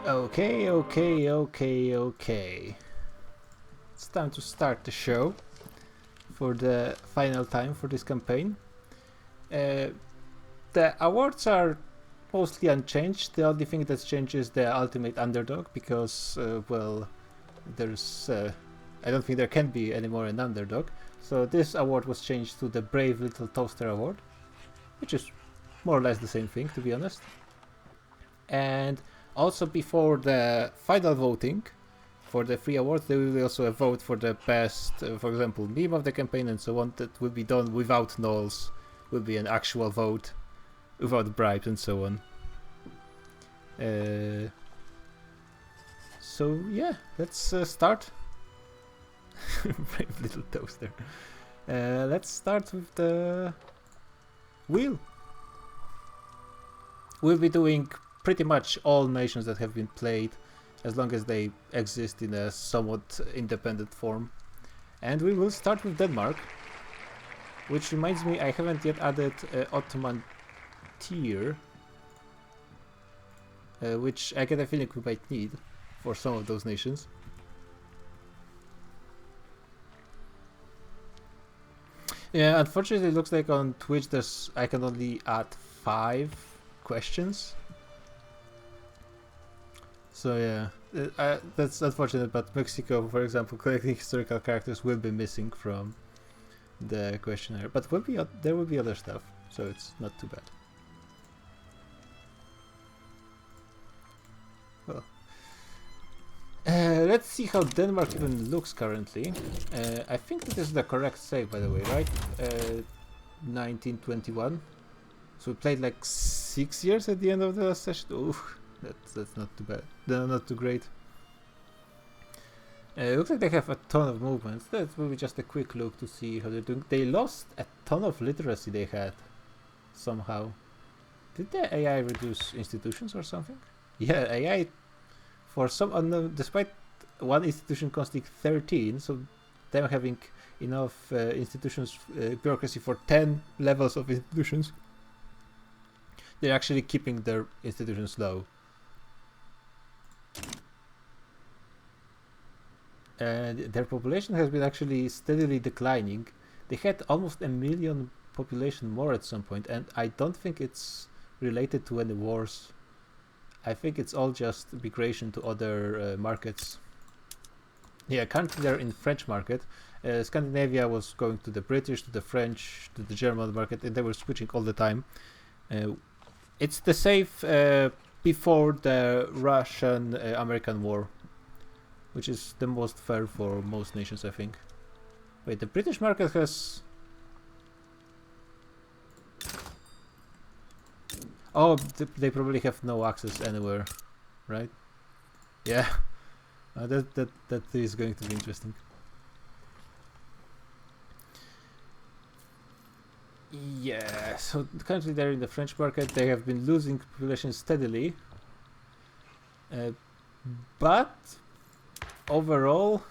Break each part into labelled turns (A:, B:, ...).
A: Okay. It's time to start the show for the final time for this campaign. The awards are mostly unchanged. The only thing that's changed is the ultimate underdog because, there's. I don't think there can be anymore an underdog. So this award was changed to the Brave Little Toaster Award, which is more or less the same thing, to be honest. And also before the final voting for the three awards, there will be also a vote for the best, for example, meme of the campaign and so on, that will be done without nulls, will be an actual vote, without bribes and so on. So yeah, let's start. Brave little toaster. Let's start with the wheel. We'll be doing pretty much all nations that have been played, as long as they exist in a somewhat independent form. And we will start with Denmark, which reminds me, I haven't yet added Ottoman tier, which I get a feeling we might need for some of those nations. Yeah, unfortunately it looks like on Twitch I can only add 5 questions. So yeah, that's unfortunate, but Mexico, for example, collecting historical characters will be missing from the questionnaire. But there will be other stuff, so it's not too bad. Well, let's see how Denmark even looks currently. I think that is the correct save, by the way, right? 1921. So we played like 6 years at the end of the last session. Oof, that's not too bad. No, not too great. It looks like they have a ton of movements. That will be just a quick look to see how they're doing. They lost a ton of literacy they had, somehow. Did the AI reduce institutions or something? Yeah, AI, for some unknown, despite one institution costing 13, so them having enough institutions, bureaucracy for 10 levels of institutions, they're actually keeping their institutions low. And their population has been actually steadily declining. They had almost 1 million population more at some point, and I don't think it's related to any wars. I think it's all just migration to other markets. Yeah, currently they're in French market. Scandinavia was going to the British, to the French, to the German market, and they were switching all the time. It's the safe before the Russian-American war, which is the most fair for most nations, I think. Wait, the British market has... Oh, they probably have no access anywhere, right? Yeah, that is going to be interesting. Yeah, so currently they're in the French market. They have been losing population steadily, but overall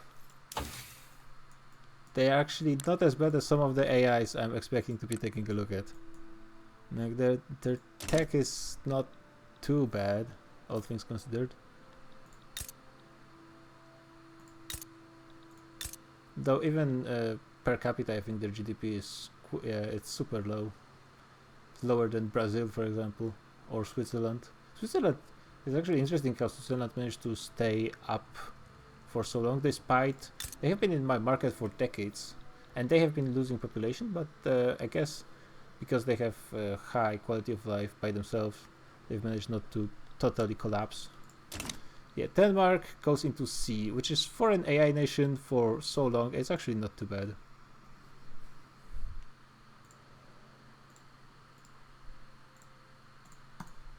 A: they are actually not as bad as some of the AIs I'm expecting to be taking a look at. Like their tech is not too bad, all things considered. Though even per capita, I think their GDP is it's super low. It's lower than Brazil, for example, or Switzerland. Switzerland is actually interesting how Switzerland managed to stay up for so long, despite they have been in my market for decades, and they have been losing population. But I guess because they have high quality of life by themselves, they've managed not to totally collapse. Yeah, Denmark goes into C, which is for an AI nation for so long, it's actually not too bad.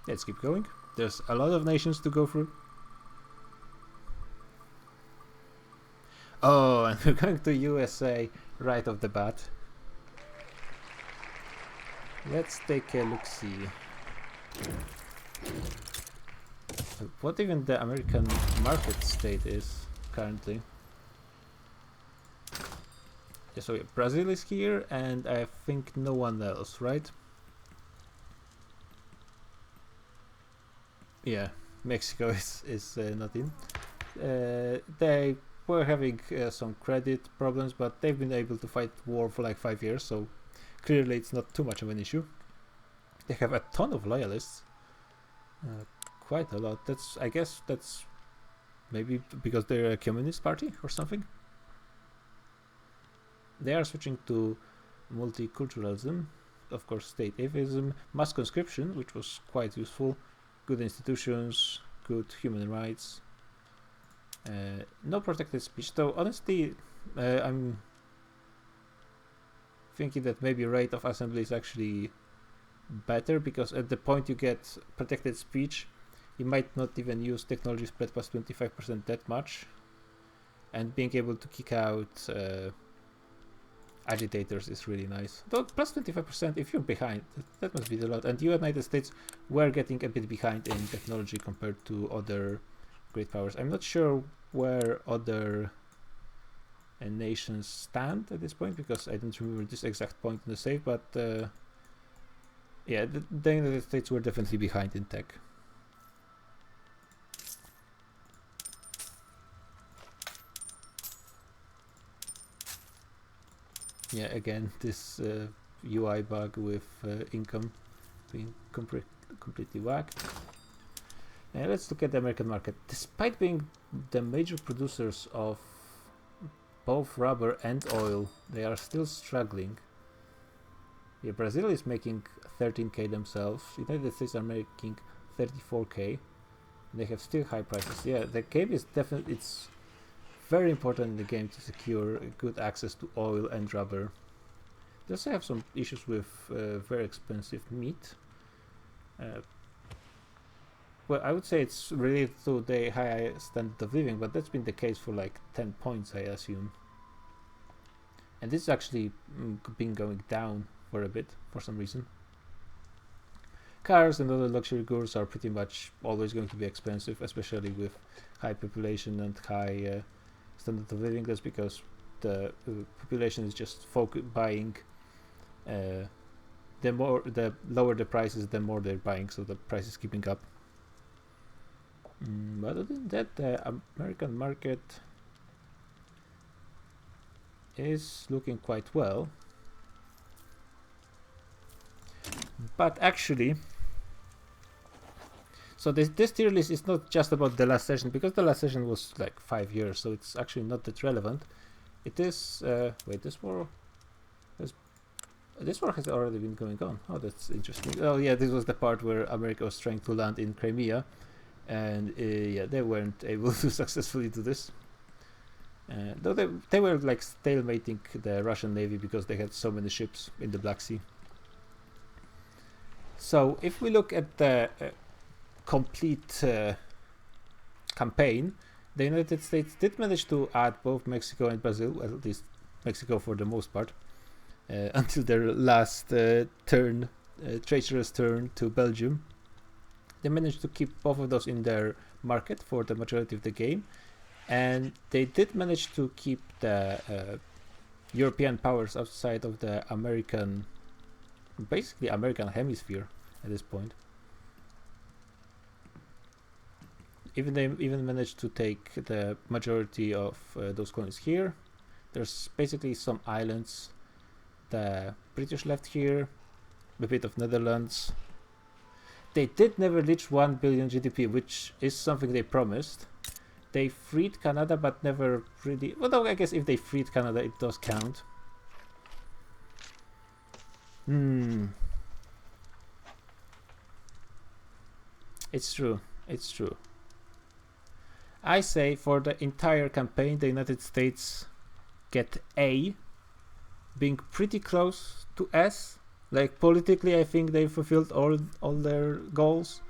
A: Let's keep going. There's a lot of nations to go through. Oh, and we're going to USA right off the bat. Let's take a look-see. What even the American market state is currently. Yeah, so yeah, Brazil is here, and I think no one else, right? Yeah, Mexico is not in. They were having some credit problems, but they've been able to fight war for like 5 years, so clearly it's not too much of an issue. They have a ton of loyalists, quite a lot. I guess that's maybe because they're a communist party or something. They are switching to multiculturalism, of course, state atheism, mass conscription, which was quite useful, good institutions, good human rights, no protected speech. Though honestly, I'm thinking that maybe rate of assembly is actually better, because at the point you get protected speech, you might not even use technology spread past 25% that much, and being able to kick out agitators is really nice. Though plus 25%, if you're behind, that must be a lot. And the United States were getting a bit behind in technology compared to other great powers. I'm not sure where other nations stand at this point, because I don't remember this exact point in the save, but yeah, the United States were definitely behind in tech. Yeah, again, this UI bug with income being completely whacked. Let's look at the American market. Despite being the major producers of both rubber and oil, they are still struggling. Yeah, Brazil is making 13k themselves. United States are making 34k. They have still high prices. Yeah, the game is definitely, it's very important in the game to secure good access to oil and rubber. They also have some issues with very expensive meat. Well, I would say it's related to the high standard of living, but that's been the case for like 10 points, I assume. And this has actually been going down for a bit, for some reason. Cars and other luxury goods are pretty much always going to be expensive, especially with high population and high standard of living. That's because the population is just buying. The lower the prices, the more they're buying, so the price is keeping up. But other than that, the American market is looking quite well. But actually, so this tier list is not just about the last session, because the last session was like 5 years, so it's actually not that relevant. It is wait, this war has already been going on. Oh, that's interesting. Oh yeah, this was the part where America was trying to land in Crimea, and yeah, they weren't able to successfully do this. Though they were like stalemating the Russian Navy because they had so many ships in the Black Sea. So if we look at the complete campaign, the United States did manage to add both Mexico and Brazil, at least Mexico for the most part, until their last treacherous turn to Belgium. They managed to keep both of those in their market for the majority of the game, and they did manage to keep the European powers outside of the basically American hemisphere at this point. They even managed to take the majority of those colonies here. There's basically some islands. The British left here, a bit of Netherlands. They did never reach 1 billion GDP, which is something they promised. They freed Canada, but never really... Although I guess if they freed Canada, it does count. It's true. It's true. I say for the entire campaign, the United States get A, being pretty close to S. Like politically, I think they fulfilled all their goals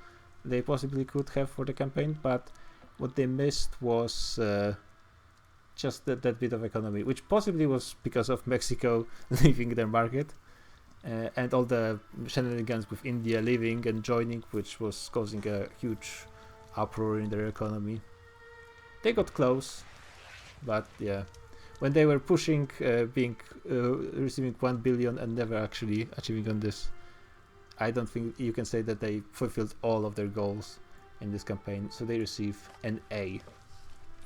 A: they possibly could have for the campaign, but what they missed was just that bit of economy, which possibly was because of Mexico leaving their market, and all the shenanigans with India leaving and joining, which was causing a huge uproar in their economy. They got close, but yeah, when they were pushing receiving 1 billion and never actually achieving on this, I don't think you can say that they fulfilled all of their goals. in this campaign, so they receive an A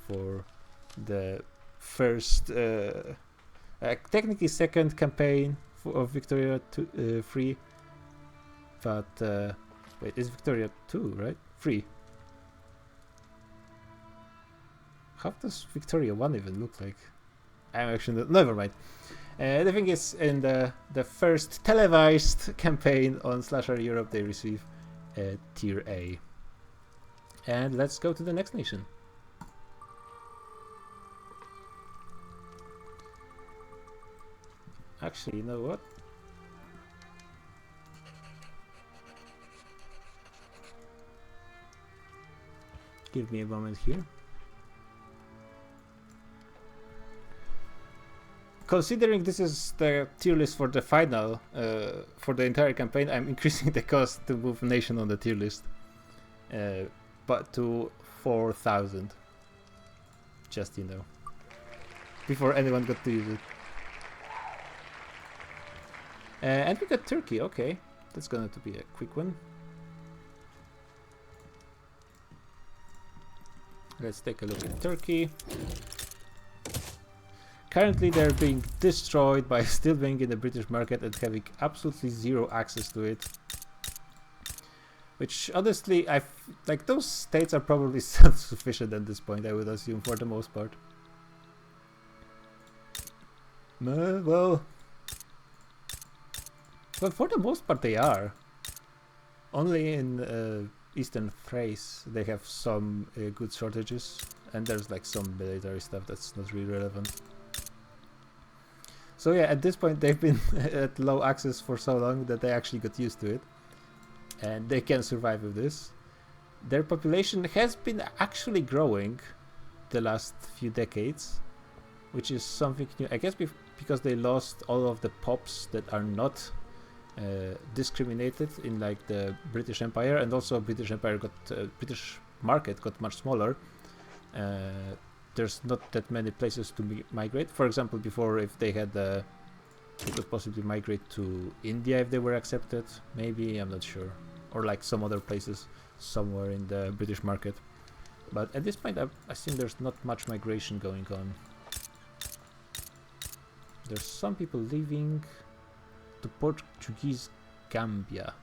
A: for the first, technically second campaign of Victoria 3, but wait, it's Victoria 2, right? 3. How does Victoria 1 even look like? I'm actually not, never mind. The thing is, in the first televised campaign on Slasher Europe, they receive a tier A. And let's go to the next nation. Actually, you know what? Give me a moment here. Considering this is the tier list for the final, for the entire campaign, I'm increasing the cost to move nation on the tier list, but to 4,000. Just, you know, before anyone got to use it. And we got Turkey. Okay, that's going to be a quick one. Let's take a look at Turkey. Currently they're being destroyed by still being in the British market and having absolutely zero access to it. Which honestly, like those states are probably self-sufficient at this point, I would assume, for the most part. Well, for the most part they are. Only in Eastern Thrace they have some good shortages, and there's like some military stuff that's not really relevant. So yeah, at this point they've been at low access for so long that they actually got used to it, and they can survive with this. Their population has been actually growing the last few decades, which is something new, I guess, because they lost all of the pops that are not discriminated in like the British Empire, and also British Empire got British market got much smaller. There's not that many places to migrate. For example, before, if they had they could possibly migrate to India if they were accepted, maybe, I'm not sure, or like some other places somewhere in the British market. But at this point I assume there's not much migration going on. There's some people leaving to Portuguese Gambia,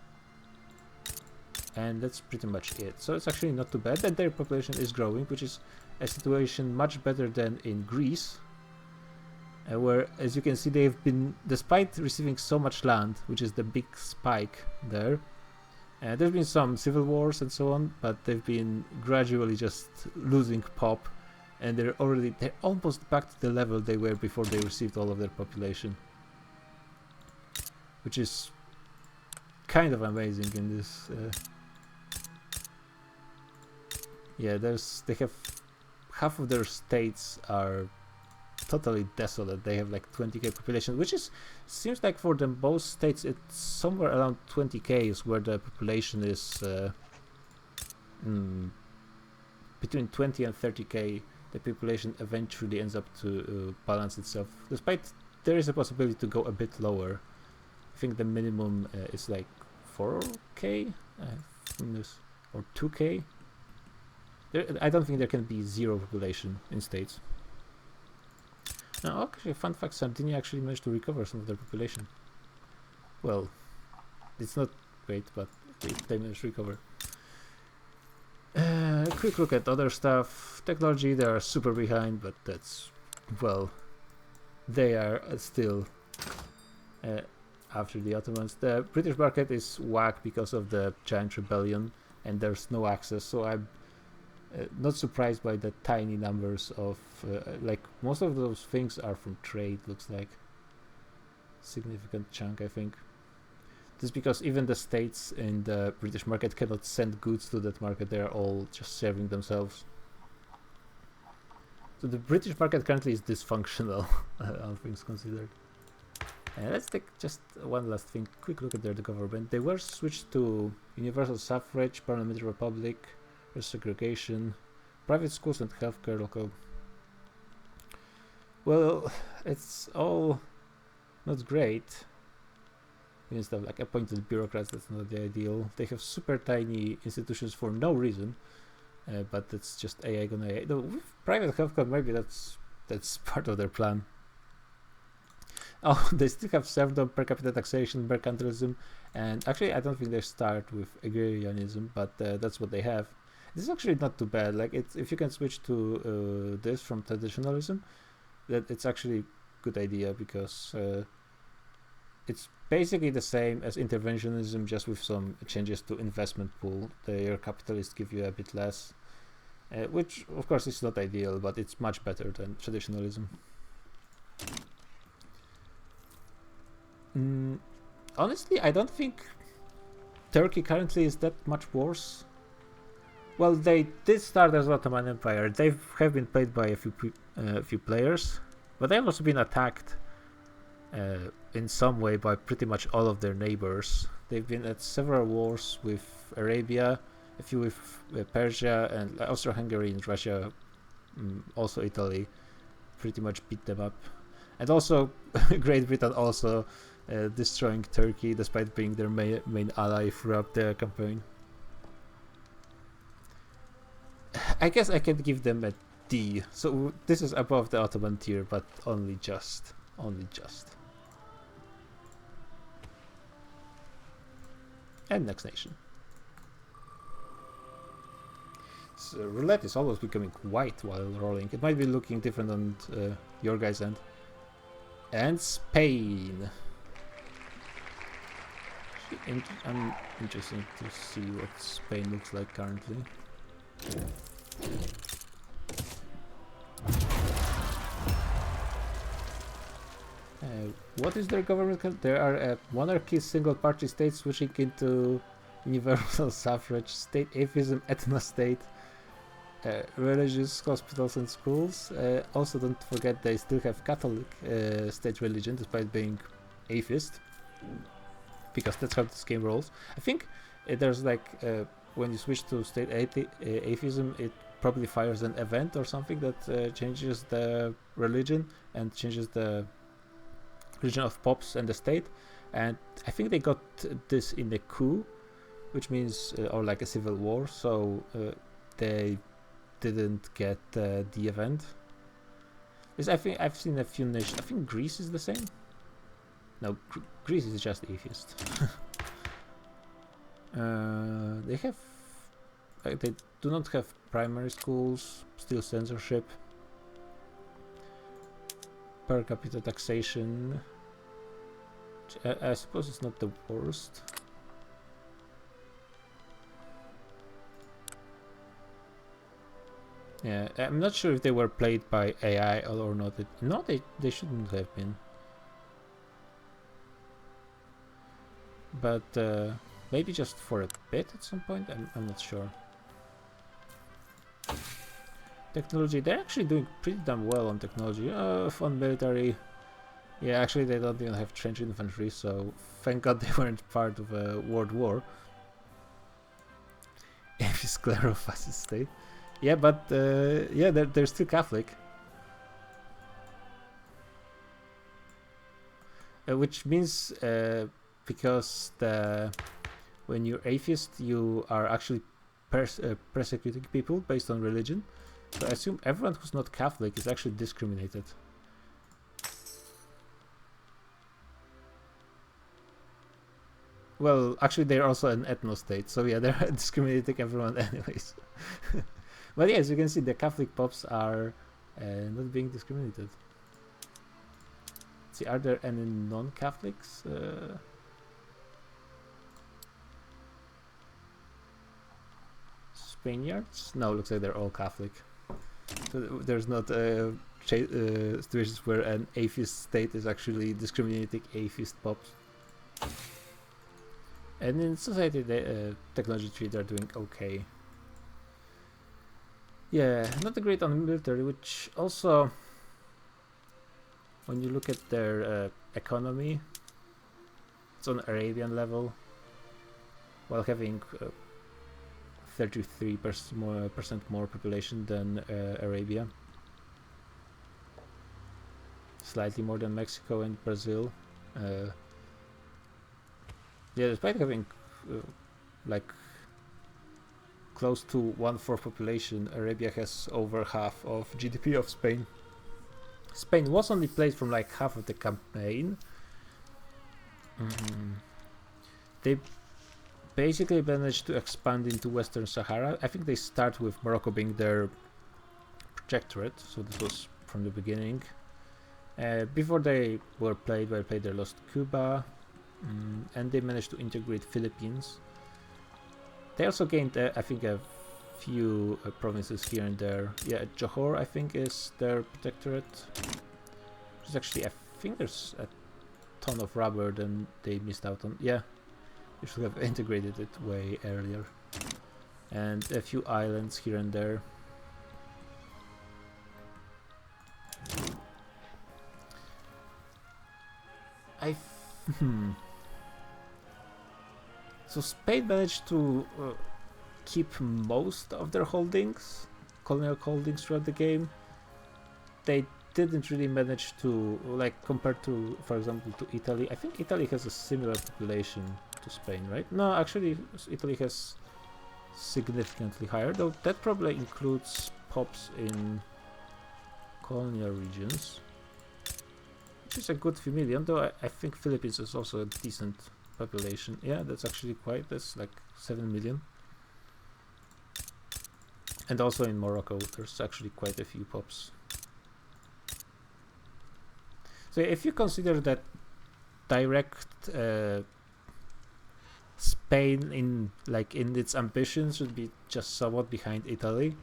A: and that's pretty much it. So it's actually not too bad that their population is growing, which is a situation much better than in Greece, where, as you can see, they've been, despite receiving so much land, which is the big spike there, there's been some civil wars and so on, but they've been gradually just losing pop, and they're almost back to the level they were before they received all of their population, which is kind of amazing in this. Yeah, they have half of their states are totally desolate. They have like 20k population, which seems like for the most states it's somewhere around 20k is where the population is. Between 20 and 30k, the population eventually ends up to balance itself. Despite there is a possibility to go a bit lower. I think the minimum is like 4k or 2k. I don't think there can be zero population in states. Now, actually, fun fact: Sardinia actually managed to recover some of their population. Well, it's not great, but they managed to recover. Quick look at other stuff. Technology, they are super behind, but that's, well, they are still after the Ottomans. The British market is whack because of the giant rebellion, and there's no access, so I'm not surprised by the tiny numbers of like most of those things are from trade. Looks like significant chunk, I think. This is because even the states in the British market cannot send goods to that market. They are all just serving themselves. So the British market currently is dysfunctional, all things considered. Let's take just one last thing. Quick look at the government. They were switched to universal suffrage, parliamentary republic, segregation, private schools and healthcare, local. Well, it's all not great. instead of like appointed bureaucrats. That's not the ideal. They have super tiny institutions for no reason, but it's just AI gonna AI. No, with private healthcare, maybe that's part of their plan. Oh, they still have serfdom, per capita taxation, mercantilism, and actually I don't think they start with agrarianism, but that's what they have. This is actually not too bad. Like, it's, if you can switch to this from traditionalism, that it's actually a good idea, because it's basically the same as interventionism, just with some changes to investment pool. Your capitalists give you a bit less, which of course is not ideal, but it's much better than traditionalism. Honestly, I don't think Turkey currently is that much worse. Well, they did start as Ottoman Empire. They have been played by a few players, but they've also been attacked in some way by pretty much all of their neighbors. They've been at several wars with Arabia, a few with Persia, and Austro-Hungary and Russia, also Italy, pretty much beat them up. And also Great Britain also destroying Turkey, despite being their main ally throughout the campaign. I guess I can give them a D. So this is above the Ottoman tier, but only just. And next nation. So roulette is almost becoming white while rolling. It might be looking different on your guys' end. And Spain. I'm interested to see what Spain looks like currently. What is their government? There are monarchy, single-party states switching into universal suffrage, state atheism, ethno-state, religious hospitals and schools. Also, don't forget they still have Catholic state religion, despite being atheist, because that's how this game rolls. I think there's like when you switch to state atheism, it probably fires an event or something that changes the religion and changes the religion of pops and the state. And I think they got this in a coup, which means or like a civil war, so they didn't get the event. I think I've seen a few nations. I think Greece is the same. No, Greece is just atheist. They have, they do not have primary schools, still censorship, per capita taxation. I suppose it's not the worst. Yeah, I'm not sure if they were played by AI or not. No, they shouldn't have been. But maybe just for a bit at some point. I'm not sure. Technology, they're actually doing pretty damn well on technology. On military, yeah, actually they don't even have trench infantry, so thank God they weren't part of a world war. If it's sclerofascist state. Yeah, but yeah, they're still Catholic. Which means because when you're atheist, you are actually persecuting people based on religion. So I assume everyone who's not Catholic is actually discriminated. Well, actually they're also an ethno-state, so yeah, they're discriminating everyone anyways. But yeah, as you can see, the Catholic pops are not being discriminated. Let's see, are there any non-Catholics? Spaniards? No, looks like they're all Catholic. So there's not situations where an atheist state is actually discriminating atheist pops. And in society, the technology tree, they're doing okay. Yeah, not great on military, which also, when you look at their economy, it's on Arabian level, while having 33% more population than Arabia. Slightly more than Mexico and Brazil. Yeah, despite having like close to 1/4 population, Arabia has over half of GDP of Spain. Spain was only played from like half of the campaign. They basically managed to expand into Western Sahara. I think they start with Morocco being their protectorate, so this was from the beginning. Before they were played, they lost Cuba, and they managed to integrate Philippines. They also gained, I think, a few provinces here and there. Yeah, Johor, I think, is their protectorate. There's actually, I think there's a ton of rubber than they missed out on. Yeah, they should have integrated it way earlier. And a few islands here and there. So Spain managed to keep most of their holdings, colonial holdings throughout the game. They didn't really manage to, like, compared to, for example, to Italy. I think Italy has a similar population to Spain, right? No, actually, Italy has significantly higher, though that probably includes pops in colonial regions, which is a good few million, though I think Philippines is also a decent population. Yeah, that's actually that's like 7 million. And also in Morocco, there's actually quite a few pops. So if you consider that direct Spain in its ambitions should be just somewhat behind Italy,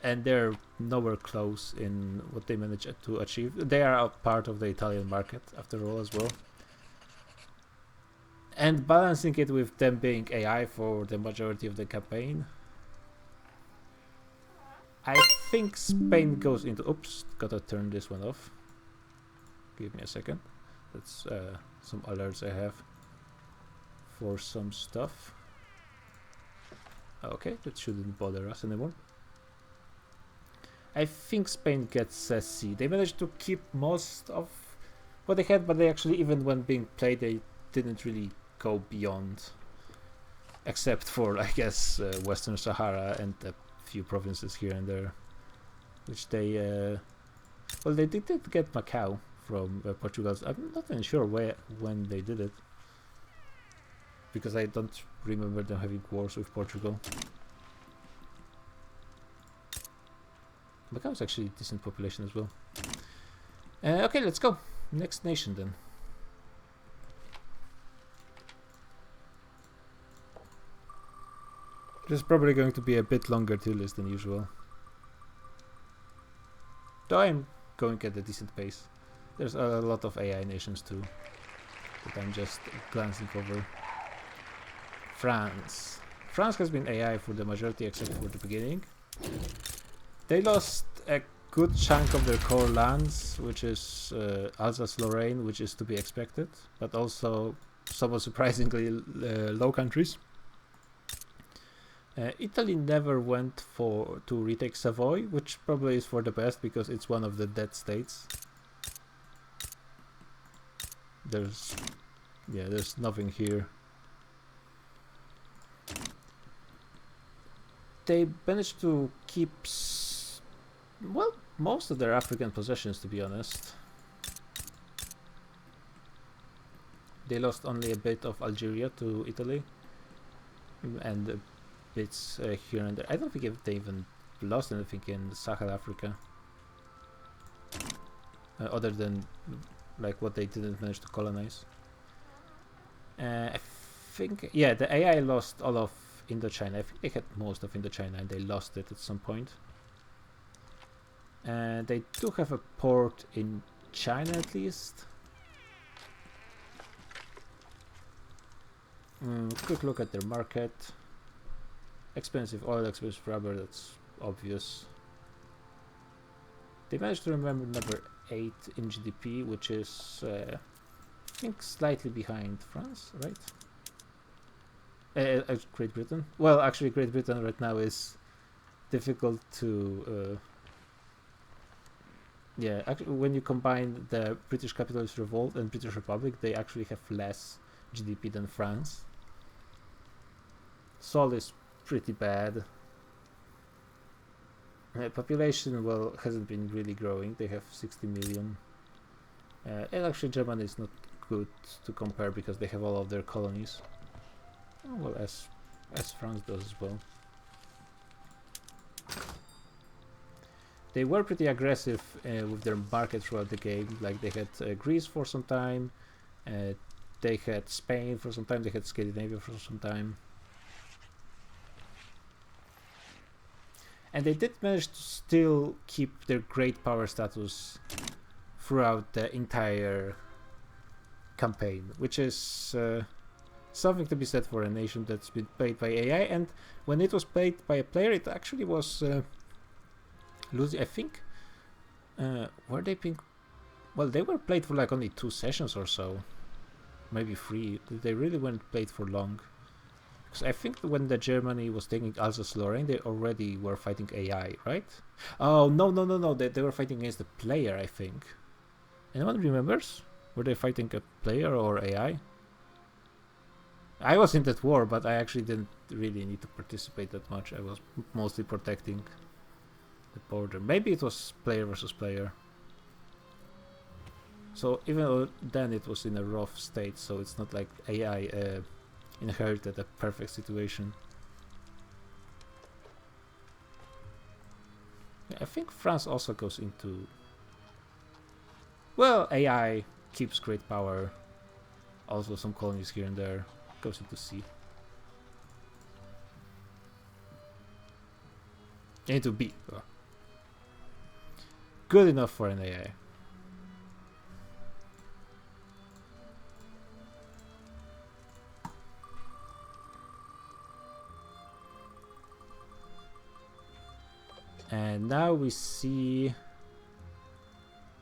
A: and they're nowhere close in what they managed to achieve. They are a part of the Italian market after all as well. And balancing it with them being AI for the majority of the campaign, I think Spain goes into... Oops, gotta turn this one off. Give me a second. That's some alerts I have for some stuff. Okay, that shouldn't bother us anymore. I think Spain gets a C. They managed to keep most of what they had, but they actually, even when being played, they didn't really go beyond, except for, I guess, Western Sahara and a few provinces here and there, which they well, they did get Macau from Portugal. I'm not even sure when they did it, because I don't remember them having wars with Portugal. Macau is actually a decent population as well. Okay, let's go. Next nation then. This is probably going to be a bit longer tier list than usual, though I'm going at a decent pace. There's a lot of AI nations too that I'm just glancing over. France has been AI for the majority except for the beginning. They lost a good chunk of their core lands, which is Alsace-Lorraine, which is to be expected, but also somewhat surprisingly Low Countries. Italy never went to retake Savoy, which probably is for the best because it's one of the dead states. There's nothing here. They managed to keep most of their African possessions, to be honest. They lost only a bit of Algeria to Italy, and bits here and there. I don't think they even lost anything in Sahel Africa, other than like what they didn't manage to colonize. I think, yeah, the AI lost all of Indochina. I think they had most of Indochina and they lost it at some point. They do have a port in China at least. Quick look at their market. Expensive oil, expensive rubber, that's obvious. They managed to remember number 8 in GDP, which is, I think, slightly behind France, right? Great Britain. Well, actually, Great Britain right now is difficult to... yeah, actually, when you combine the British Capitalist Revolt and British Republic, they actually have less GDP than France. Sol is pretty bad. Population, well, hasn't been really growing. They have 60 million. And actually Germany is not good to compare because they have all of their colonies. Well, as France does as well. They were pretty aggressive with their market throughout the game. Like they had Greece for some time, they had Spain for some time, they had Scandinavia for some time. And they did manage to still keep their great power status throughout the entire campaign, which is something to be said for a nation that's been played by AI. And when it was played by a player, it actually was losing. I think were they being, well, they were played for like only 2 sessions or so, maybe 3. They really weren't played for long. Because I think when the Germany was taking Alsace-Lorraine, they already were fighting AI, right? Oh no! They were fighting against the player, I think. Anyone remembers? Were they fighting a player or AI? I was in that war, but I actually didn't really need to participate that much. I was mostly protecting the border. Maybe it was player versus player. So even though then it was in a rough state, so it's not like AI inherited a perfect situation. Yeah, I think France also goes into... Well, AI keeps great power. Also some colonies here and there. Goes into sea. Into B. Oh. Good enough for an AI. And now we see...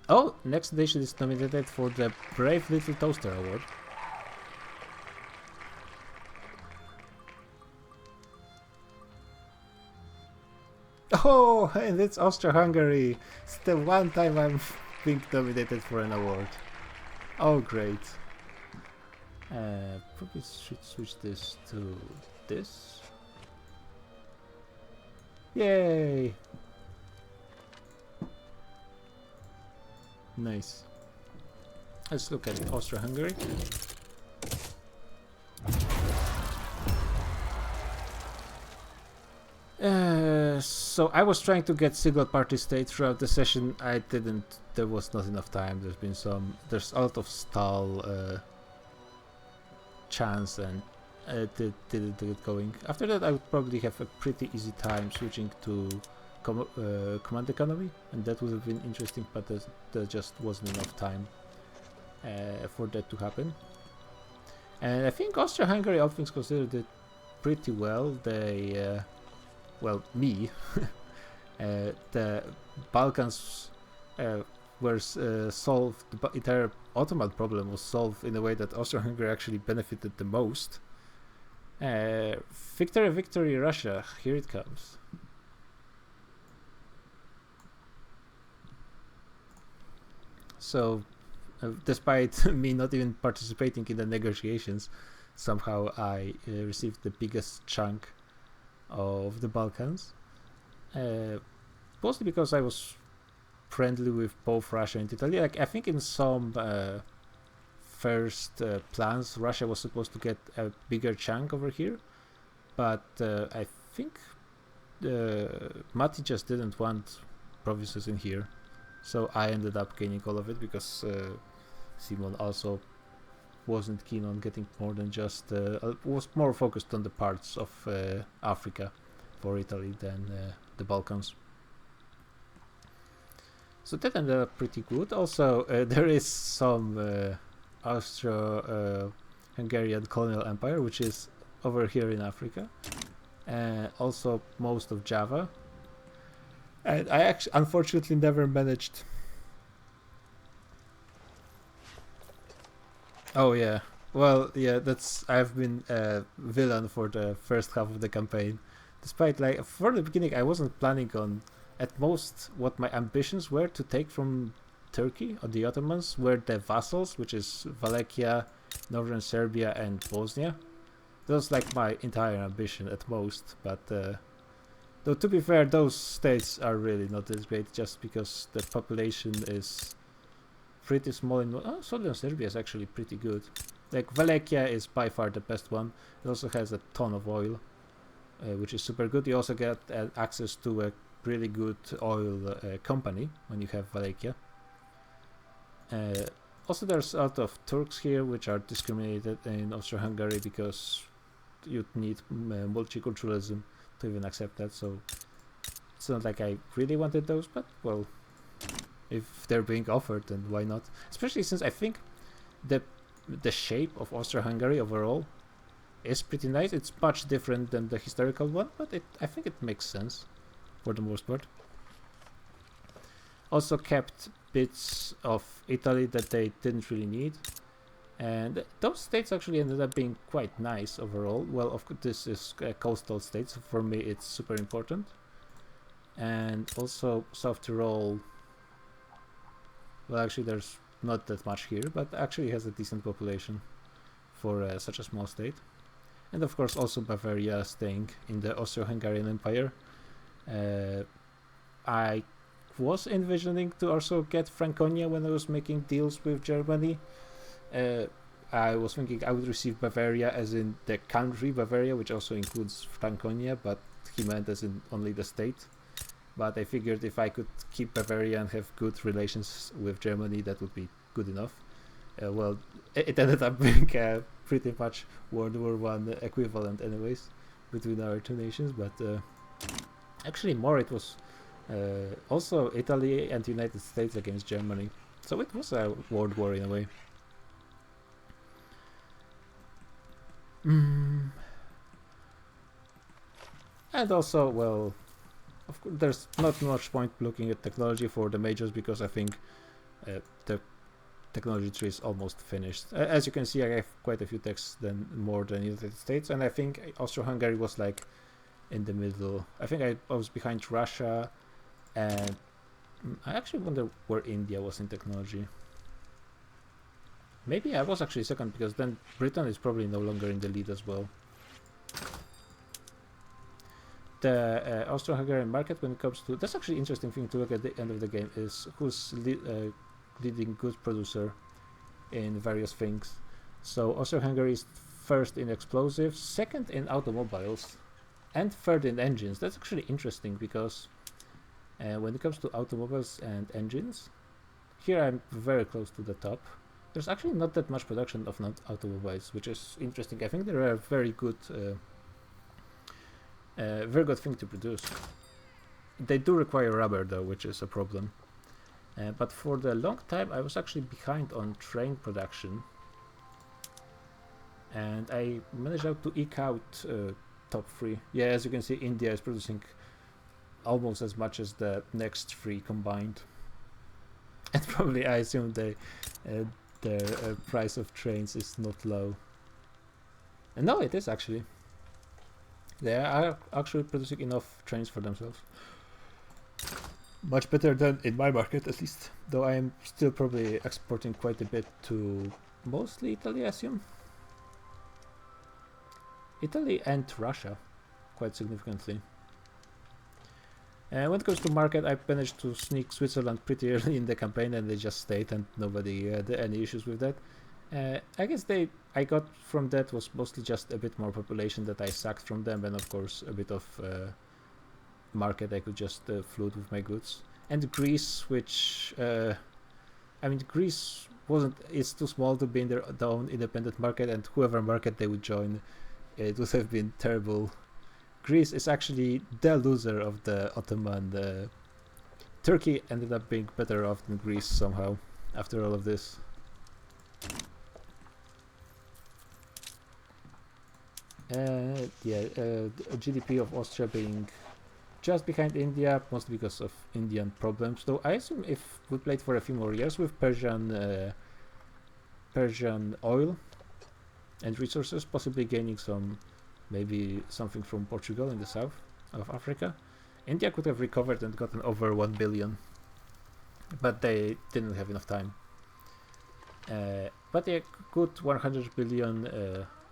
A: Oh! Next nation is nominated for the Brave Little Toaster Award. Oh! And it's Austria-Hungary! It's the one time I'm being nominated for an award. Oh, great. Probably should switch this to this. Yay! Nice. Let's look at Austria-Hungary. So I was trying to get single party state throughout the session. I didn't. There was not enough time. There's a lot of stall chance, and didn't get going. After that, I would probably have a pretty easy time switching to command economy, and that would have been interesting, but there just wasn't enough time for that to happen. And I think Austria-Hungary, all things considered, did pretty well. They, well, me, the Balkans were solved. The entire Ottoman problem was solved in a way that Austria-Hungary actually benefited the most. Victory, victory, Russia! Here it comes. So, despite me not even participating in the negotiations, somehow I received the biggest chunk of the Balkans. Mostly because I was friendly with both Russia and Italy. Like, I think in some first plans, Russia was supposed to get a bigger chunk over here, but I think Mati just didn't want provinces in here. So I ended up gaining all of it because Simon also wasn't keen on getting more than just... was more focused on the parts of Africa for Italy than the Balkans. So that ended up pretty good. Also, there is some Austro-Hungarian colonial empire, which is over here in Africa. Also most of Java. And I actually, unfortunately, never managed. Oh yeah, well yeah, I've been a villain for the first half of the campaign. Despite, like, for the beginning, I wasn't planning on. At most, what my ambitions were to take from Turkey or the Ottomans were the vassals, which is Wallachia, northern Serbia and Bosnia. That's like my entire ambition at most, but though to be fair, those states are really not as great just because the population is pretty small. Southern Serbia is actually pretty good. Like Wallachia is by far the best one. It also has a ton of oil, which is super good. You also get access to a really good oil company when you have Wallachia. Also, there's a lot of Turks here, which are discriminated in Austro-Hungary because you'd need multiculturalism to even accept that. So it's not like I really wanted those, but well, if they're being offered, then why not? Especially since I think the shape of Austro-Hungary overall is pretty nice. It's much different than the historical one, but I think it makes sense for the most part. Also kept bits of Italy that they didn't really need, and those states actually ended up being quite nice overall. Well, of course, this is a coastal state, so for me it's super important. And also South Tyrol, well, actually there's not that much here, but actually has a decent population for such a small state. And of course also Bavaria staying in the Austro-Hungarian Empire. I was envisioning to also get Franconia when I was making deals with Germany. I was thinking I would receive Bavaria as in the country Bavaria, which also includes Franconia, but he meant as in only the state. But I figured if I could keep Bavaria and have good relations with Germany, that would be good enough. Well, it ended up being pretty much World War I equivalent anyways between our two nations, but actually more it was also Italy and United States against Germany. So it was a world war in a way. And also, well, of course, there's not much point looking at technology for the majors because I think the technology tree is almost finished. As you can see, I have quite a few techs more than United States, and I think Austro-Hungary was like in the middle. I think I was behind Russia, and I actually wonder where India was in technology. Maybe I was actually second because then Britain is probably no longer in the lead as well. The Austro-Hungarian market, when it comes to, that's actually interesting thing to look at the end of the game, is who's leading goods producer in various things. So Austro-Hungary is first in explosives, second in automobiles, and third in engines. That's actually interesting because when it comes to automobiles and engines, here I'm very close to the top. There's actually not that much production of automobiles, which is interesting. I think they're a very good thing to produce. They do require rubber though, which is a problem. But for the long time I was actually behind on train production, and I managed out to eke out top 3. Yeah, as you can see, India is producing almost as much as the next 3 combined. And probably I assume their price of trains is not low. And no, it is actually. They are actually producing enough trains for themselves. Much better than in my market, at least. Though I am still probably exporting quite a bit to mostly Italy, I assume. Italy and Russia, quite significantly. When it comes to market, I managed to sneak Switzerland pretty early in the campaign, and they just stayed, and nobody had any issues with that. I guess I got from that was mostly just a bit more population that I sucked from them, and of course a bit of market I could just float with my goods. And Greece, which I mean, Greece it's too small to be in their own independent market, and whoever market they would join, it would have been terrible. Greece is actually the loser of the Ottoman. Turkey ended up being better off than Greece somehow after all of this. GDP of Austria being just behind India, mostly because of Indian problems. Though I assume if we played for a few more years with Persian oil and resources, possibly gaining maybe something from Portugal in the south of Africa, India could have recovered and gotten over 1 billion, but they didn't have enough time. but yeah, good 100 billion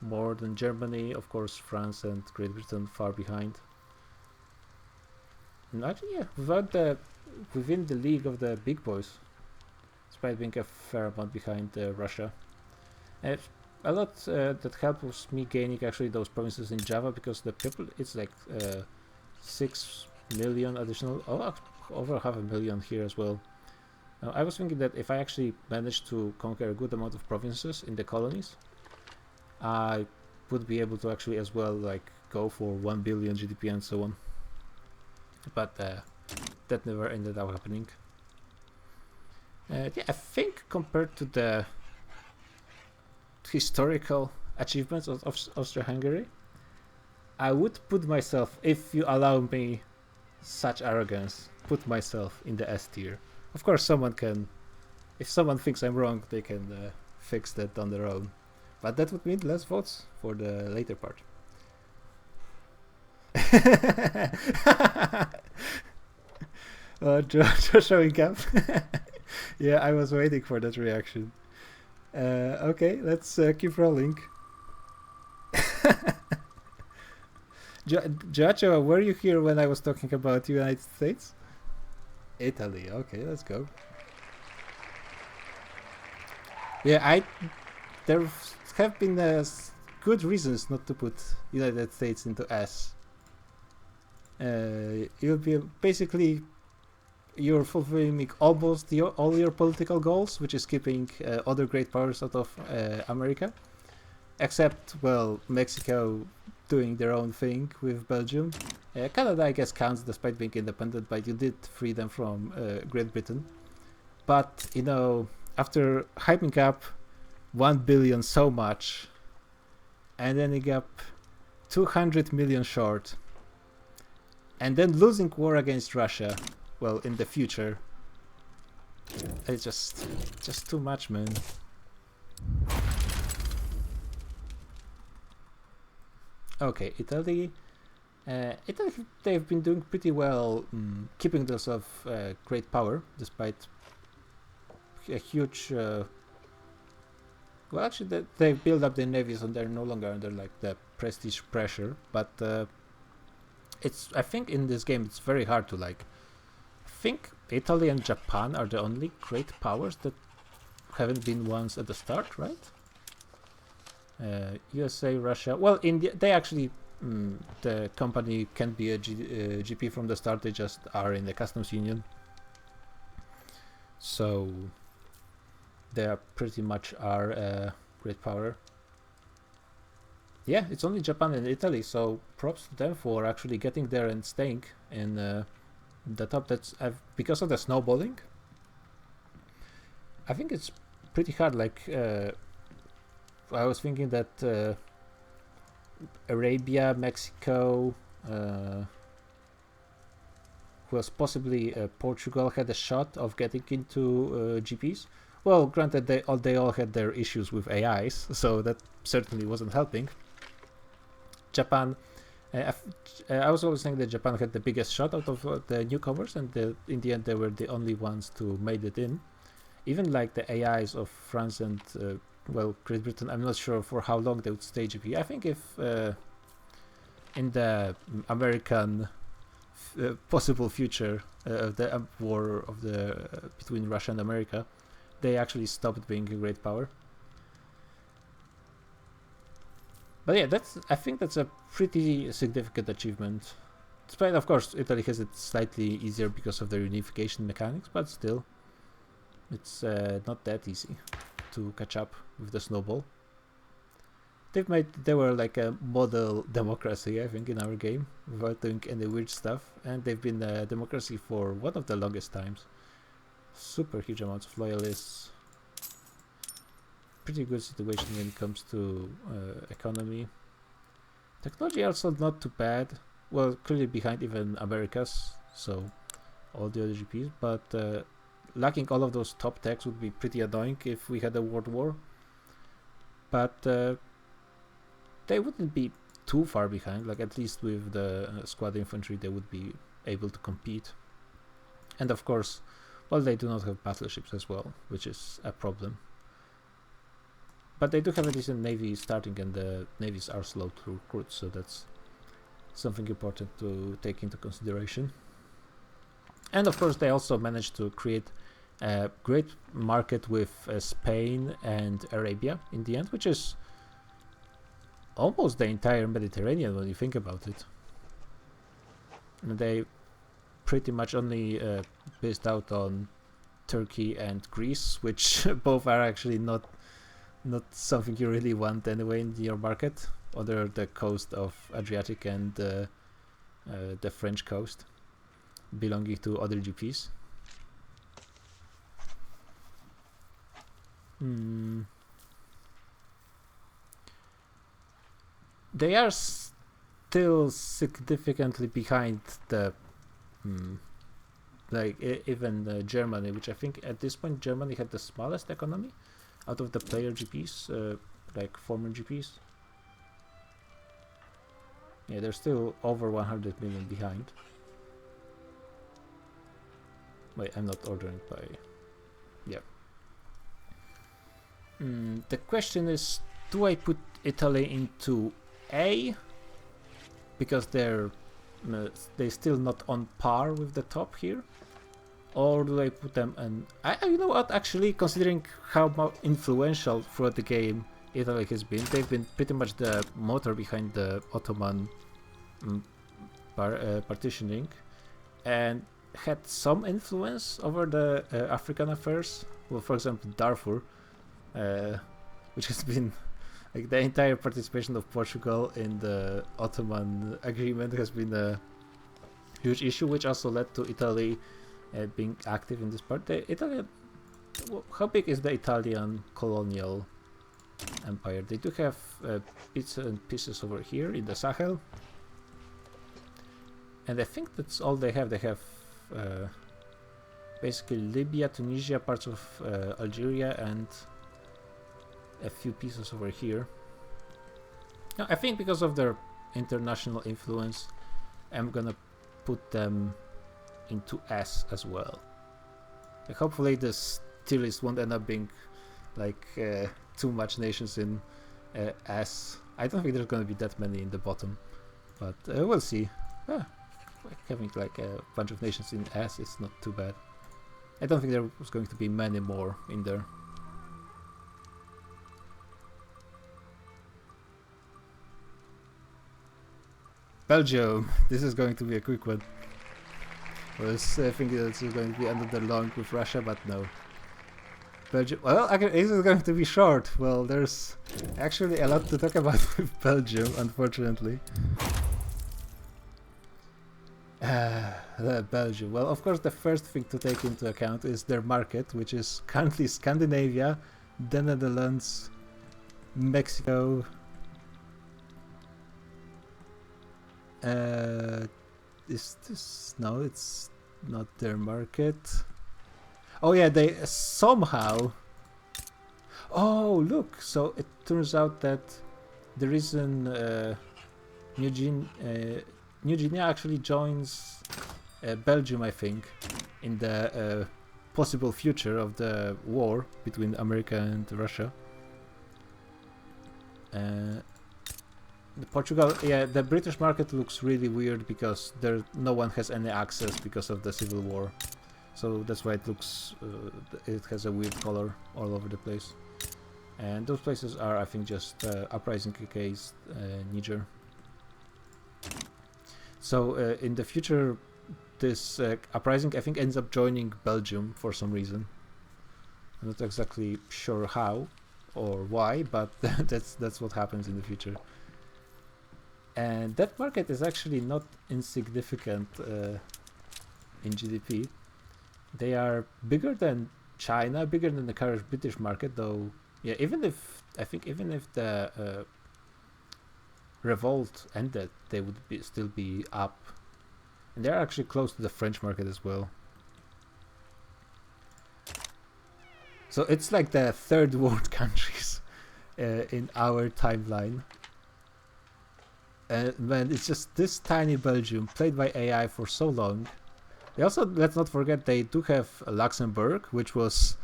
A: more than Germany. Of course, France and Great Britain far behind. And actually, yeah, within the league of the big boys, despite being a fair amount behind Russia. And a lot that helps me gaining actually those provinces in Java, because the people, it's like 6 million additional, over 500,000 here as well. I was thinking that if I actually managed to conquer a good amount of provinces in the colonies, I would be able to actually as well like go for 1 billion GDP and so on. But that never ended up happening. Yeah, I think compared to the historical achievements of Austria-Hungary, I would put myself, if you allow me such arrogance, put myself in the S tier. Of course, someone can, if someone thinks I'm wrong, they can fix that on their own. But that would mean less votes for the later part. Josh showing up. Yeah, I was waiting for that reaction. Okay, let's keep rolling. Joshua, were you here when I was talking about United States? Italy, okay, let's go. Yeah, there have been good reasons not to put United States into S. You'll be basically, you're fulfilling almost all your political goals, which is keeping other great powers out of America, except, well, Mexico doing their own thing with Belgium. Canada, I guess, counts despite being independent, but you did free them from Great Britain. But, you know, after hyping up 1 billion so much and ending up 200 million short, and then losing war against Russia, well, in the future, it's just too much, man. Okay, Italy, they've been doing pretty well, keeping themselves great power despite a huge. Well, actually, they build up their navies and they're no longer under like the prestige pressure. But I think in this game it's very hard to like. I think Italy and Japan are the only great powers that haven't been ones at the start, right? USA, Russia. Well, India, they actually, the company can be a GP from the start. They just are in the customs union, so they are pretty much our great power. Yeah, it's only Japan and Italy, so props to them for actually getting there and staying in the top. That's because of the snowballing. I think it's pretty hard. Like I was thinking that Arabia, Mexico, was possibly Portugal had a shot of getting into GPs. Well, granted, they all had their issues with AIs, so that certainly wasn't helping. Japan, I was always saying that Japan had the biggest shot out of the newcomers, and in the end they were the only ones to made it in. Even like the AIs of France and well, Great Britain, I'm not sure for how long they would stay GP. I think if in the American possible future of the war of the between Russia and America, they actually stopped being a great power. But yeah, I think that's a pretty significant achievement. Despite, of course, Italy has it slightly easier because of their unification mechanics, but still, it's not that easy to catch up with the snowball. They were like a model democracy, I think, in our game, without doing any weird stuff, and they've been a democracy for one of the longest times. Super huge amounts of loyalists. Pretty good situation when it comes to economy. Technology also not too bad. Well, clearly behind even America's, so all the other GPs, but lacking all of those top techs would be pretty annoying if we had a world war. But they wouldn't be too far behind, like at least with the squad infantry they would be able to compete. And of course, well, they do not have battleships as well, which is a problem. but they do have a decent navy starting, and the navies are slow to recruit, so that's something important to take into consideration. And of course, they also managed to create a great market with Spain and Arabia in the end, which is almost the entire Mediterranean when you think about it. And they pretty much only based out on Turkey and Greece, which both are actually not something you really want anyway in your market, other the coast of Adriatic and the French coast, belonging to other GPs. They are still significantly behind the even Germany, which I think at this point Germany had the smallest economy out of the player GPs, like former GPs. Yeah, they're still over 100 million behind. Wait, I'm not ordering by... Yeah. The question is, do I put Italy into A? Because they're still not on par with the top here? Or do I put them in... you know what, actually, considering how influential throughout the game Italy has been, they've been pretty much the motor behind the Ottoman partitioning, and had some influence over the African affairs. Well, for example, Darfur, which has been like the entire participation of Portugal in the Ottoman agreement has been a huge issue, which also led to Italy being active in this part. How big is the Italian colonial empire? They do have bits and pieces over here in the Sahel, and I think that's all they have. They have basically Libya, Tunisia, parts of Algeria, and a few pieces over here. Now, I think because of their international influence, I'm gonna put them into S as well. Like, hopefully this tier list won't end up being like too much nations in S. I don't think there's gonna be that many in the bottom, but we'll see. Having like a bunch of nations in S is not too bad. I don't think there was going to be many more in there. Belgium. This is going to be a quick one. I was thinking that this is going to be another long with Russia, but no. Belgium. Well, this is going to be short. Well, there's actually a lot to talk about with Belgium, unfortunately. Belgium. Well, of course, the first thing to take into account is their market, which is currently Scandinavia, the Netherlands, Mexico. Is this... No, it's not their market. Oh yeah, they somehow... Oh, look! So it turns out that the reason New Guinea actually joins Belgium, I think, in the possible future of the war between America and Russia. Portugal, yeah, the British market looks really weird because no one has any access because of the civil war. So that's why it looks, it has a weird color all over the place. And those places are, I think, just uprising against Niger. So in the future, this uprising, I think, ends up joining Belgium for some reason. I'm not exactly sure how or why, but that's what happens in the future. And that market is actually not insignificant in GDP. They are bigger than China, bigger than the current British market, though. Yeah, even if the revolt ended, they would still be up. And they're actually close to the French market as well. So it's like the third world countries in our timeline. Man, it's just this tiny Belgium played by AI for so long. They also, let's not forget, they do have Luxembourg, which was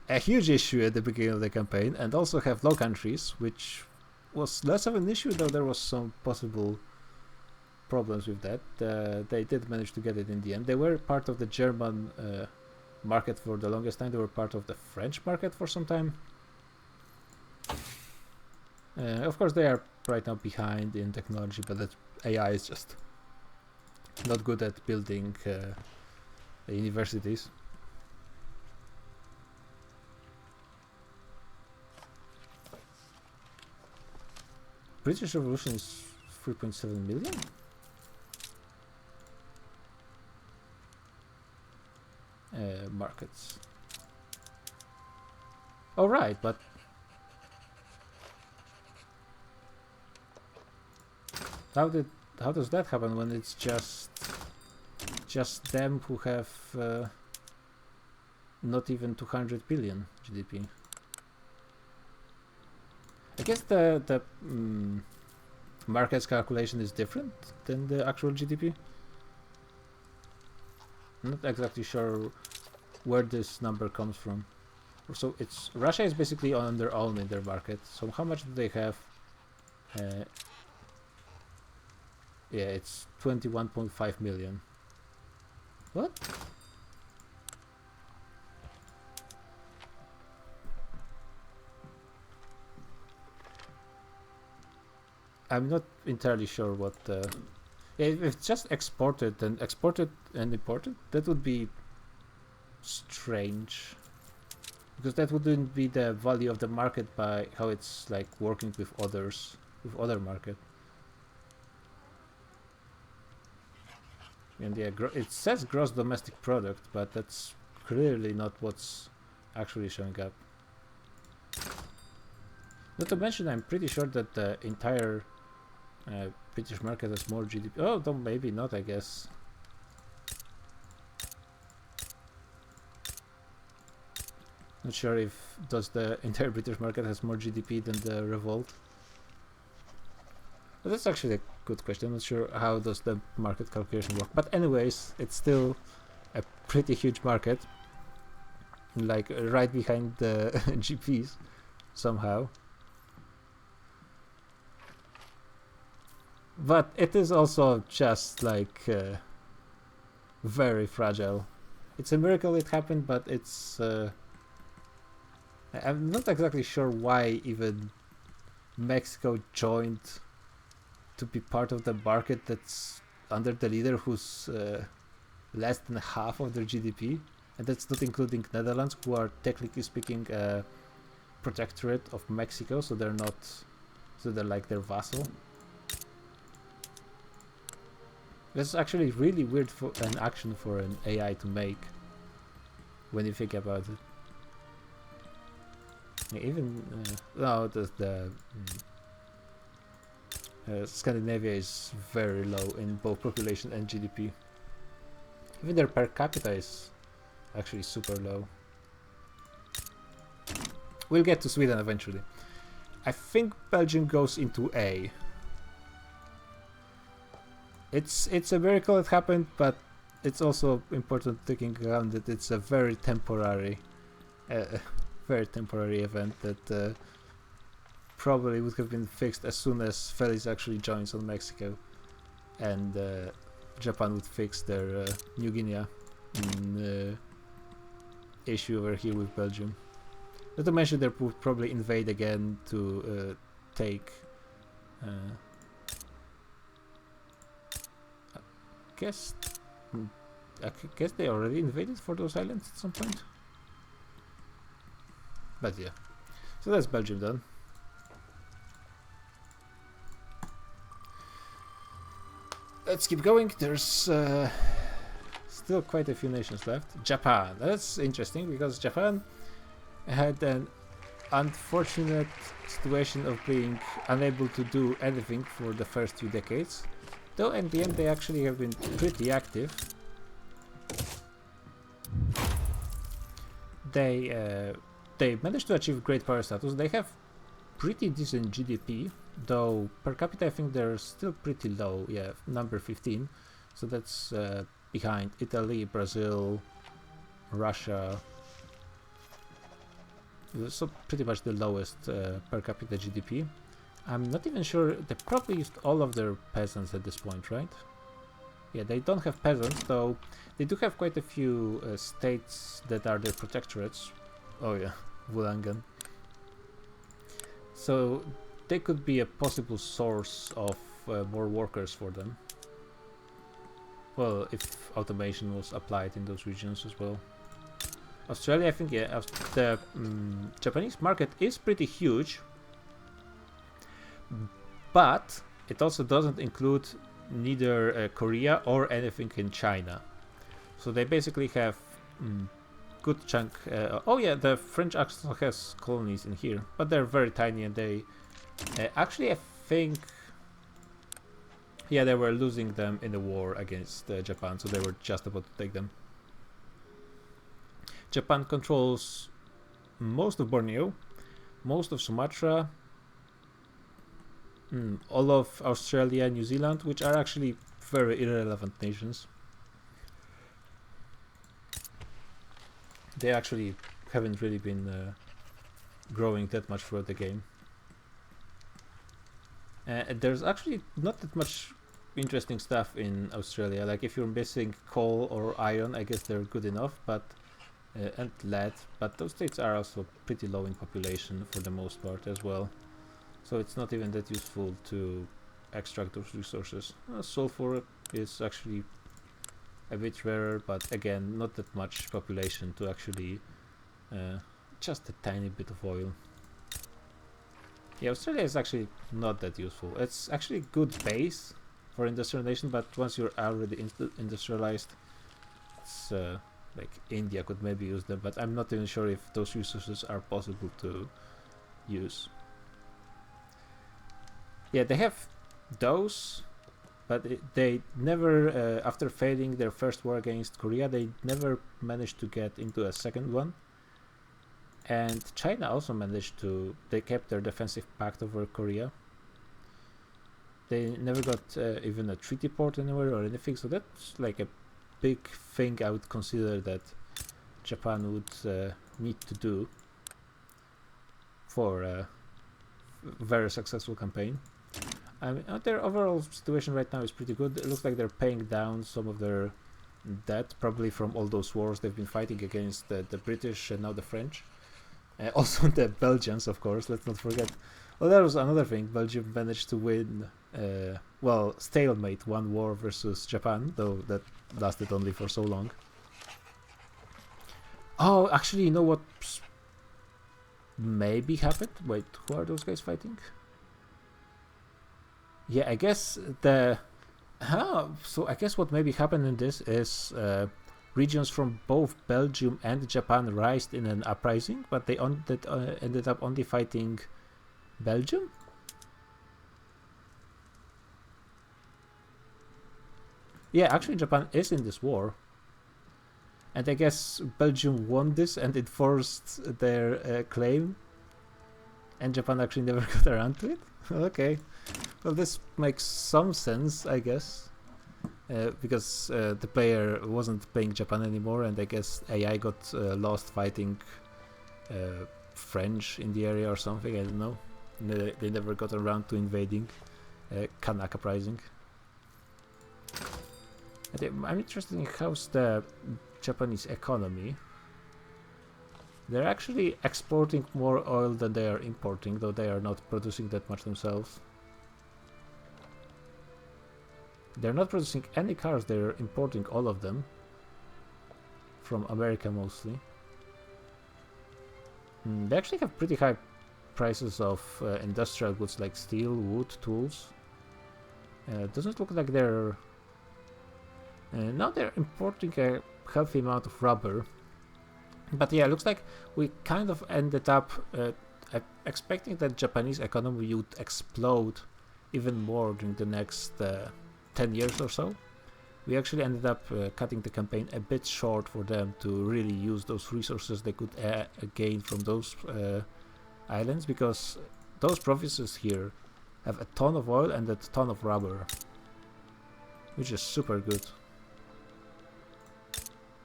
A: a huge issue at the beginning of the campaign, and also have low countries, which was less of an issue, though there was some possible problems with that. They did manage to get it in the end. They were part of the German market for the longest time. They were part of the French market for some time. Of course, they are right now behind in technology, but that AI is just not good at building universities. British Revolution is 3.7 million? Markets. Oh right, but how does that happen when it's just them who have not even 200 billion GDP? I guess the markets calculation is different than the actual GDP. I'm not exactly sure where this number comes from. So it's Russia is basically on their own in their market. So how much do they have? Yeah, it's 21.5 million. What? I'm not entirely sure what if it's just exported and imported, that would be strange, because that wouldn't be the value of the market by how it's like working with other market. And yeah, it says gross domestic product, but that's clearly not what's actually showing up. Not to mention, I'm pretty sure that the entire British market has more GDP. Oh, no, maybe not, I guess. Not sure if does the entire British market has more GDP than the revolt. But that's actually a good question. I'm not sure how does the market calculation work. But anyways, it's still a pretty huge market. Like right behind the GPs somehow. But it is also just like very fragile. It's a miracle it happened, but it's I'm not exactly sure why even Mexico joined to be part of the market that's under the leader who's less than half of their GDP, and that's not including Netherlands, who are technically speaking a protectorate of Mexico, so they're like their vassal. That's actually really weird for an action for an AI to make when you think about it. Even no, Scandinavia is very low in both population and GDP. Even their per capita is actually super low. We'll get to Sweden eventually. I think Belgium goes into A. It's a miracle it happened, but it's also important taking account that it's a very temporary event that probably would have been fixed as soon as Felix actually joins on Mexico, and Japan would fix their New Guinea issue over here with Belgium. Not to mention they would probably invade again to take. I guess they already invaded for those islands at some point. But yeah, so that's Belgium done. Let's keep going. There's still quite a few nations left. Japan. That's interesting because Japan had an unfortunate situation of being unable to do anything for the first few decades. Though in the end they actually have been pretty active. They managed to achieve great power status. They have pretty decent GDP, though per capita I think they're still pretty low. Yeah, number 15. So that's behind Italy, Brazil, Russia, so pretty much the lowest per capita GDP. I'm not even sure, they probably used all of their peasants at this point, right? Yeah, they don't have peasants, though they do have quite a few states that are their protectorates. Oh yeah, Wulangan. So they could be a possible source of more workers for them. Well, if automation was applied in those regions as well. Australia, I think, yeah, the Japanese market is pretty huge, but it also doesn't include neither Korea or anything in China. So they basically have good chunk. Oh yeah, the French also has colonies in here, but they're very tiny, and they actually, I think, yeah, they were losing them in the war against Japan, so they were just about to take them. Japan controls most of Borneo, most of Sumatra, all of Australia, New Zealand, which are actually very irrelevant nations. They actually haven't really been growing that much throughout the game. There's actually not that much interesting stuff in Australia. Like if you're missing coal or iron, I guess they're good enough, but and lead. But those states are also pretty low in population for the most part as well. So it's not even that useful to extract those resources. Sulfur is actually a bit rarer, but again, not that much population to actually just a tiny bit of oil. Yeah, Australia is actually not that useful. It's actually a good base for industrialization, but once you're already industrialized, it's like India could maybe use them, but I'm not even sure if those resources are possible to use. Yeah, they have those, but they never, after failing their first war against Korea, they never managed to get into a second one. And China also managed to, they kept their defensive pact over Korea. They never got even a treaty port anywhere or anything, so that's like a big thing I would consider that Japan would need to do for a very successful campaign. I mean, their overall situation right now is pretty good. It looks like they're paying down some of their debt, probably from all those wars they've been fighting against the British and now the French. Also the Belgians, of course, let's not forget. Well, that was another thing. Belgium managed to win, well, stalemate one war versus Japan, though that lasted only for so long. Oh, actually, you know what maybe happened? Wait, who are those guys fighting? Yeah, I guess the... so I guess what maybe happened in this is regions from both Belgium and Japan rised in an uprising, but they ended up only fighting Belgium? Yeah, actually Japan is in this war. And I guess Belgium won this and it forced their claim. And Japan actually never got around to it? Okay. Well, this makes some sense, I guess. Because the player wasn't playing Japan anymore, and I guess AI got lost fighting French in the area or something, I don't know. They never got around to invading Kanaka uprising. I'm interested in how's the Japanese economy. They're actually exporting more oil than they are importing, though they are not producing that much themselves. They're not producing any cars, they're importing all of them. From America mostly. They actually have pretty high prices of industrial goods like steel, wood, tools. Doesn't look like they're... now they're importing a healthy amount of rubber. But yeah, it looks like we kind of ended up expecting that Japanese economy would explode even more during the next 10 years or so. We actually ended up cutting the campaign a bit short for them to really use those resources they could gain from those islands, because those provinces here have a ton of oil and a ton of rubber, which is super good.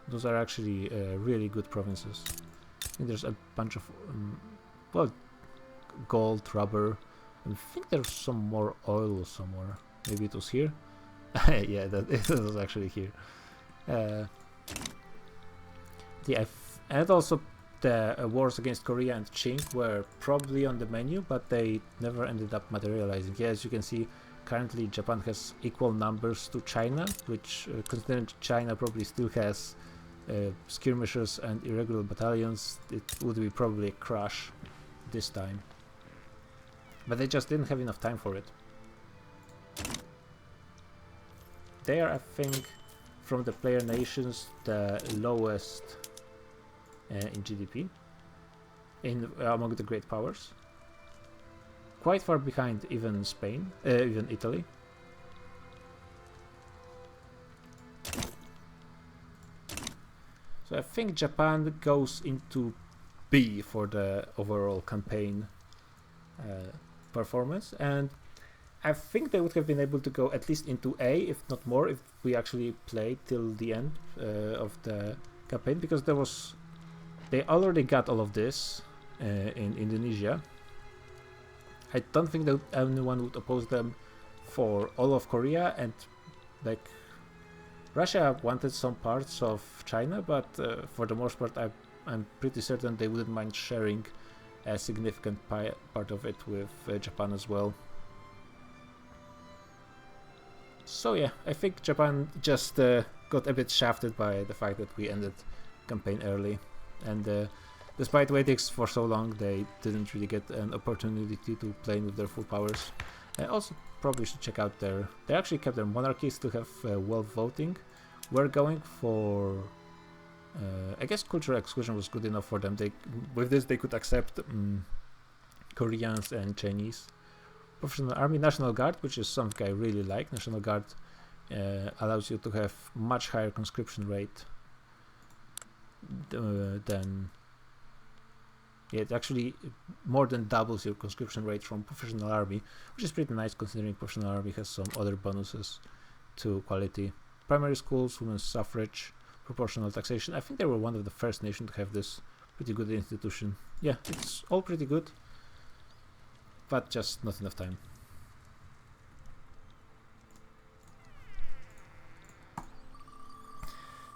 A: Those are actually really good provinces. think there's a bunch of well, gold, rubber. I think there's some more oil somewhere. Maybe it was here. Yeah, it was actually here. And also the wars against Korea and Qing were probably on the menu, but they never ended up materializing. Yeah, as you can see, currently Japan has equal numbers to China, which considering China probably still has skirmishers and irregular battalions, it would be probably a crush this time. But they just didn't have enough time for it. They are, I think, from the player nations, the lowest in GDP among the great powers. Quite far behind even Spain, even Italy. So I think Japan goes into B for the overall campaign performance, and I think they would have been able to go at least into A, if not more, if we actually played till the end of the campaign, because they already got all of this in Indonesia. I don't think that anyone would oppose them for all of Korea, and like Russia wanted some parts of China, but for the most part I'm pretty certain they wouldn't mind sharing a significant part of it with Japan as well. So yeah, I think Japan just got a bit shafted by the fact that we ended campaign early, and despite waiting for so long, they didn't really get an opportunity to play with their full powers. Also, probably should check out they actually kept their monarchies to have well voting. We're going for I guess cultural exclusion was good enough for them. With this they could accept Koreans and Chinese. Professional Army, National Guard, which is something I really like. National Guard allows you to have much higher conscription rate than... Yeah, it actually more than doubles your conscription rate from Professional Army, which is pretty nice considering Professional Army has some other bonuses to quality. Primary schools, women's suffrage, proportional taxation. I think they were one of the first nations to have this pretty good institution. Yeah, it's all pretty good, but just not enough time.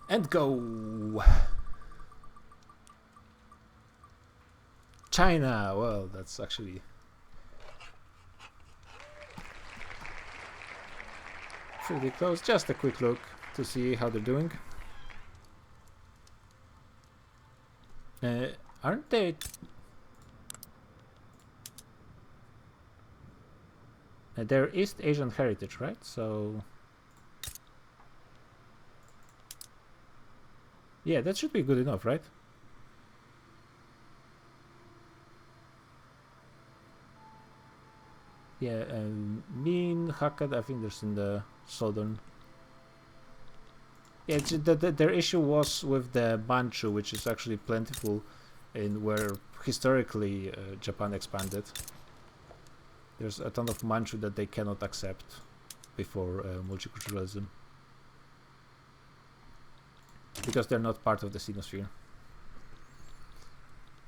A: And go! China! Well, that's actually... pretty close. Just a quick look to see how they're doing. Aren't they... they're East Asian heritage, right? So... yeah, that should be good enough, right? Yeah, Min, Hakka, I think there's in the southern. Yeah, their issue was with the Manchu, which is actually plentiful in where historically Japan expanded. There's a ton of Manchu that they cannot accept before multiculturalism, because they're not part of the Sinosphere.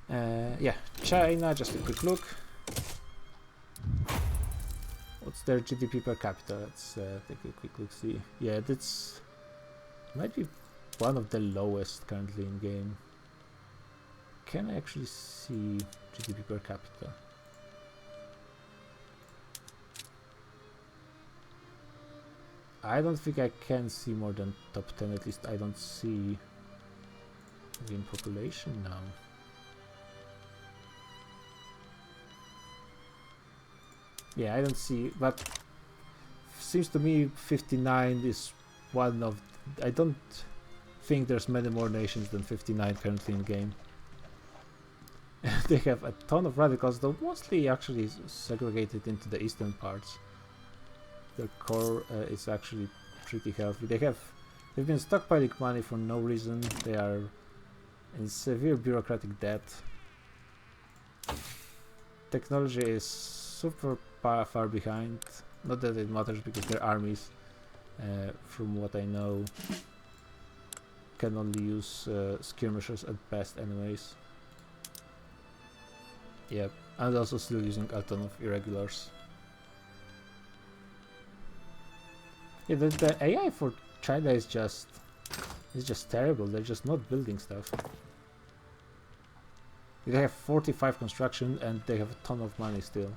A: Yeah, China, just a quick look. What's their GDP per capita? Let's take a quick look, see. Yeah, that's... might be one of the lowest currently in game. Can I actually see GDP per capita? I don't think I can see more than top 10, at least I don't see game population now. Yeah, I don't see, but seems to me 59 is one of... I don't think there's many more nations than 59 currently in game. They have a ton of radicals, though mostly actually segregated into the eastern parts. Their core is actually pretty healthy. They've been stockpiling money for no reason. They are in severe bureaucratic debt. Technology is super far behind. Not that it matters because their armies, from what I know, can only use skirmishers at best anyways. Yep, and also still using a ton of irregulars. Yeah, the AI for China is just terrible. They're just not building stuff. They have 45 construction and they have a ton of money still.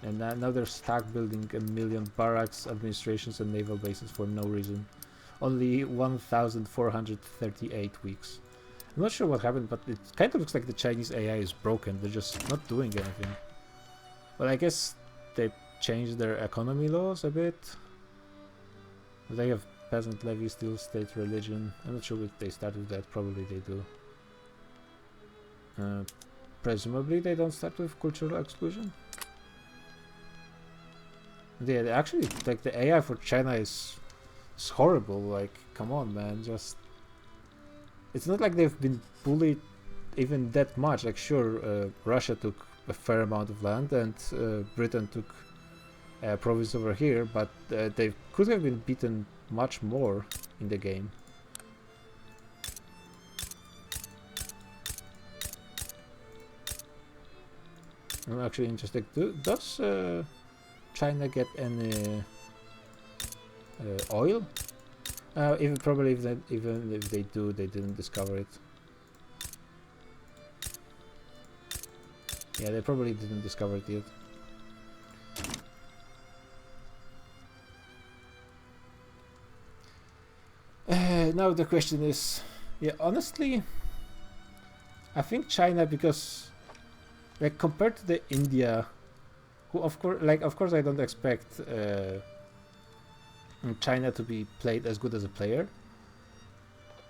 A: And now they're stuck building 1 million barracks, administrations and naval bases for no reason. Only 1,438 weeks. I'm not sure what happened, but it kind of looks like the Chinese AI is broken. They're just not doing anything. Well, I guess they changed their economy laws a bit. They have peasant levy, still state religion. I'm not sure if they started that. Probably they do. Presumably they don't start with cultural exclusion. Yeah, actually, like the AI for China is horrible. Like, come on, man, just. It's not like they've been bullied even that much. Like, sure, Russia took a fair amount of land and Britain took a province over here, but they could have been beaten much more in the game. I'm actually interested. Does China get any oil? Even probably even if they do, they didn't discover it. Yeah, they probably didn't discover it yet. Now the question is, yeah, honestly, I think China, because like compared to the India, who of course I don't expect China to be played as good as a player,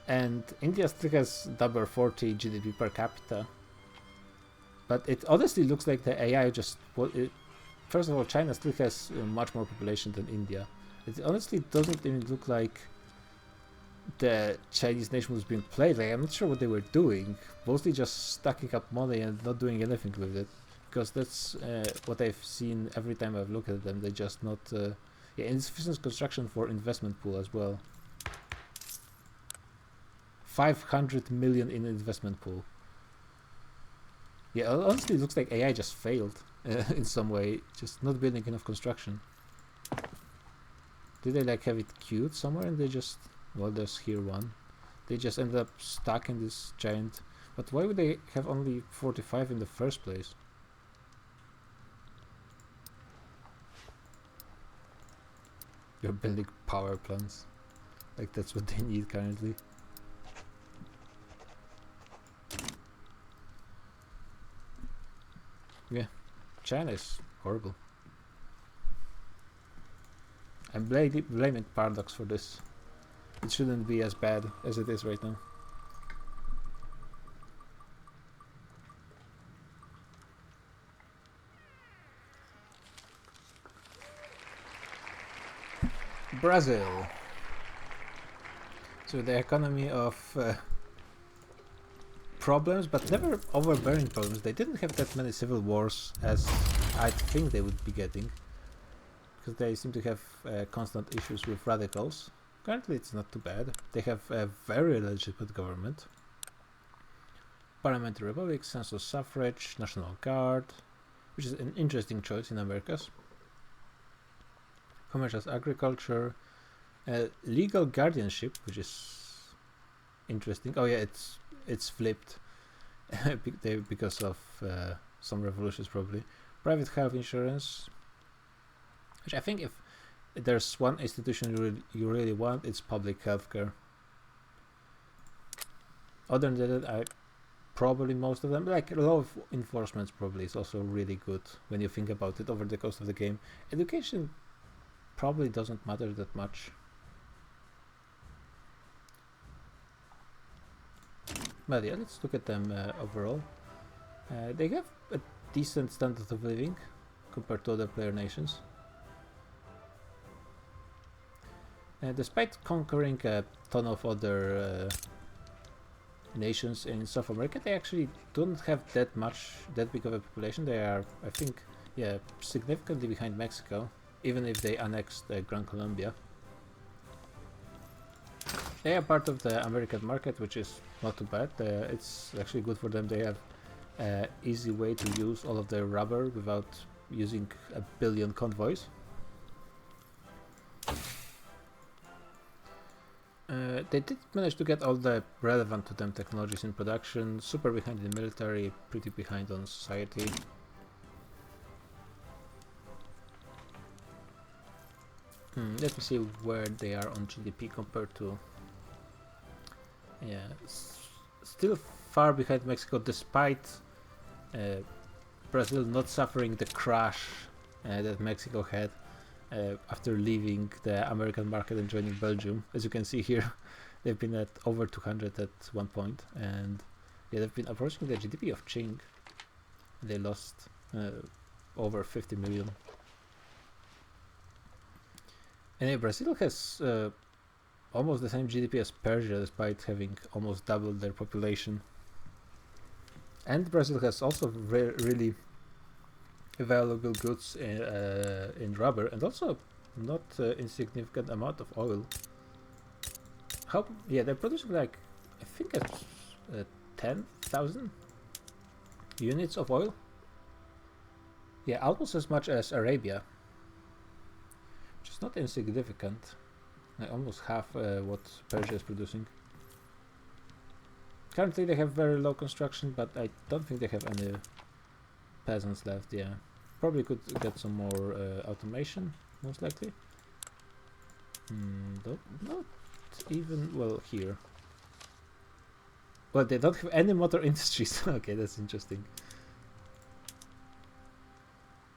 A: and India still has number 40 GDP per capita, but it honestly looks like the AI just first of all, China still has much more population than India. It honestly doesn't even look like the Chinese nation was being played. Like, I'm not sure what they were doing, mostly just stacking up money and not doing anything with it, because that's what I've seen every time I've looked at them. They just not yeah, insufficient construction for investment pool as well. 500 million in investment pool. Yeah, honestly, it looks like AI just failed in some way, just not building enough construction. Did they like have it queued somewhere and they just, well, there's here one. They just ended up stuck in this giant. But why would they have only 45 in the first place? You're building power plants. Like, that's what they need currently. Yeah, China is horrible. I'm blaming Paradox for this. It shouldn't be as bad as it is right now. Brazil. So the economy of problems, but never overbearing problems. They didn't have that many civil wars as I think they would be getting, because they seem to have constant issues with radicals. Currently it's not too bad. They have a very legitimate government. Parliamentary republic, census suffrage, national guard, which is an interesting choice in Americas. Commercial agriculture, legal guardianship, which is interesting. Oh yeah, it's flipped because of some revolutions probably. Private health insurance, which I think if there's one institution you really want, it's public healthcare. Other than that, probably most of them, like law of enforcement probably is also really good when you think about it over the course of the game. Education probably doesn't matter that much. But yeah, let's look at them overall. They have a decent standard of living compared to other player nations. Despite conquering a ton of other nations in South America, they actually don't have that big of a population. They are, I think, yeah, significantly behind Mexico, even if they annexed Gran Colombia. They are part of the American market, which is not too bad. It's actually good for them. They have easy way to use all of their rubber without using a billion convoys. They did manage to get all the relevant to them technologies in production, super behind in military, pretty behind on society. Let me see where they are on GDP compared to... Yeah, still far behind Mexico despite Brazil not suffering the crash that Mexico had after leaving the American market and joining Belgium. As you can see here, they've been at over 200 at one point, and yeah, they've been approaching the GDP of Qing. They lost over 50 million. And Brazil has almost the same GDP as Persia, despite having almost doubled their population. And Brazil has also really valuable goods in rubber, and also not insignificant amount of oil. Yeah, they're producing like, I think it's 10,000 units of oil. Yeah, almost as much as Arabia, which is not insignificant. Like almost half what Persia is producing. Currently they have very low construction, but I don't think they have any peasants left. Yeah, probably could get some more automation, most likely. Not even, well, here. Well, they don't have any motor industries. Okay, that's interesting.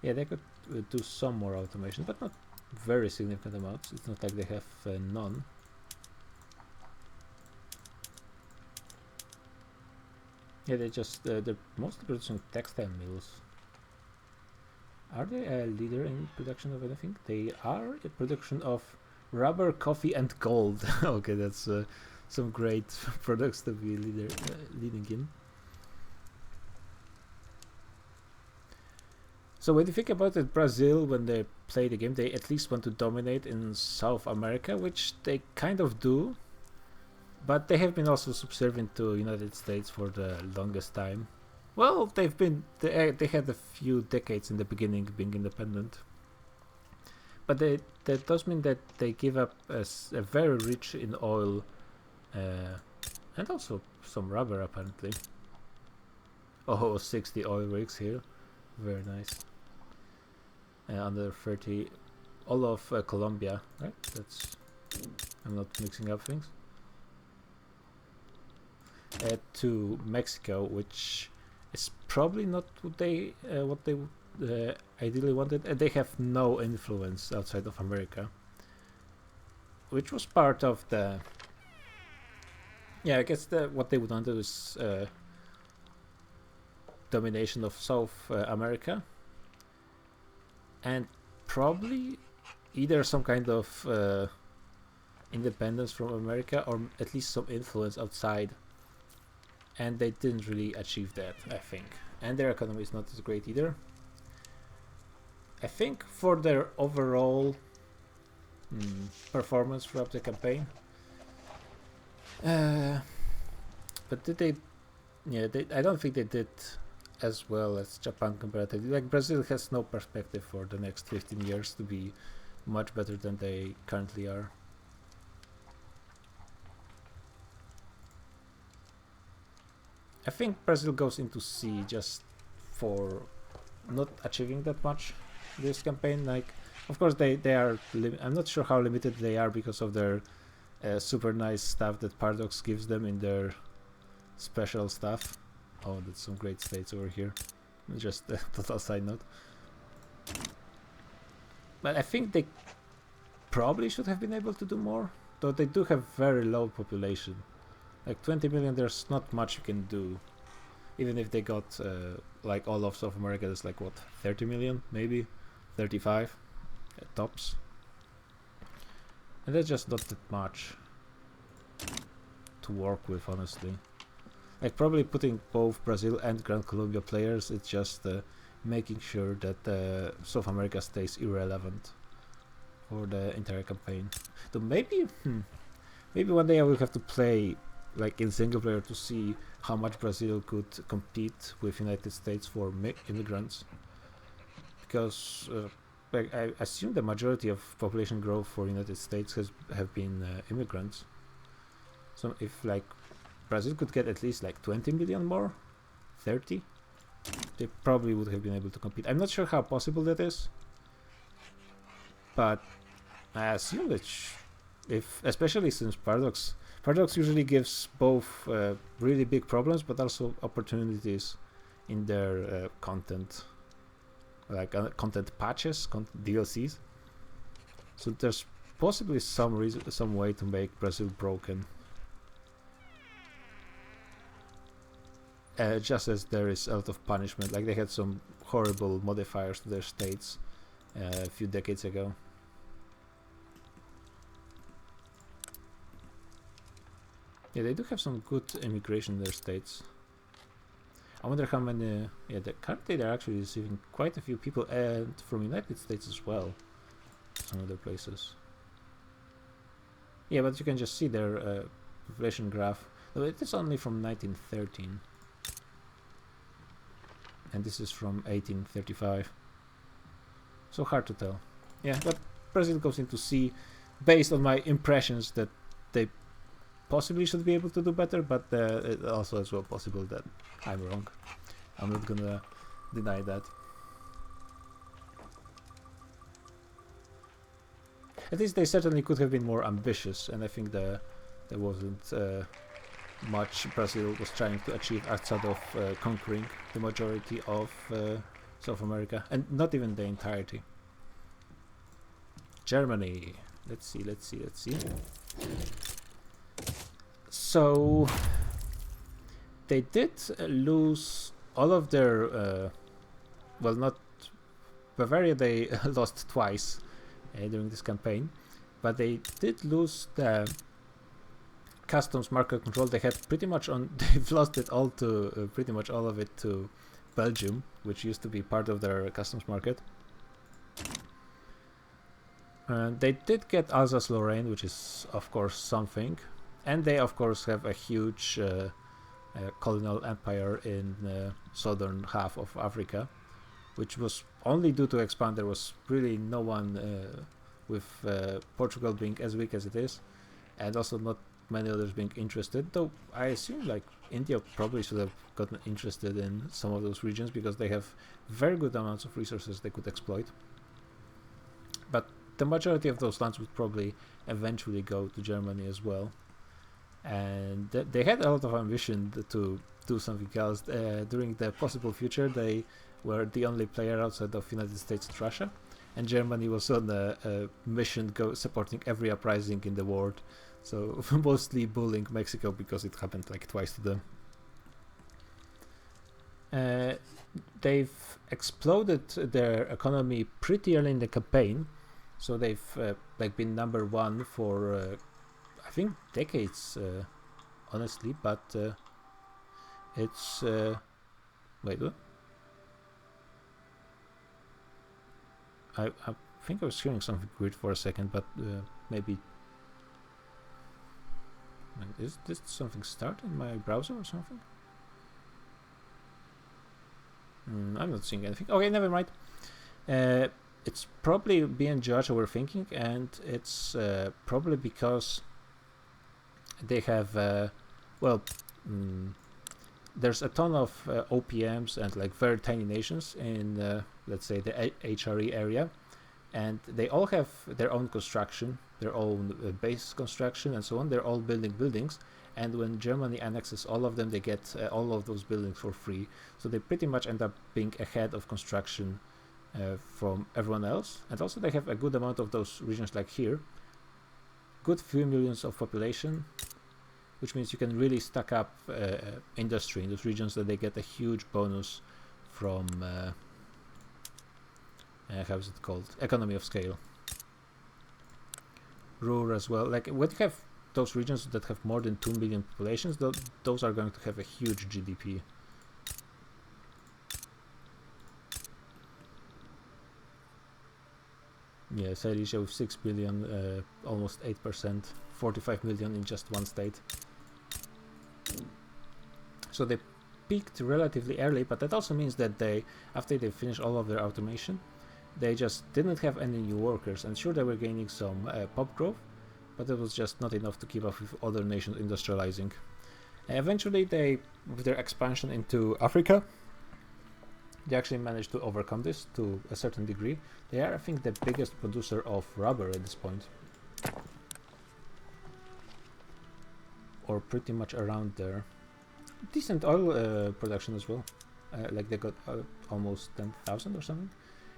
A: Yeah, they could do some more automation, but not very significant amounts. It's not like they have none. Yeah, they just they're mostly producing textile mills. Are they a leader in production of anything? They are a production of rubber, coffee, and gold. Okay, that's some great products to be leading in. So when you think about it, Brazil, when they play the game, they at least want to dominate in South America, which they kind of do. But they have been also subservient to United States for the longest time. Well, they had a few decades in the beginning being independent. But that does mean that they give up a very rich in oil and also some rubber apparently. Oh, 60 oil rigs here. Very nice. Under 30, all of Colombia, right? I'm not mixing up things. To Mexico, which is probably not what they ideally wanted. They have no influence outside of America, which was part of the... Yeah, I guess what they would want to do is domination of South America, and probably either some kind of independence from America or at least some influence outside. And they didn't really achieve that, I think. And their economy is not as great either. I think for their overall performance throughout the campaign. But did they... Yeah, I don't think they did as well as Japan comparatively. Like, Brazil has no perspective for the next 15 years to be much better than they currently are. I think Brazil goes into C just for not achieving that much this campaign. Like, of course they are I'm not sure how limited they are because of their super nice stuff that Paradox gives them in their special stuff. Oh, that's some great states over here. Just a total side note. But I think they probably should have been able to do more, though they do have very low population. Like 20 million, there's not much you can do. Even if they got like all of South America, there's like what, 30 million, maybe 35 at tops, and that's just not that much to work with, honestly. Like, probably putting both Brazil and Gran Colombia players, it's just making sure that South America stays irrelevant for the entire campaign. So maybe Maybe one day I will have to play like in single player to see how much Brazil could compete with United States for immigrants, because like I assume the majority of population growth for United States have been immigrants. So if like Brazil could get at least like 20 million more, 30, they probably would have been able to compete. I'm not sure how possible that is, but I assume that if, especially since Paradox usually gives both really big problems but also opportunities in their content, like content patches, DLCs. So there's possibly some way to make Brazil broken. Just as there is a lot of punishment, like they had some horrible modifiers to their states a few decades ago. Yeah, they do have some good immigration in their states. I wonder how many. Yeah, currently they're actually receiving quite a few people, and from United States as well. Some other places. Yeah, but you can just see their population graph. Though it is only from 1913. And this is from 1835. So hard to tell. Yeah, but Brazil goes into C based on my impressions that they possibly should be able to do better, but it's also as well possible that I'm wrong. I'm not gonna deny that. At least they certainly could have been more ambitious, and I think there wasn't much Brazil was trying to achieve outside of conquering the majority of South America, and not even the entirety. Germany. Let's see. So they did lose all of their well, not Bavaria, they lost twice during this campaign, but they did lose the customs market control. They had pretty much they've lost it all to pretty much all of it to Belgium, which used to be part of their customs market. They did get Alsace-Lorraine, which is of course something, and they of course have a huge colonial empire in southern half of Africa, which was only due to expand. There was really no one with Portugal being as weak as it is, and also not many others being interested, though I assume like India probably should have gotten interested in some of those regions because they have very good amounts of resources they could exploit. But the majority of those lands would probably eventually go to Germany as well. And they had a lot of ambition to do something else. During the possible future, they were the only player outside of United States and Russia, and Germany was on a mission supporting every uprising in the world. So mostly bullying Mexico because it happened like twice to them. They've exploded their economy pretty early in the campaign, so they've like been number one for I think decades, honestly. But it's wait, what? I think I was hearing something weird for a second, but maybe. Is this something start in my browser or something? I'm not seeing anything. Okay, never mind. It's probably being judged overthinking, and it's probably because they have there's a ton of OPMs and like very tiny nations in let's say the HRE area, and they all have their own construction, their own base construction and so on. They're all building buildings, and when Germany annexes all of them, they get all of those buildings for free. So they pretty much end up being ahead of construction from everyone else. And also they have a good amount of those regions like here, good few millions of population, which means you can really stack up industry in those regions, that they get a huge bonus from how is it called, economy of scale. Ruhr as well. Like when you have those regions that have more than 2 million populations, those are going to have a huge GDP. Yeah, Silesia with 6 billion, almost 8% 45 million in just one state. So they peaked relatively early, but that also means that after they finished all of their automation, they just didn't have any new workers. And sure, they were gaining some pop growth, but it was just not enough to keep up with other nations industrializing. Eventually, with their expansion into Africa, they actually managed to overcome this to a certain degree. They are, I think, the biggest producer of rubber at this point, or pretty much around there. Decent oil production as well. Like they got almost 10,000 or something.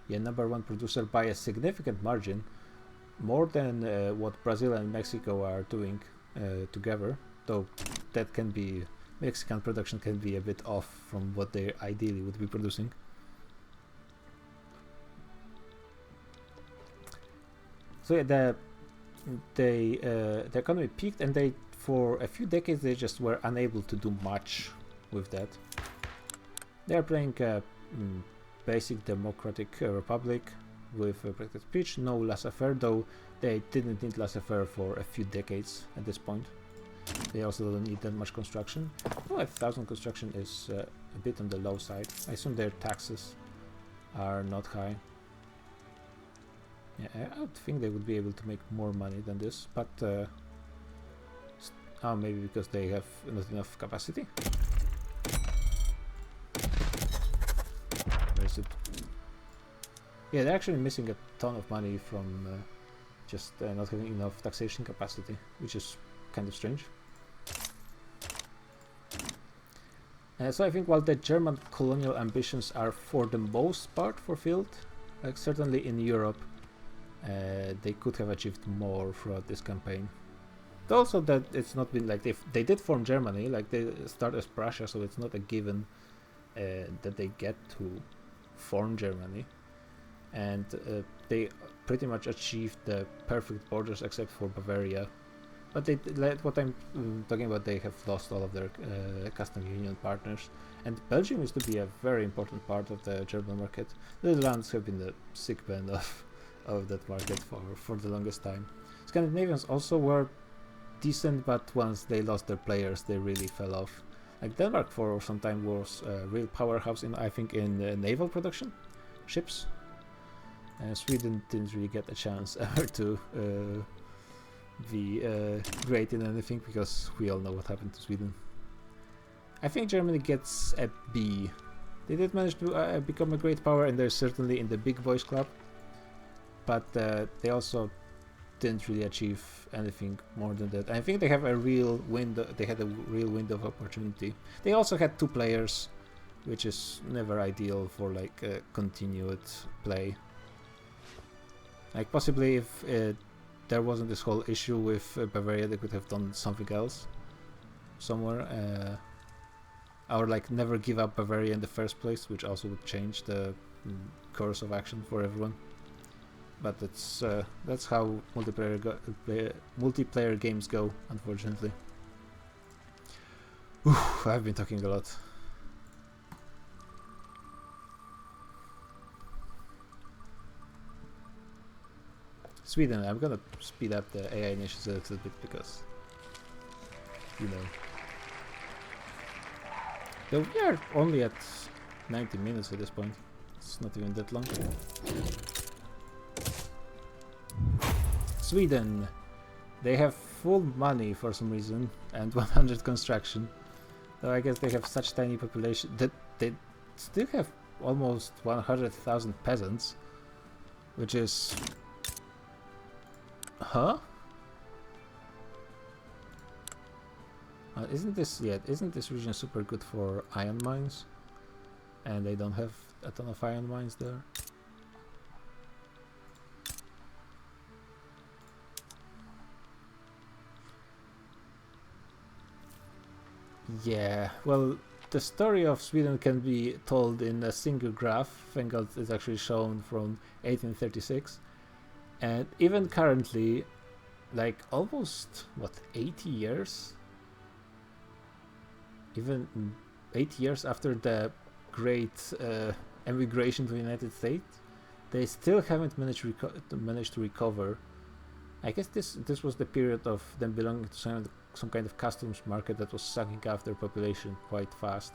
A: Yeah, number one producer by a significant margin, more than what Brazil and Mexico are doing together. Though that can be, Mexican production can be a bit off from what they ideally would be producing. So yeah, the economy peaked, and for a few decades they just were unable to do much with that. They are playing basic democratic republic with protected speech, no laissez-faire, though they didn't need laissez-faire for a few decades at this point. They also don't need that much construction. 1,000 construction is a bit on the low side. I assume their taxes are not high. Yeah, I would think they would be able to make more money than this, but maybe because they have not enough capacity. Where is it? Yeah, they're actually missing a ton of money from just not having enough taxation capacity, which is kind of strange. So I think while the German colonial ambitions are for the most part fulfilled, like certainly in Europe, they could have achieved more throughout this campaign. But also that it's not been like they did form Germany, like they start as Prussia, so it's not a given that they get to form Germany. And they pretty much achieved the perfect borders except for Bavaria. But what I'm talking about, they have lost all of their custom union partners. And Belgium used to be a very important part of the German market. The Netherlands have been the sick band of that market for the longest time. Scandinavians also were decent, but once they lost their players, they really fell off. Like Denmark for some time was a real powerhouse in naval production, ships. Sweden didn't really get a chance ever to be great in anything, because we all know what happened to Sweden. I think Germany gets a B. They did manage to become a great power, and they're certainly in the big boys club, but they also didn't really achieve anything more than that. I think they have a real window. They had a real window of opportunity. They also had 2 players, which is never ideal for like continued play. Like possibly if there wasn't this whole issue with Bavaria, they could have done something else somewhere, or like never give up Bavaria in the first place, which also would change the course of action for everyone. But that's how multiplayer games go, unfortunately. Oof, I've been talking a lot. Sweden, I'm gonna speed up the AI initiatives a little bit because, you know. Though we are only at 90 minutes at this point. It's not even that long. Sweden, they have full money for some reason and 100 construction. Though I guess they have such tiny population that they still have almost 100,000 peasants, which is... Huh? Isn't this region super good for iron mines? And they don't have a ton of iron mines there. Yeah, well, the story of Sweden can be told in a single graph. Thank God it's actually shown from 1836. And even currently, like almost, 80 years? Even 8 years after the great emigration to the United States, they still haven't managed to recover. I guess this was the period of them belonging to some kind of customs market that was sucking up their population quite fast.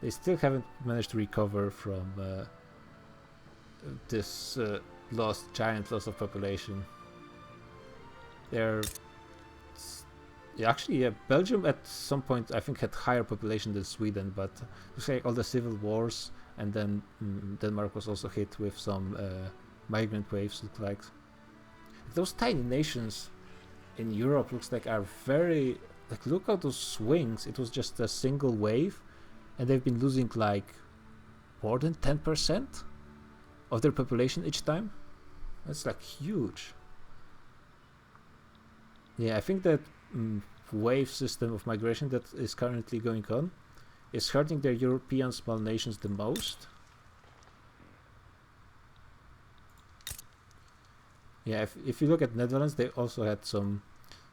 A: They still haven't managed to recover from this giant loss of population. They're actually, Belgium at some point I think had higher population than Sweden, but looks like all the civil wars, and then Denmark was also hit with some migrant waves. Look like those tiny nations in Europe looks like are very like, look at those swings. It was just a single wave, and they've been losing like more than 10% of their population each time. That's like huge. Yeah, I think that wave system of migration that is currently going on is hurting their European small nations the most. Yeah, if you look at Netherlands, they also had some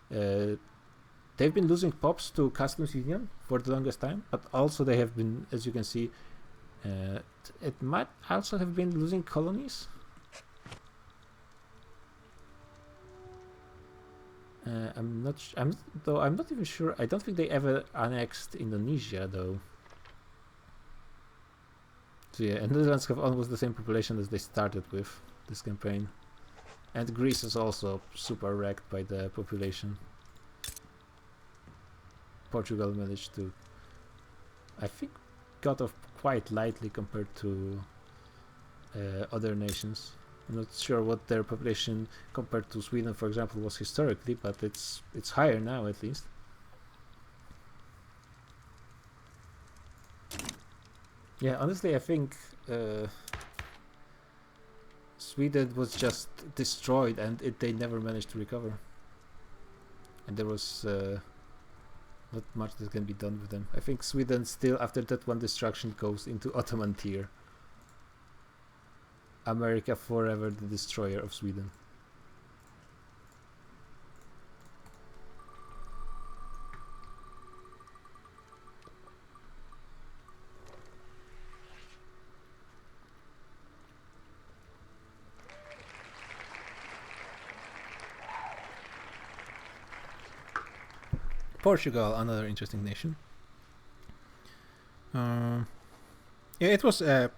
A: they've been losing pops to customs union for the longest time, but also they have been, as you can see, it might also have been losing colonies. I'm not even sure. I don't think they ever annexed Indonesia though. So yeah, and the Netherlands have almost the same population as they started with this campaign. And Greece is also super wrecked by the population. Portugal managed to, I think, got off quite lightly compared to other nations. I'm not sure what their population compared to Sweden, for example, was historically, but it's higher now at least. Yeah, honestly, I think Sweden was just destroyed, and they never managed to recover. And there was not much that can be done with them. I think Sweden still, after that one destruction, goes into Ottoman tier. America forever the destroyer of Sweden. Portugal, another interesting nation. Yeah, it was a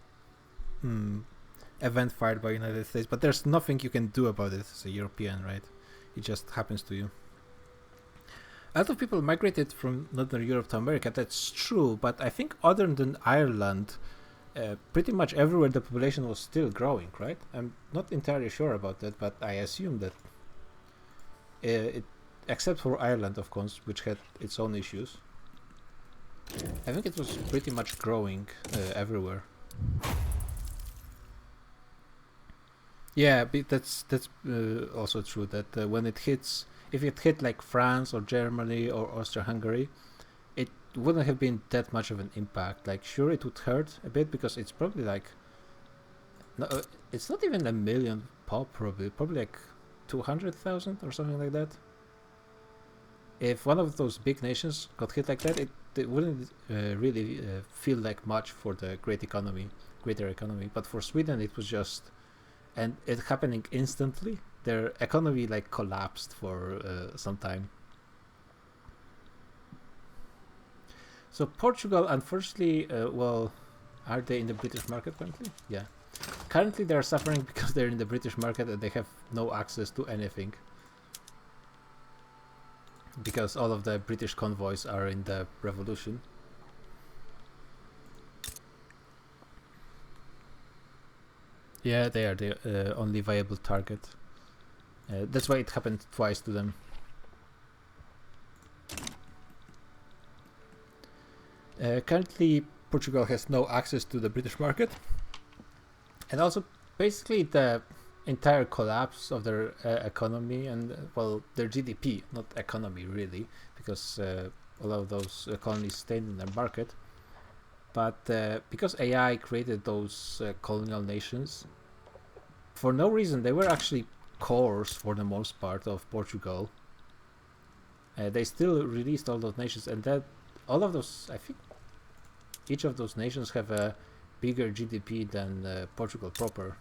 A: event fired by United States, but there's nothing you can do about it as a European, right? It just happens to you. A lot of people migrated from Northern Europe to America, that's true, but I think other than Ireland, pretty much everywhere the population was still growing, right? I'm not entirely sure about that, but I assume that except for Ireland, of course, which had its own issues. I think it was pretty much growing everywhere. Yeah, but that's also true that when it hits, if it hit like France or Germany or Austria-Hungary, it wouldn't have been that much of an impact. Like, sure, it would hurt a bit because it's probably like, no, it's not even a million pop, probably like 200,000 or something like that. If one of those big nations got hit like that, it wouldn't really feel like much for the greater economy. But for Sweden, it was just, and it happening instantly. Their economy like collapsed for some time. So Portugal, unfortunately, well, are they in the British market currently? Yeah. Currently, they are suffering because they're in the British market and they have no access to anything. Because all of the British convoys are in the revolution. Yeah, they are the only viable target. That's why it happened twice to them. Currently, Portugal has no access to the British market. And also, basically, the entire collapse of their economy and, well, their GDP, not economy really, because a lot of those colonies stayed in their market. But because AI created those colonial nations, for no reason, they were actually cores for the most part of Portugal. They still released all those nations, and that all of those, I think, each of those nations have a bigger GDP than Portugal proper.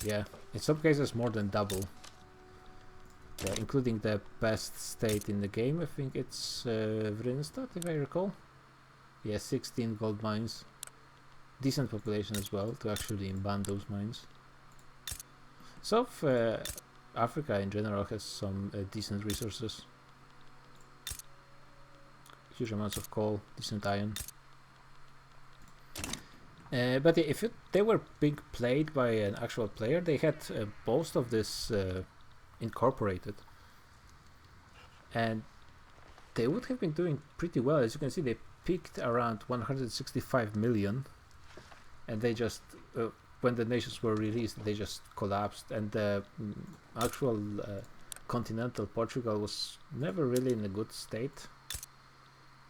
A: Yeah. In some cases more than double. Yeah, including the best state in the game. I think it's Vrinstad, if I recall. Yeah, 16 gold mines. Decent population as well to actually ban those mines. So Africa in general has some decent resources. Huge amounts of coal, decent iron. But yeah, if they were being played by an actual player, they had most of this incorporated. And they would have been doing pretty well. As you can see, they peaked around 165 million. And they just, when the nations were released, they just collapsed. And the actual continental Portugal was never really in a good state.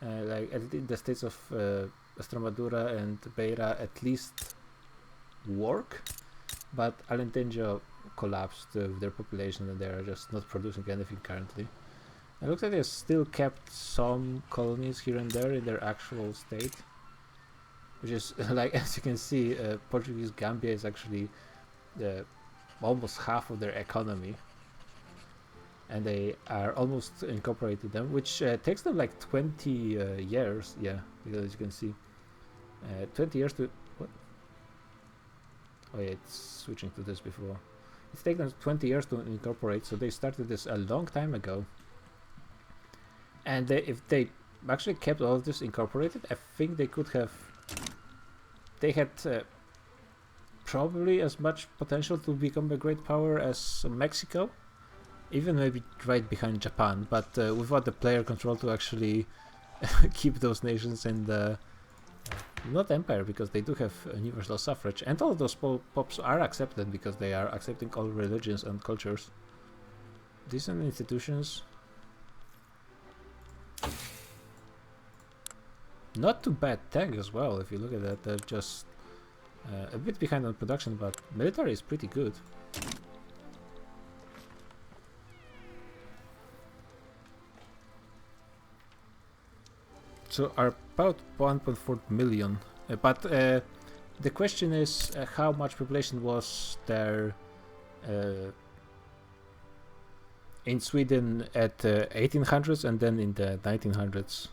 A: Like in the states of Extremadura and Beira at least work, but Alentejo collapsed with their population and they are just not producing anything currently. It looks like they still kept some colonies here and there in their actual state, which is like, as you can see, Portuguese Gambia is actually almost half of their economy, and they are almost incorporated them, which takes them like 20 years. Yeah, because as you can see, 20 years to what? Oh yeah, it's switching to this before. It's taken them 20 years to incorporate, so they started this a long time ago. And if they actually kept all of this incorporated, I think they could have. They had probably as much potential to become a great power as Mexico, even maybe right behind Japan, but without the player control to actually keep those nations in the not empire, because they do have universal suffrage, and all of those pops are accepted because they are accepting all religions and cultures. Decent institutions. Not too bad tech as well, if you look at that. They're just a bit behind on production, but military is pretty good. So are about 1.4 million, but the question is how much population was there in Sweden at 1800s and then in the 1900s.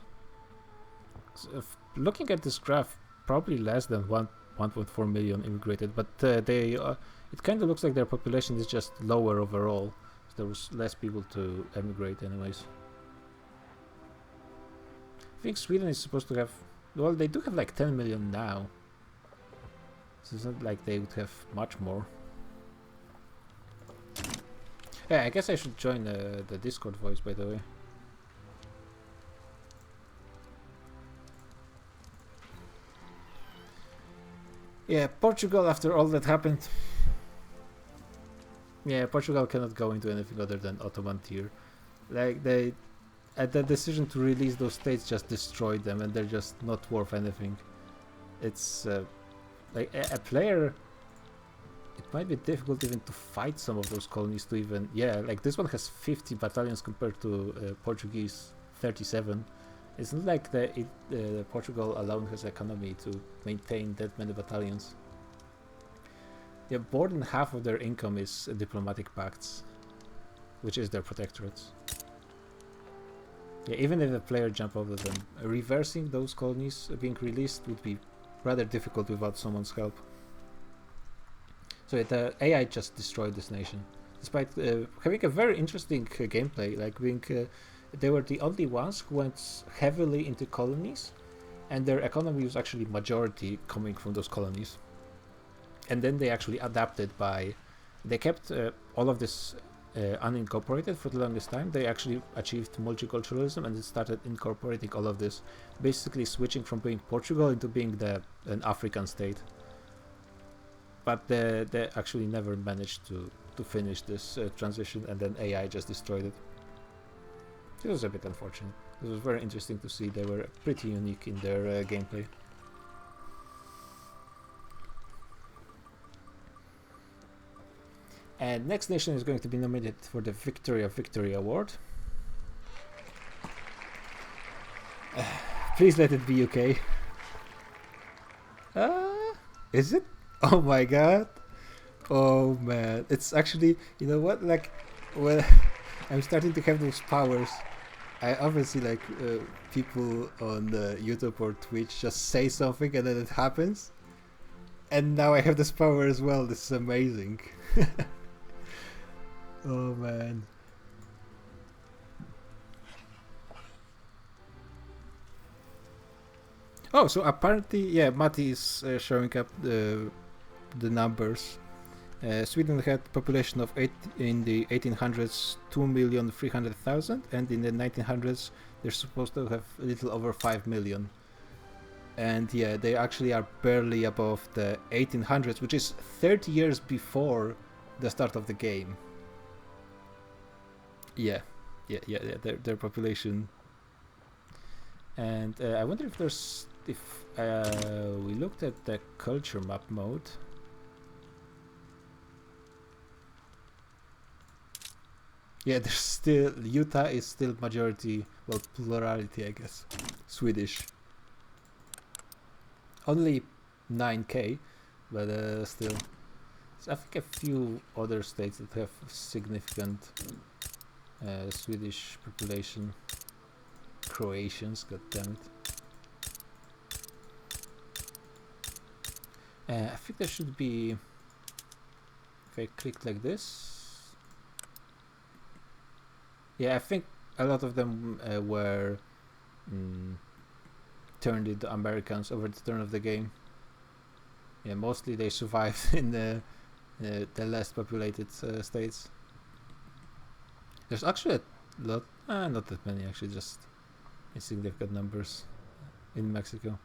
A: So looking at this graph, probably less than 1.4 million immigrated, but they it kind of looks like their population is just lower overall. So there was less people to emigrate anyways. I think Sweden is supposed to have, well, they do have like 10 million now, so it's not like they would have much more. Yeah, I guess I should join the Discord voice, by the way. Yeah, Portugal, after all that happened. Yeah, Portugal cannot go into anything other than Ottoman tier. Like, the decision to release those states just destroyed them, and they're just not worth anything. It's like a player. It might be difficult even to fight some of those colonies to even. Yeah, like this one has 50 battalions compared to Portuguese 37. It's not like Portugal alone has economy to maintain that many battalions. Yeah, more than half of their income is diplomatic pacts, which is their protectorates. Yeah, even if a player jump over them, reversing those colonies being released would be rather difficult without someone's help. So the AI just destroyed this nation, despite having a very interesting gameplay. Like being, they were the only ones who went heavily into colonies, and their economy was actually majority coming from those colonies. And then they actually adapted by, they kept all of this unincorporated for the longest time. They actually achieved multiculturalism and it started incorporating all of this, basically switching from being Portugal into being an African state. But they actually never managed to finish this transition, and then AI just destroyed it. It was a bit unfortunate. It was very interesting to see. They were pretty unique in their gameplay. And next nation is going to be nominated for the Victory of Victory Award. Please let it be UK. Is it? Oh my god. Oh man, it's actually, you know what? Like, when I'm starting to have those powers, I often see like people on YouTube or Twitch just say something and then it happens. And now I have this power as well. This is amazing. Oh man. Oh, so apparently, yeah, Matti is showing up the numbers. Sweden had population of in the 1800s 2,300,000, and in the 1900s they're supposed to have a little over 5 million. And yeah, they actually are barely above the 1800s, which is 30 years before the start of the game. Yeah. Their population. And I wonder if we looked at the culture map mode. Yeah, there's still Utah is still majority, well, plurality, I guess, Swedish. Only 9k, but still. So I think a few other states that have significant Swedish population. Croatians, goddammit. I think there should be. If I click like this. Yeah, I think a lot of them were turned into Americans over the turn of the game. Yeah, mostly they survived in the less populated states. There's actually a lot, not that many actually, just insignificant numbers in Mexico.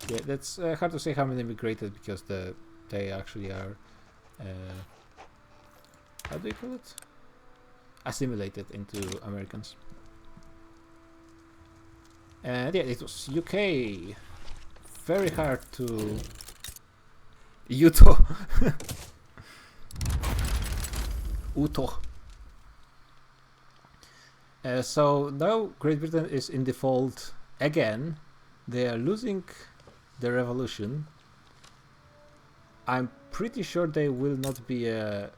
A: Yeah, that's hard to say how many migrated because they actually are, how do you call it? Assimilated into Americans. And yeah, it was UK. Very hard to Utah. Uto. So now Great Britain is in default again. They are losing the revolution. I'm pretty sure they will not be a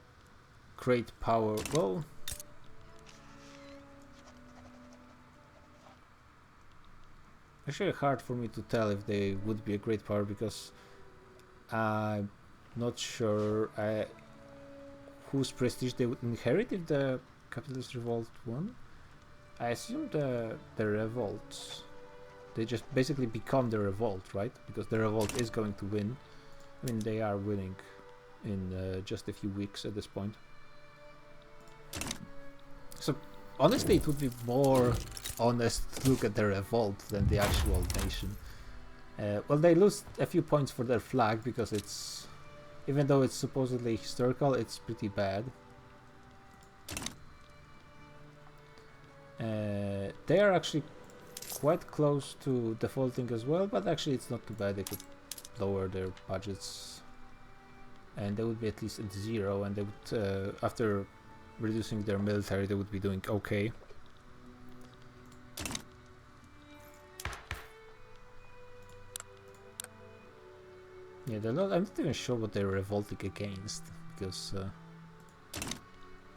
A: great power. Well, actually hard for me to tell if they would be a great power because I'm not sure whose prestige they would inherit if the capitalist revolt won. I assume the revolts, they just basically become the revolt, right? Because the revolt is going to win. I mean, they are winning in just a few weeks at this point. So honestly, it would be more honest to look at the revolt than the actual nation. Well, they lose a few points for their flag because it's, even though it's supposedly historical, it's pretty bad. They are actually quite close to defaulting as well, but actually it's not too bad. They could lower their budgets and they would be at least at 0, and they would, after reducing their military, they would be doing okay. Yeah, I'm not even sure what they're revolting against, because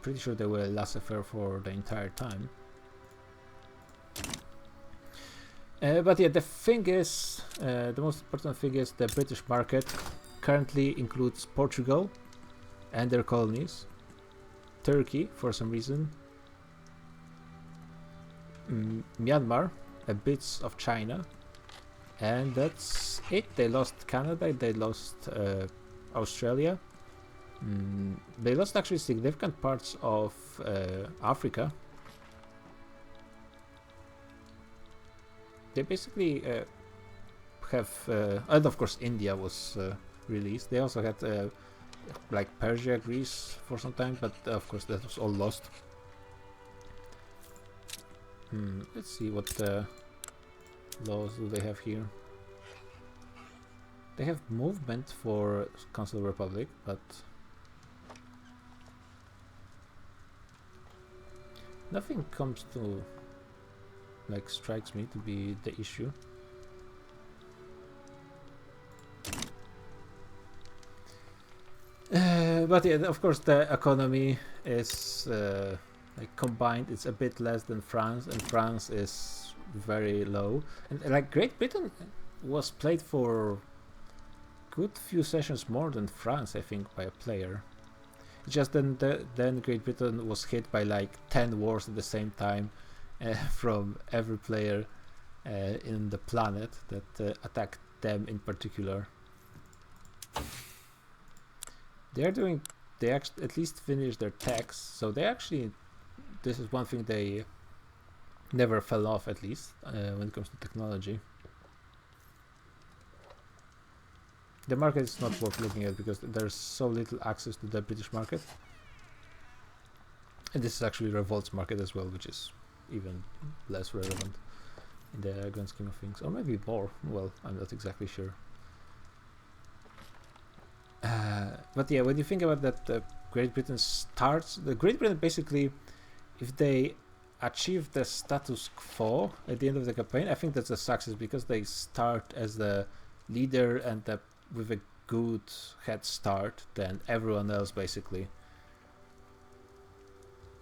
A: pretty sure they were laissez-faire for the entire time. But yeah, the thing is, the most important thing is the British market currently includes Portugal and their colonies, Turkey for some reason, Myanmar, a bit of China, and that's it. They lost Canada, they lost Australia, they lost actually significant parts of Africa. They basically have, and of course India was released. They also had like Persia, Greece for some time, but of course that was all lost. Let's see what laws do they have here. They have movement for Council Republic, but nothing comes to like strikes me to be the issue. But yeah, of course, the economy is like combined. It's a bit less than France, and France is very low. And like Great Britain was played for good few sessions more than France, I think, by a player. Just then Great Britain was hit by like 10 wars at the same time from every player in the planet that attacked them in particular. They at least finished their tax, so they actually, this is one thing they never fell off, at least when it comes to technology. The market is not worth looking at because there's so little access to the British market. And this is actually Revolt's market as well, which is even less relevant in the grand scheme of things. Or maybe more. Well, I'm not exactly sure. But yeah, when you think about that, Great Britain starts... Great Britain basically, if they achieve the status quo at the end of the campaign, I think that's a success because they start as the leader and with a good head start than everyone else, basically.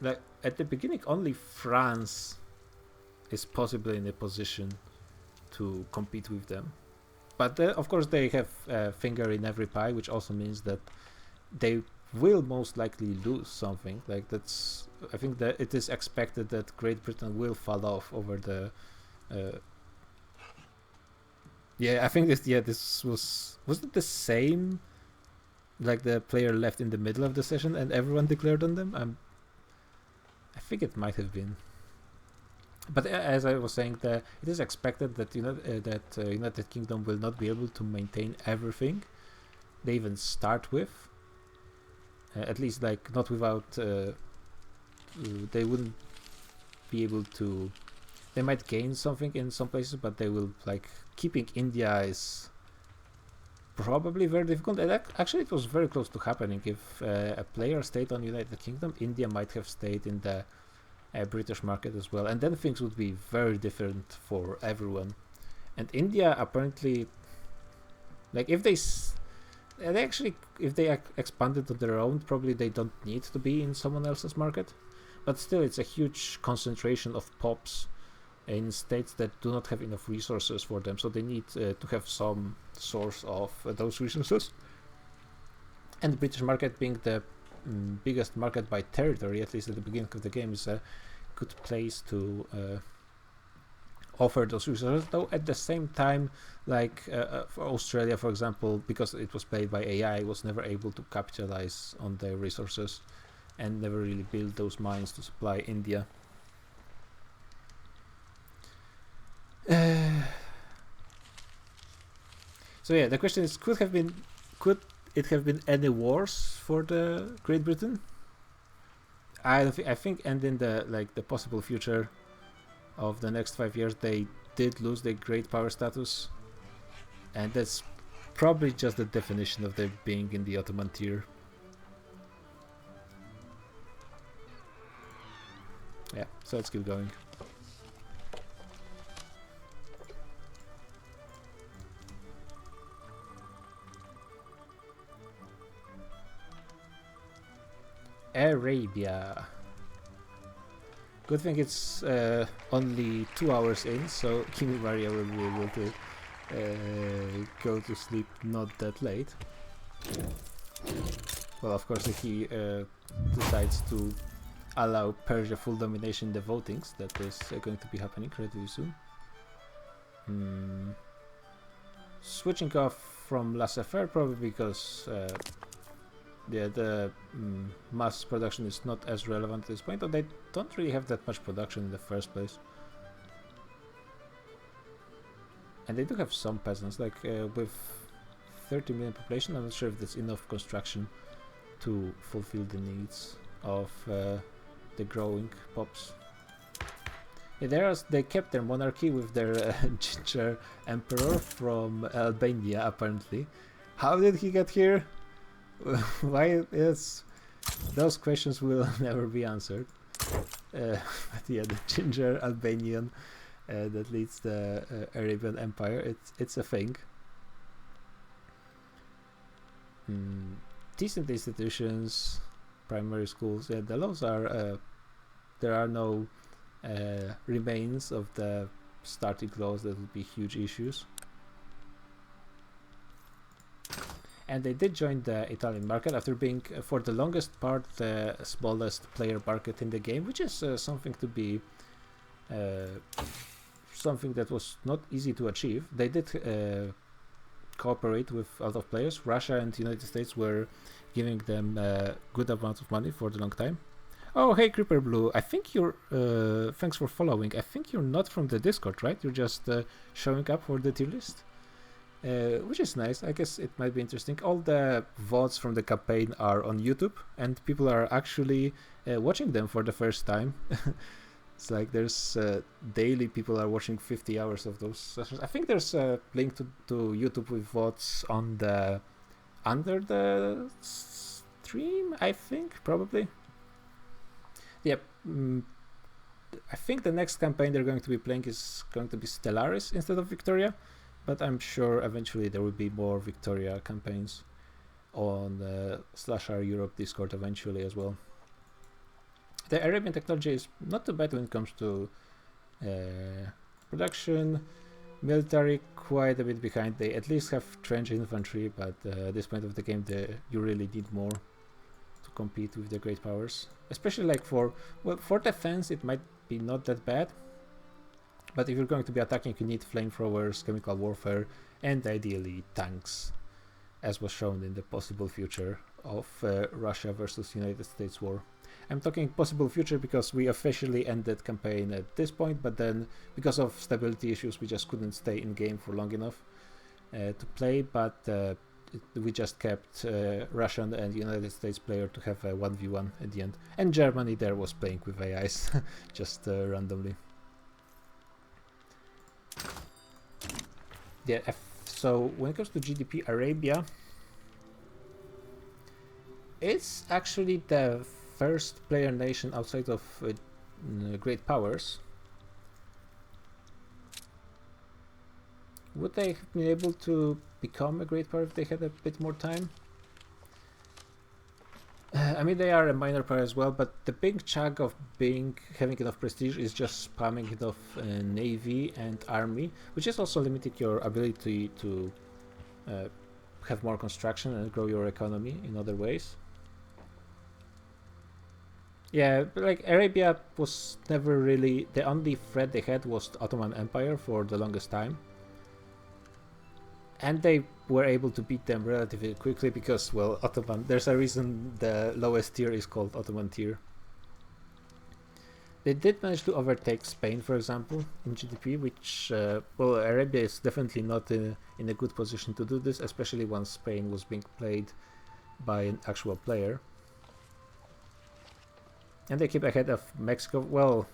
A: Like at the beginning, only France is possibly in a position to compete with them. But of course, they have a finger in every pie, which also means that they will most likely lose something. Like that's, I think that it is expected that Great Britain will fall off over the. Yeah, I think this was it the same? Like the player left in the middle of the session and everyone declared on them. I think it might have been. But as I was saying, it is expected that United Kingdom will not be able to maintain everything they even start with. At least, like, not without. They wouldn't be able to. They might gain something in some places, but they will, like, keeping India is probably very difficult. And actually, it was very close to happening. If a player stayed on United Kingdom, India might have stayed in the British market as well, and then things would be very different for everyone. And India apparently, like, if they expanded on their own, probably they don't need to be in someone else's market. But still, it's a huge concentration of pops in states that do not have enough resources for them, so they need to have some source of those resources. And the British market, being the biggest market by territory, at least at the beginning of the game, is a good place to offer those resources. Though at the same time, like for Australia, for example, because it was played by AI, was never able to capitalize on their resources and never really build those mines to supply India. So yeah, the question is, could it have been any worse for the Great Britain? I think, and in the possible future of the next 5 years, they did lose their great power status, and that's probably just the definition of their being in the Ottoman tier. Yeah, so let's keep going. Arabia. Good thing it's only 2 hours in, so Kimi Maria will be able to go to sleep not that late. Well, of course, if he decides to allow Persia full domination in the votings, that is going to be happening relatively soon. Switching off from laissez-faire, probably because the mass production is not as relevant at this point, or they don't really have that much production in the first place. And they do have some peasants, like with 30 million population, I'm not sure if that's enough construction to fulfill the needs of the growing pops. Yeah, they kept their monarchy with their ginger emperor from Albania, apparently. How did he get here? Why? Yes, those questions will never be answered. But yeah, the ginger Albanian that leads the Arabian Empire, it's a thing. decent institutions, primary schools. Yeah, the laws are there are no remains of the starting laws that would be huge issues. And they did join the Italian market after being, for the longest part, the smallest player market in the game, which is something to be something that was not easy to achieve. They did cooperate with a lot of players. Russia and the United States were giving them a good amount of money for the long time. Oh, hey, Creeper Blue. I think you're... thanks for following. I think you're not from the Discord, right? You're just showing up for the tier list. Which is nice. I guess it might be interesting. All the VODs from the campaign are on YouTube, and people are actually watching them for the first time. It's like there's daily people are watching 50 hours of those sessions. I think there's a link to YouTube with VODs on the under the stream, I think, probably. Yep. I think the next campaign they're going to be playing is going to be Stellaris instead of Victoria, but I'm sure eventually there will be more Victoria campaigns on /r Europe Discord eventually as well. The Arabian technology is not too bad when it comes to production. Military quite a bit behind. They at least have trench infantry, but at this point of the game you really need more to compete with the great powers. Especially like for defense it might be not that bad, but if you're going to be attacking you need flamethrowers, chemical warfare, and ideally tanks, as was shown in the possible future of Russia versus United States war. I'm talking possible future because we officially ended campaign at this point, but then because of stability issues we just couldn't stay in game for long enough to play, but we just kept Russian and United States player to have a 1v1 at the end, and Germany there was playing with AIs just randomly. Yeah, so when it comes to GDP, Arabia, it's actually the first player nation outside of great powers. Would they have been able to become a great power if they had a bit more time? I mean, they are a minor power as well, but the big chunk of having enough prestige is just spamming enough navy and army, which is also limiting your ability to have more construction and grow your economy in other ways. Yeah, but like Arabia was never really... the only threat they had was the Ottoman Empire for the longest time. And they were able to beat them relatively quickly because, well, Ottoman... there's a reason the lowest tier is called Ottoman tier. They did manage to overtake Spain, for example, in GDP, which... well, Arabia is definitely not in a good position to do this, especially once Spain was being played by an actual player. And they keep ahead of Mexico. Well,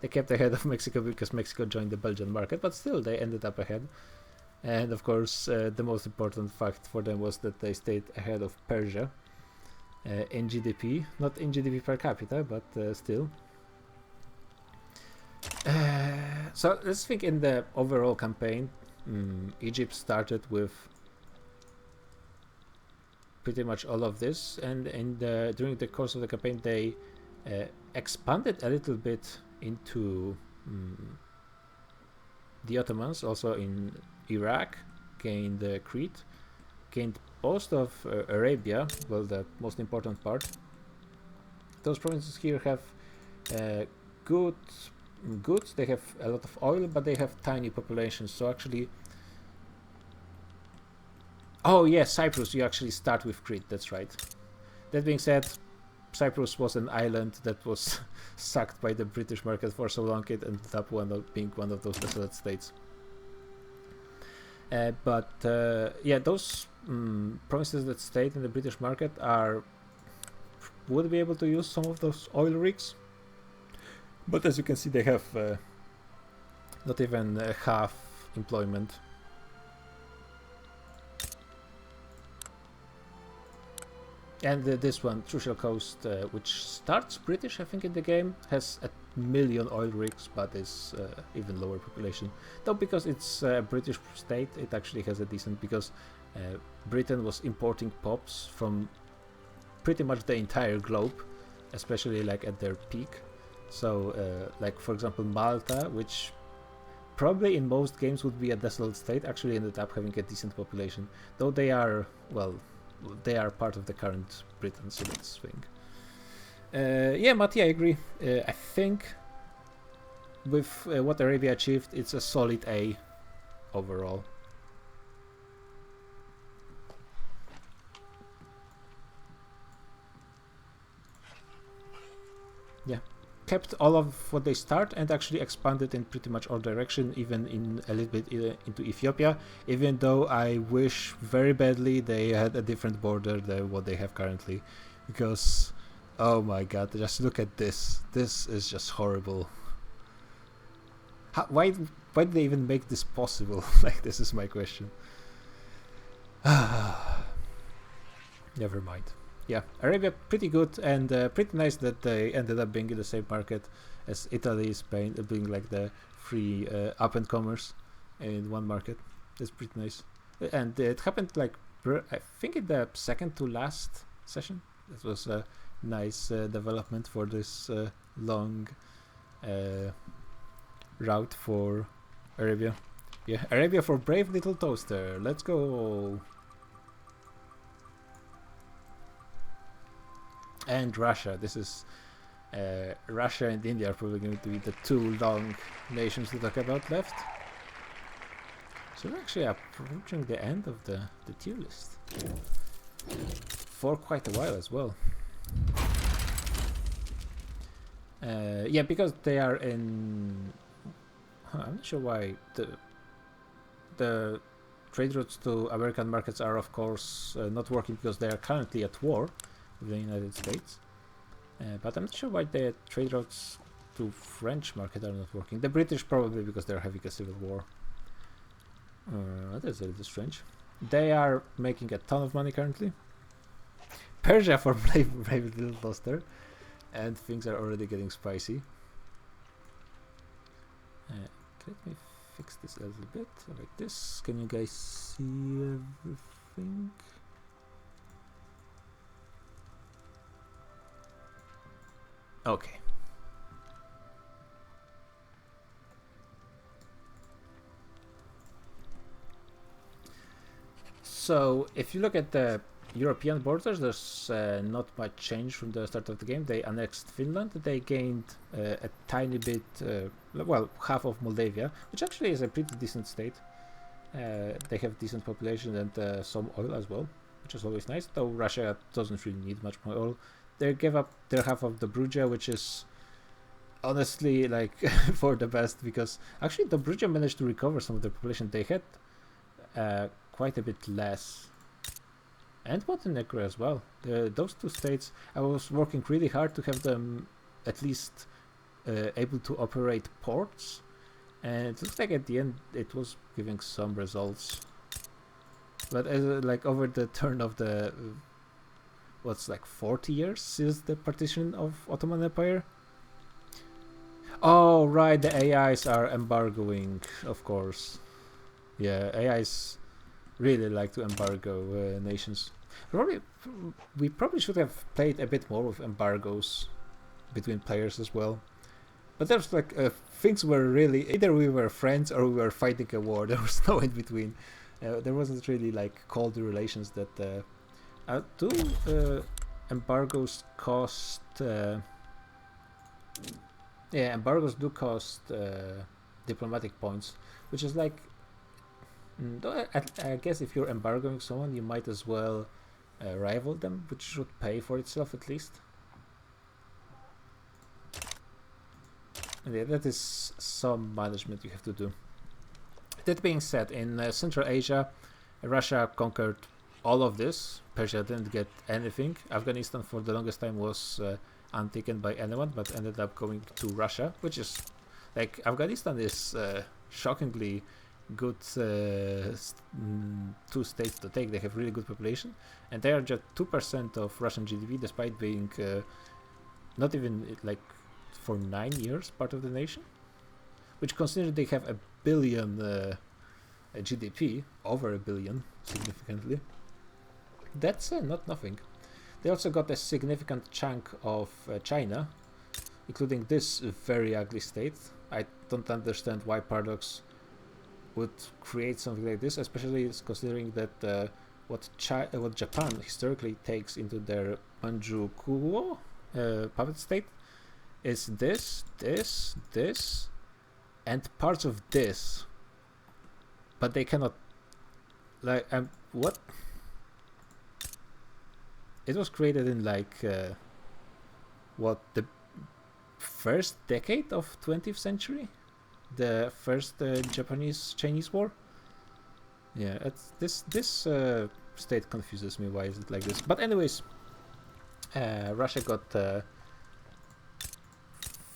A: they kept ahead of Mexico because Mexico joined the Belgian market, but still they ended up ahead. And of course, the most important fact for them was that they stayed ahead of Persia in GDP. Not in GDP per capita, but still. So let's think in the overall campaign. Egypt started with pretty much all of this, and during the course of the campaign they expanded a little bit into the Ottomans, also in Iraq, gained Crete, gained most of Arabia, well, the most important part. Those provinces here have goods, they have a lot of oil, but they have tiny populations, so actually... oh yeah, Cyprus, you actually start with Crete, that's right. That being said, Cyprus was an island that was sucked by the British market for so long it ended up being one of those desolate states. But yeah, those provinces that stayed in the British market would be able to use some of those oil rigs. But as you can see, they have not even half employment. And this one, Trucial Coast, which starts British, I think, in the game, has 1 million oil rigs, but is even lower population. Though because it's a British state, it actually has a decent, because Britain was importing pops from pretty much the entire globe, especially like at their peak. So like for example Malta, which probably in most games would be a desolate state, actually ended up having a decent population, though they are, well, they are part of the current Britain, so let's swing. Yeah, Mati, I agree. I think with what Arabia achieved, it's a solid A overall. Yeah, kept all of what they start and actually expanded in pretty much all direction, even in a little bit into Ethiopia, even though I wish very badly they had a different border than what they have currently, because oh my god, just look at this. This is just horrible. Why did they even make this possible? Like, this is my question. Never mind. Yeah, Arabia pretty good, and pretty nice that they ended up being in the same market as Italy, Spain, being like the free up-and-comers in one market. It's pretty nice. And it happened like, I think in the second to last session. That was a nice development for this long route for Arabia. Yeah, Arabia for brave little toaster. Let's go. And Russia. This is Russia and India are probably going to be the two long nations to talk about left. So we're actually approaching the end of the tier list for quite a while as well. Yeah, because they are in. I'm not sure why the trade routes to American markets are, of course, not working because they are currently at war with the United States. But I'm not sure why the trade routes to French market are not working. The British probably because they're having a civil war. That is a little strange. They are making a ton of money currently. Persia for brave little toaster, and things are already getting spicy. Let me fix this a little bit like this. Can you guys see everything? Okay. So if you look at the European borders, there's not much change from the start of the game. They annexed Finland. They gained a tiny bit, well, half of Moldavia, which actually is a pretty decent state. They have decent population and some oil as well, which is always nice, though Russia doesn't really need much more oil. They gave up their half of Dobruja, which is honestly like for the best, because actually Dobruja managed to recover some of their population. They had quite a bit less, and Montenegro as well. Those two states, I was working really hard to have them at least able to operate ports, and it looks like at the end it was giving some results. But as like over the turn of the what's like 40 years since the partition of Ottoman Empire. Oh right, the AIs are embargoing, of course. Yeah, AIs really like to embargo nations. We probably should have played a bit more with embargoes between players as well. But there's like things were really, either we were friends or we were fighting a war. There was no in between. There wasn't really like cold relations that. Do embargoes cost? Yeah, embargoes do cost diplomatic points, which is like. I guess if you're embargoing someone, you might as well rival them, which should pay for itself at least. And yeah, that is some management you have to do. That being said, in Central Asia, Russia conquered all of this. Persia didn't get anything. Afghanistan for the longest time was untaken by anyone, but ended up going to Russia, which is like Afghanistan is shockingly good two states to take. They have really good population, and they are just 2% of Russian GDP, despite being not even like for 9 years part of the nation, which considering they have 1 billion GDP, over 1 billion significantly, that's not nothing. They also got a significant chunk of China, including this very ugly state. I don't understand why Paradox would create something like this, especially considering that what Japan historically takes into their Manchukuo puppet state is this, and parts of this, but they cannot. Like, what? It was created in like what, the first decade of 20th century, the first Japanese-Chinese war. Yeah, this state confuses me. Why is it like this? But anyways, Russia got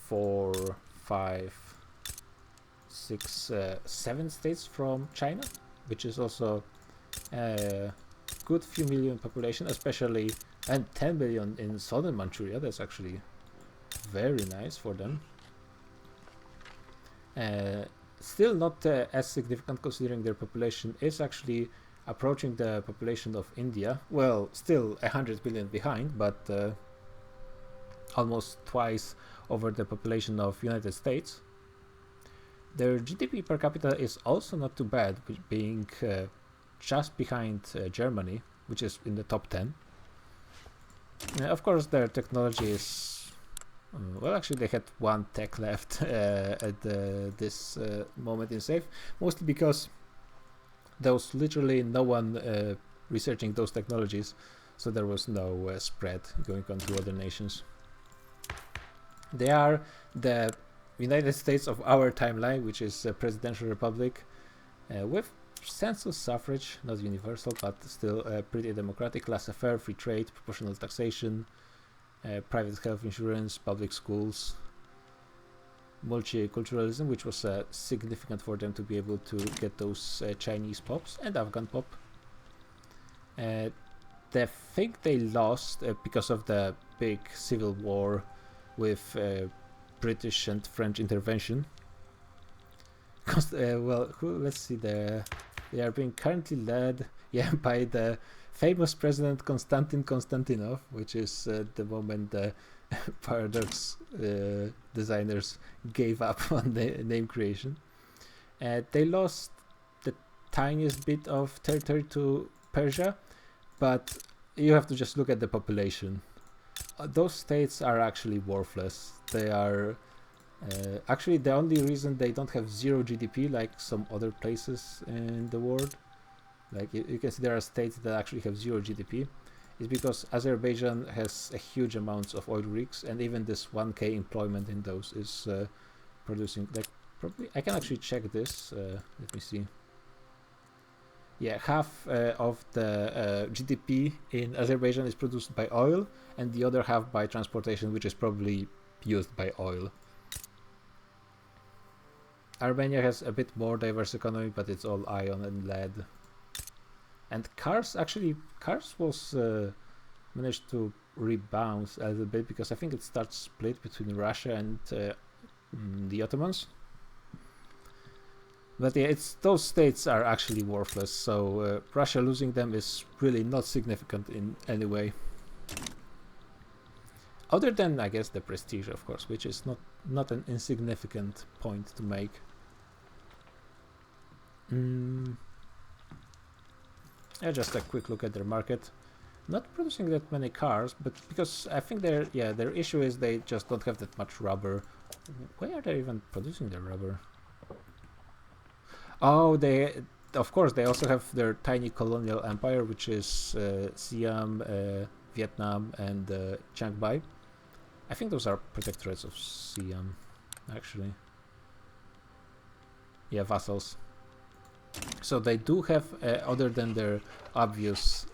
A: 4, 5, 6, 7 states from China, which is also a good few million population, especially, and 10 million in southern Manchuria. That's actually very nice for them. Still not as significant, considering their population is actually approaching the population of India. Well, still 100 million behind, but almost twice over the population of United States. Their GDP per capita is also not too bad, being just behind Germany, which is in the top 10. Of course, their technology is well, actually they had one tech left at this moment in safe, mostly because there was literally no one researching those technologies, so there was no spread going on to other nations. They are the United States of our timeline, which is a presidential republic with census suffrage, not universal, but still pretty democratic, laissez-faire, free trade, proportional taxation, private health insurance, public schools, multiculturalism, which was significant for them to be able to get those Chinese pops and Afghan pop. They think they lost because of the big civil war with British and French intervention. Let's see, they are being currently led by the famous president Konstantin Konstantinov, which is the moment the Paradox designers gave up on the name creation. They lost the tiniest bit of territory to Persia, but you have to just look at the population. Those states are actually worthless. They are actually the only reason they don't have zero GDP like some other places in the world. Like you can see there are states that actually have zero GDP, is because Azerbaijan has a huge amounts of oil rigs, and even this 1k employment in those is producing, like, probably, I can actually check this, let me see. Yeah, half of the GDP in Azerbaijan is produced by oil, and the other half by transportation, which is probably used by oil. Armenia has a bit more diverse economy, but it's all iron and lead. And cars was managed to rebound a little bit, because I think it starts split between Russia and the Ottomans. But yeah, those states are actually worthless, so Russia losing them is really not significant in any way. Other than, I guess, the prestige, of course, which is not an insignificant point to make. Yeah, just a quick look at their market. Not producing that many cars, but because I think their issue is they just don't have that much rubber. Why are they even producing their rubber? Oh, of course, they also have their tiny colonial empire, which is Siam, Vietnam, and Chiang Mai. I think those are protectorates of Siam, actually. Yeah, vassals. So they do have, other than their obvious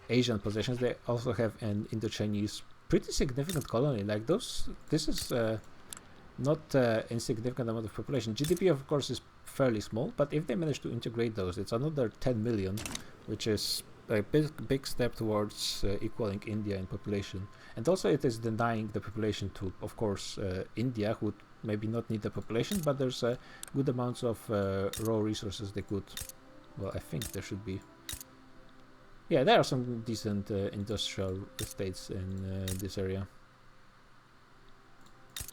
A: Asian possessions, they also have an Indo-Chinese pretty significant colony. Like this is not insignificant amount of population. GDP, of course, is fairly small, but if they manage to integrate those, it's another 10 million, which is a big step towards equaling India in population. And also it is denying the population to, of course, India, who maybe not need the population, but there's good amounts of raw resources they could, well, I think there should be. Yeah, there are some decent industrial estates in this area.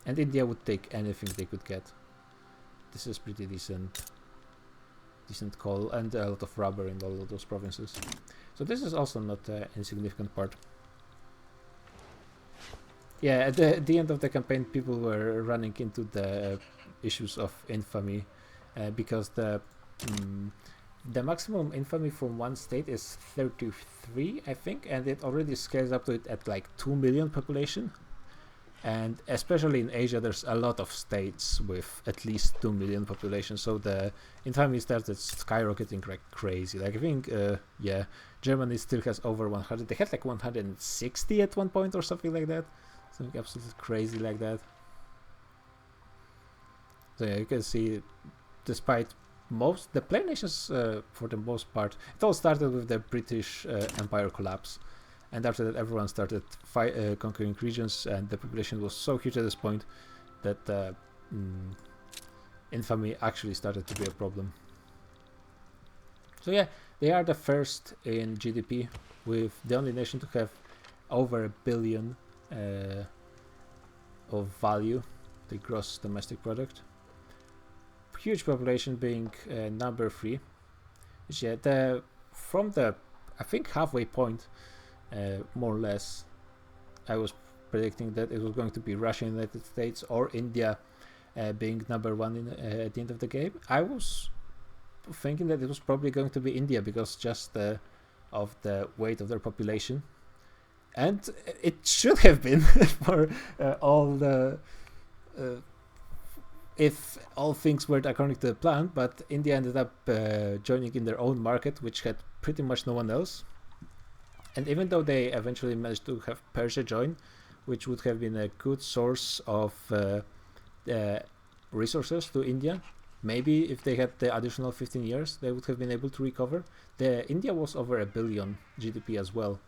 A: And India would take anything they could get. This is pretty decent coal and a lot of rubber in all of those provinces. So this is also not an insignificant part. Yeah, at the end of the campaign, people were running into the issues of infamy because the maximum infamy from one state is 33, I think, and it already scales up to it at like 2 million population. And especially in Asia, there's a lot of states with at least 2 million population, so the infamy started skyrocketing like crazy. Like I think, yeah, Germany still has over 100. They had like 160 at one point or something like that. Something absolutely crazy like that. So yeah, you can see, despite the player nations, for the most part, it all started with the British Empire collapse. And after that, everyone started conquering regions, and the population was so huge at this point that infamy actually started to be a problem. So yeah, they are the first in GDP, with the only nation to have over $1 billion of value, the gross domestic product. Huge population being number 3. Yeah, from the I think halfway point. More or less, I was predicting that it was going to be Russia, United States, or India being number 1 at the end of the game. I was thinking that it was probably going to be India because just of the weight of their population, and it should have been for all the if all things were according to the plan. But India ended up joining in their own market, which had pretty much no one else. And even though they eventually managed to have Persia join, which would have been a good source of resources to India, maybe if they had the additional 15 years, they would have been able to recover. India was over $1 billion GDP as well.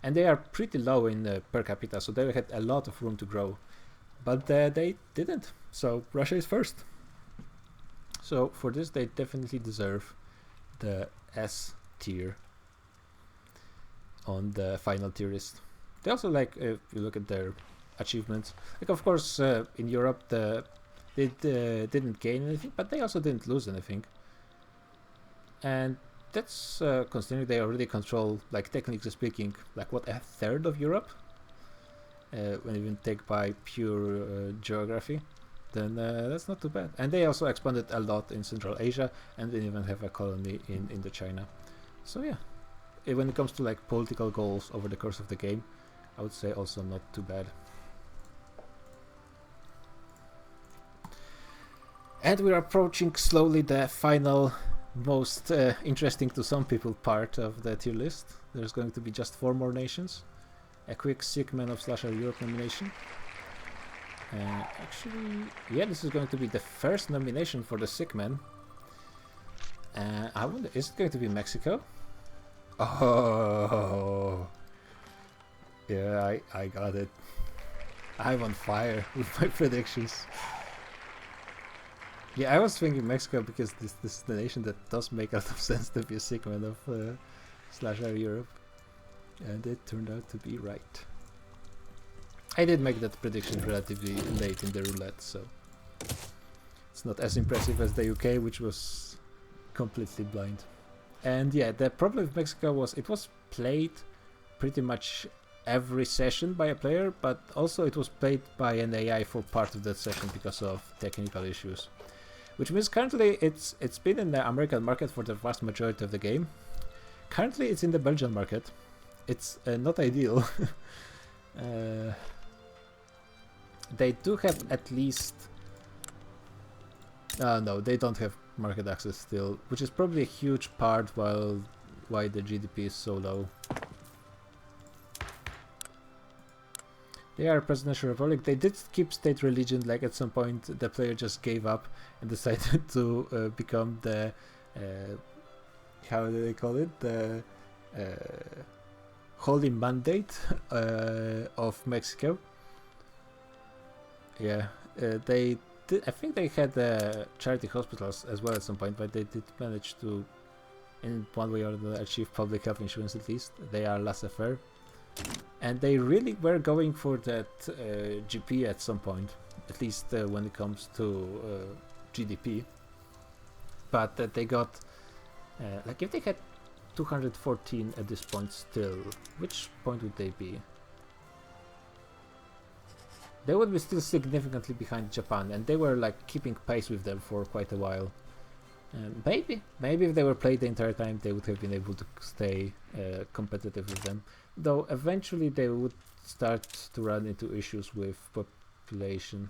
A: And they are pretty low in per capita, so they had a lot of room to grow. But they didn't, so Russia is first. So for this, they definitely deserve the S tier on the final tier list. They also, like, if you look at their achievements, like of course in Europe they didn't gain anything, but they also didn't lose anything. And that's considering they already control, like technically speaking, like what, a third of Europe? When you even take by pure geography, then that's not too bad. And they also expanded a lot in Central Asia, and they even have a colony in Indochina. So yeah, when it comes to like political goals over the course of the game, I would say also not too bad. And we're approaching slowly the final, most interesting to some people part of the tier list. There's going to be just 4 more nations. A quick Sick Man of Slasher Europe nomination. Actually, yeah, this is going to be the first nomination for the Sick Man. I wonder, is it going to be Mexico? Oh, yeah, I got it. I'm on fire with my predictions. Yeah, I was thinking Mexico because this is the nation that does make a lot of sense to be a Sick Man of Slasher Europe. And it turned out to be right. I did make that prediction relatively late in the roulette, so it's not as impressive as the UK, which was completely blind. And yeah, the problem with Mexico was it was played pretty much every session by a player, but also it was played by an AI for part of that session because of technical issues. Which means currently it's been in the American market for the vast majority of the game. Currently it's in the Belgian market. It's not ideal. They do have at least... no, they don't have market access still, which is probably a huge part why the GDP is so low. They are a presidential republic. They did keep state religion, like at some point the player just gave up and decided to become the... how do they call it? The... Holy Mandate of Mexico. Yeah, they did, I think they had charity hospitals as well at some point, but they did manage to in one way or another achieve public health insurance at least. They are laissez-faire. And they really were going for that GP at some point, at least when it comes to GDP. But they got, like if they had 214 at this point still, which point would they be? They would be still significantly behind Japan, and they were like keeping pace with them for quite a while. Maybe if they were played the entire time, they would have been able to stay competitive with them. Though eventually they would start to run into issues with population,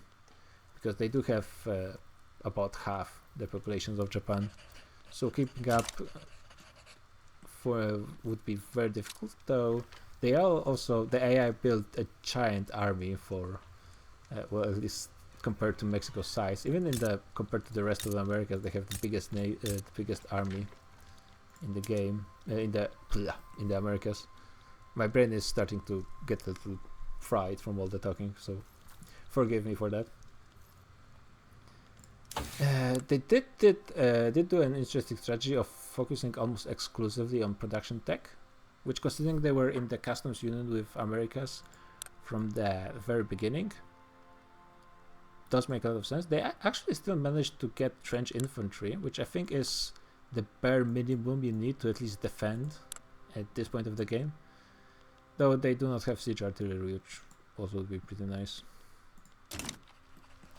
A: because they do have about half the populations of Japan. So keeping up would be very difficult. Though they are also, the AI built a giant army for, well, at least compared to Mexico's size. Even compared to the rest of the Americas, they have the biggest army in the game, in the Americas. My brain is starting to get a little fried from all the talking, so forgive me for that. They did do an interesting strategy of focusing almost exclusively on production tech, which, considering they were in the customs union with Americas from the very beginning, does make a lot of sense. They actually still managed to get trench infantry, which I think is the bare minimum you need to at least defend at this point of the game. Though they do not have siege artillery, which also would be pretty nice.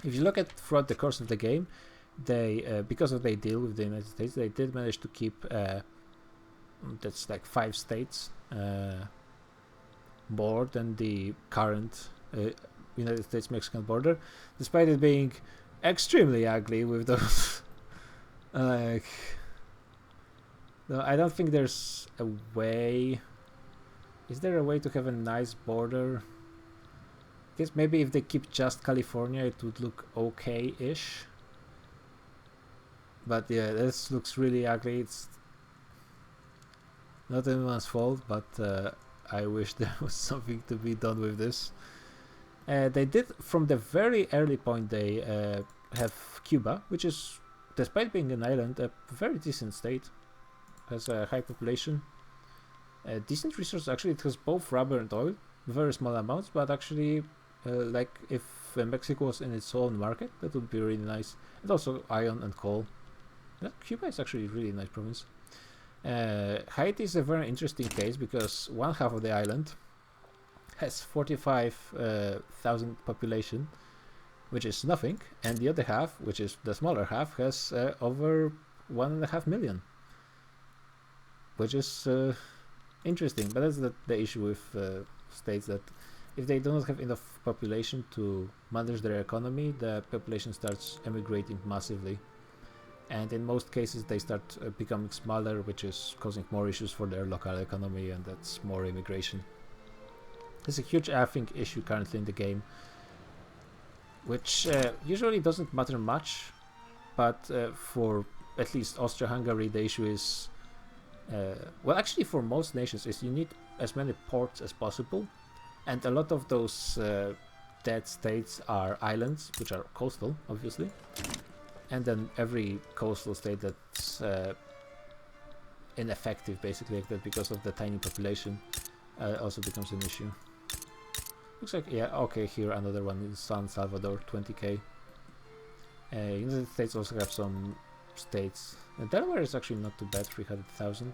A: If you look at throughout the course of the game, they, because of their deal with the United States, they did manage to keep, that's like 5 states more than the current United States-Mexican border, despite it being extremely ugly with those. Like, no, I don't think there's a way. Is there a way to have a nice border? I guess maybe if they keep just California, it would look okay-ish. But yeah, this looks really ugly. It's not anyone's fault, but I wish there was something to be done with this. They did, from the very early point, they have Cuba, which is, despite being an island, a very decent state. Has a high population. Decent resources. Actually, it has both rubber and oil, very small amounts, but actually, like if Mexico was in its own market, that would be really nice. And also iron and coal. Cuba is actually a really nice province. Haiti is a very interesting case because one half of the island has 45,000 population, which is nothing, and the other half, which is the smaller half, has over 1.5 million, which is interesting. But that's the issue with states, that if they do not have enough population to manage their economy, the population starts emigrating massively, and in most cases they start becoming smaller, which is causing more issues for their local economy, and that's more immigration. There's a huge, I think, issue currently in the game, which usually doesn't matter much, but for at least Austria-Hungary, the issue is, well, actually for most nations, is you need as many ports as possible, and a lot of those dead states are islands, which are coastal, obviously, and then every coastal state that's ineffective, basically, like that, because of the tiny population, also becomes an issue. Looks like, yeah, okay, here another one in San Salvador, 20k. United States also have some states. Delaware is actually not too bad, 300,000.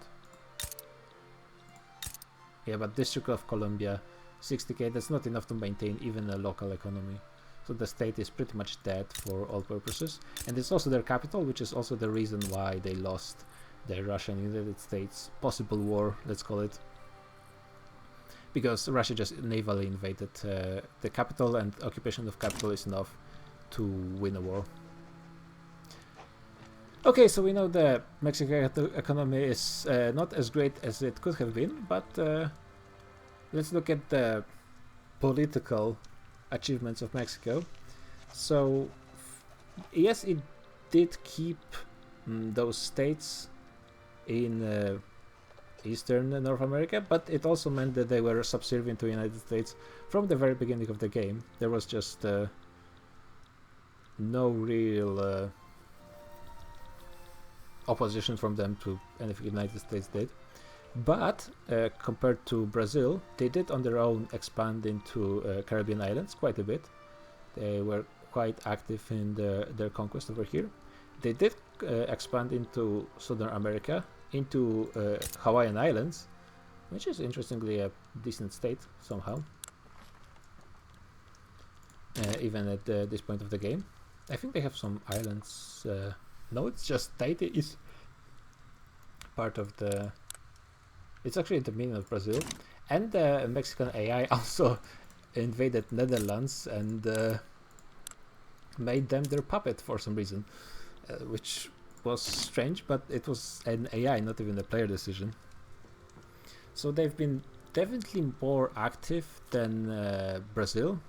A: Yeah, but District of Columbia, 60k, that's not enough to maintain even a local economy. So the state is pretty much dead for all purposes. And it's also their capital, which is also the reason why they lost the Russian-United States possible war, let's call it. Because Russia just navally invaded the capital, and occupation of capital is enough to win a war. Okay, so we know the Mexican economy is not as great as it could have been, but let's look at the political achievements of Mexico. So, yes, it did keep those states in Eastern North America, but it also meant that they were subservient to the United States from the very beginning of the game. There was just no real opposition from them to anything the United States did. But compared to Brazil, they did on their own expand into Caribbean islands quite a bit. They were quite active in their conquest over here. They did expand into Southern America, into Hawaiian Islands, which is interestingly a decent state somehow, even at this point of the game. I think they have some islands. No, it's just Tahiti is part of the... It's actually in the middle of Brazil. And the Mexican AI also invaded Netherlands and made them their puppet for some reason, which was strange, but it was an AI, not even a player decision. So they've been definitely more active than Brazil,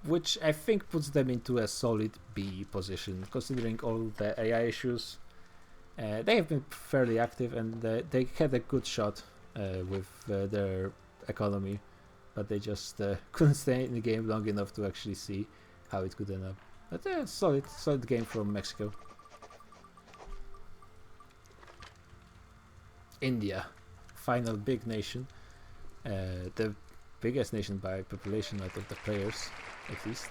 A: which I think puts them into a solid B position, considering all the AI issues. They have been fairly active, and they had a good shot with their economy, but they just couldn't stay in the game long enough to actually see how it could end up. But solid game from Mexico. India, final big nation, the biggest nation by population out of the players, at least.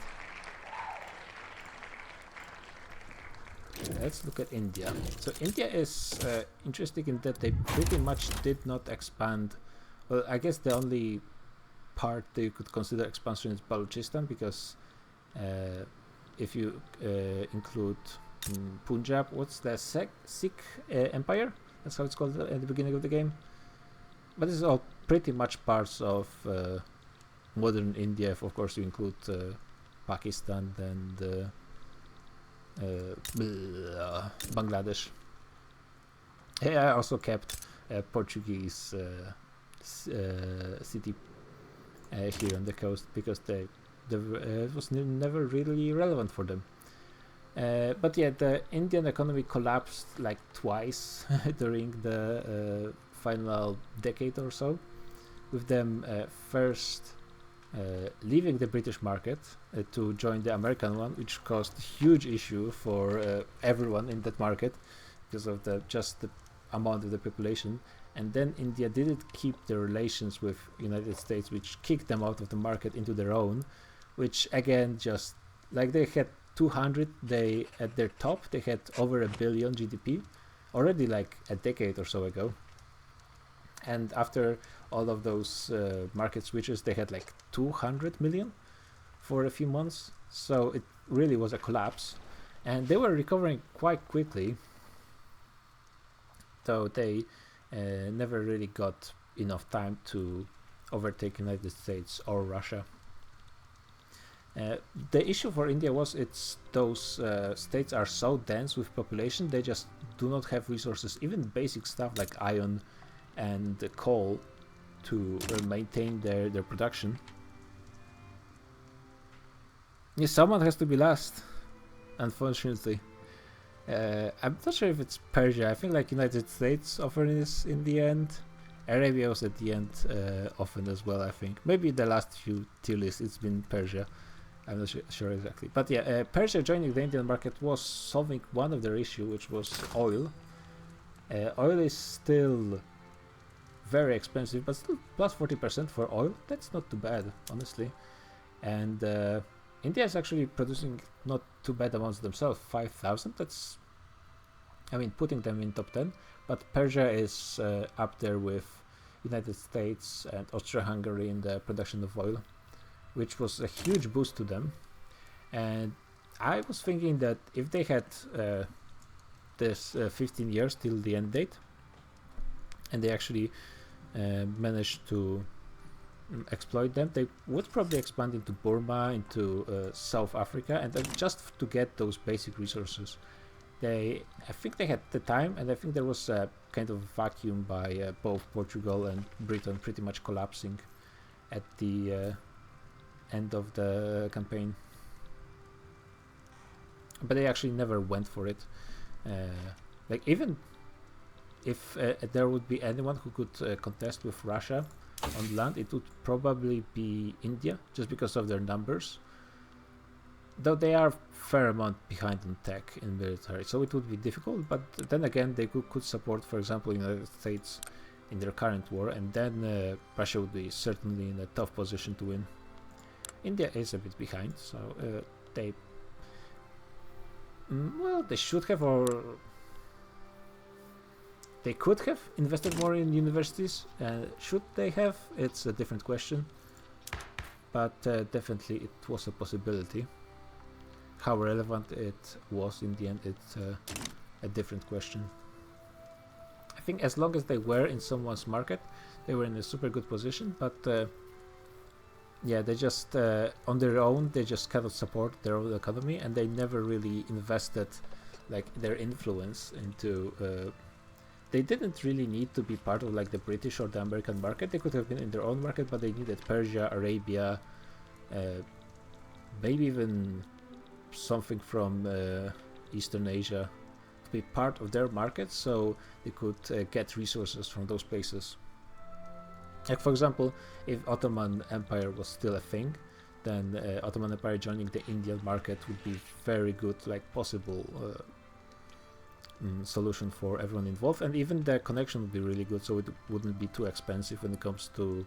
A: Let's look at India. So India is interesting in that they pretty much did not expand. Well, I guess the only part that you could consider expansion is Balochistan, because if you include Punjab, what's the Sikh Empire? That's how it's called at the beginning of the game. But this is all pretty much parts of modern India. If of course you include Pakistan and Bangladesh. I also kept a Portuguese city here on the coast, because it was never really relevant for them. But yeah, the Indian economy collapsed like twice during the final decade or so, with them first leaving the British market to join the American one, which caused huge issue for everyone in that market because of the amount of the population. And then India didn't keep the relations with United States, which kicked them out of the market into their own, which again, just like they had 200, they at their top they had over $1 billion GDP already, like a decade or so ago. And after all of those market switches, they had like 200 million for a few months. So it really was a collapse, and they were recovering quite quickly, though they never really got enough time to overtake United States or Russia. The issue for India was those states are so dense with population, they just do not have resources, even basic stuff like iron and coal, to maintain their production. Yeah, someone has to be last, unfortunately. I'm not sure if it's Persia. I think like United States often is in the end. Arabia was at the end often as well, I think. Maybe the last few tier lists it's been Persia. I'm not sure exactly. But yeah, Persia joining the Indian market was solving one of their issues, which was oil. Oil is still very expensive, but still plus 40% for oil. That's not too bad, honestly. And India is actually producing not too bad amounts themselves, 5,000. That's, I mean, putting them in top 10. But Persia is up there with United States and Austria-Hungary in the production of oil, which was a huge boost to them. And I was thinking that if they had this 15 years till the end date, and they actually managed to exploit them, they would probably expand into Burma, into South Africa, and just to get those basic resources. I think they had the time, and I think there was a kind of vacuum by both Portugal and Britain pretty much collapsing at the end of the campaign. But they actually never went for it. Like, even if there would be anyone who could contest with Russia on land, it would probably be India, just because of their numbers. though they are fair amount behind in tech in military, so it would be difficult. But then again, they could support, for example, United States in their current war, and then Russia would be certainly in a tough position to win. India is a bit behind, so they they should have, or they could have invested more in universities. Should they have? It's a different question, but definitely it was a possibility. How relevant it was in the end, it's a different question. I think as long as they were in someone's market, they were in a super good position, but yeah, they just on their own, they just cannot support their own economy, and they never really invested like their influence into they didn't really need to be part of like the British or the American market. They could have been in their own market, but they needed Persia, Arabia, maybe even something from Eastern Asia to be part of their market, so they could get resources from those places. Like for example, if Ottoman Empire was still a thing, then Ottoman Empire joining the Indian market would be very good, like possible solution for everyone involved, and even the connection would be really good, so it wouldn't be too expensive when it comes to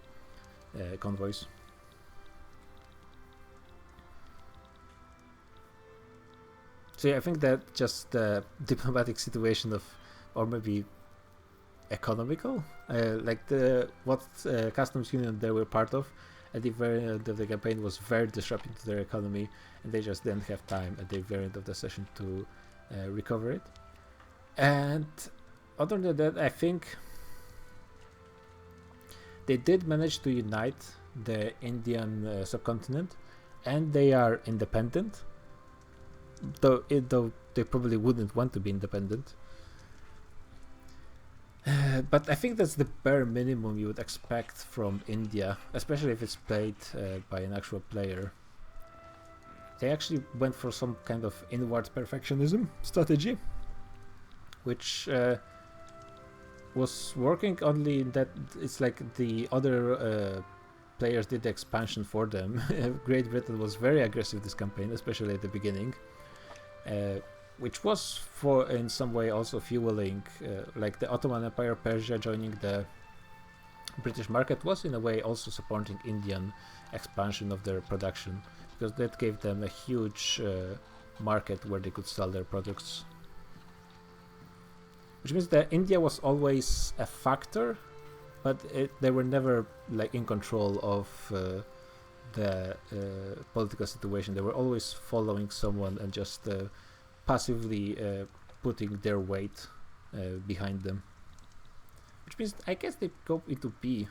A: convoys. So yeah, I think that just the diplomatic situation of, or maybe economical, like what customs union they were part of at the very end of the campaign was very disruptive to their economy, and they just didn't have time at the very end of the session to recover it. And other than that, I think they did manage to unite the Indian subcontinent, and they are independent, though they probably wouldn't want to be independent. But I think that's the bare minimum you would expect from India, especially if it's played by an actual player. They actually went for some kind of inward perfectionism strategy, which was working only in that it's like the other players did the expansion for them. Great Britain was very aggressive this campaign, especially at the beginning, which was for in some way also fueling like the Ottoman Empire, Persia joining the British market was in a way also supporting Indian expansion of their production, because that gave them a huge market where they could sell their products. Which means that India was always a factor, but they were never like in control of the political situation. They were always following someone and just passively putting their weight behind them. Which means I guess they go into B.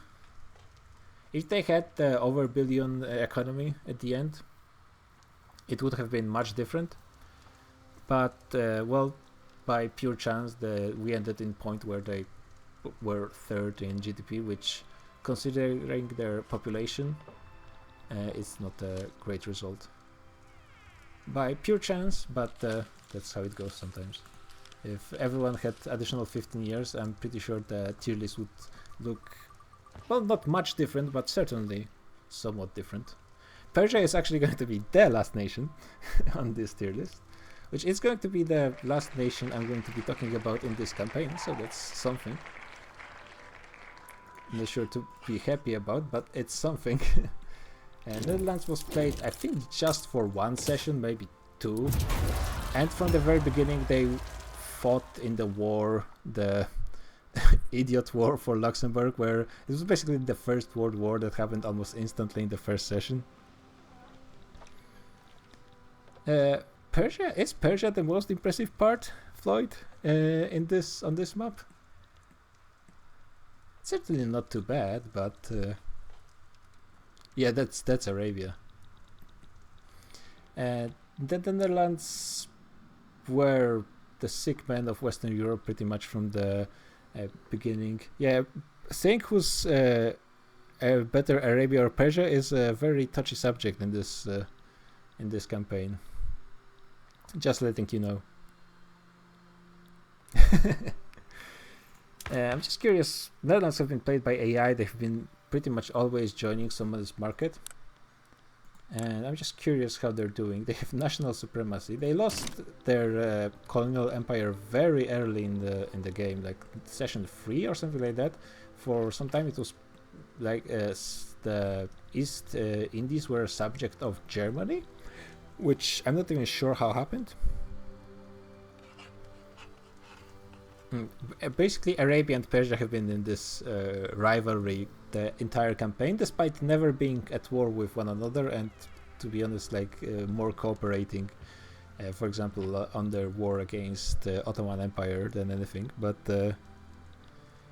A: If they had the over billion economy at the end, it would have been much different. But well, by pure chance, we ended in point where they were third in GDP, which, considering their population, is not a great result. By pure chance, but that's how it goes sometimes. If everyone had additional 15 years, I'm pretty sure the tier list would look, well, not much different, but certainly somewhat different. Persia is actually going to be the last nation on this tier list, which is going to be the last nation I'm going to be talking about in this campaign, so that's something. I'm not sure to be happy about, but it's something. Netherlands was played, I think, just for one session, maybe two, and from the very beginning they fought in the war, the idiot war for Luxembourg, where it was basically the First World War that happened almost instantly in the first session. Persia, is Persia the most impressive part, Floyd, on this map? Certainly not too bad, but yeah, that's Arabia. The Netherlands were the sick man of Western Europe pretty much from the beginning. Yeah, saying who's a better, Arabia or Persia, is a very touchy subject in this campaign. Just letting you know. I'm just curious. Netherlands have been played by AI. They've been pretty much always joining someone's market. And I'm just curious how they're doing. They have national supremacy. They lost their colonial empire very early in the game, like session 3 or something like that. For some time it was like the East Indies were a subject of Germany, which I'm not even sure how happened. Basically, Arabia and Persia have been in this rivalry the entire campaign, despite never being at war with one another, and to be honest, like more cooperating. For example, on their war against the Ottoman Empire than anything. But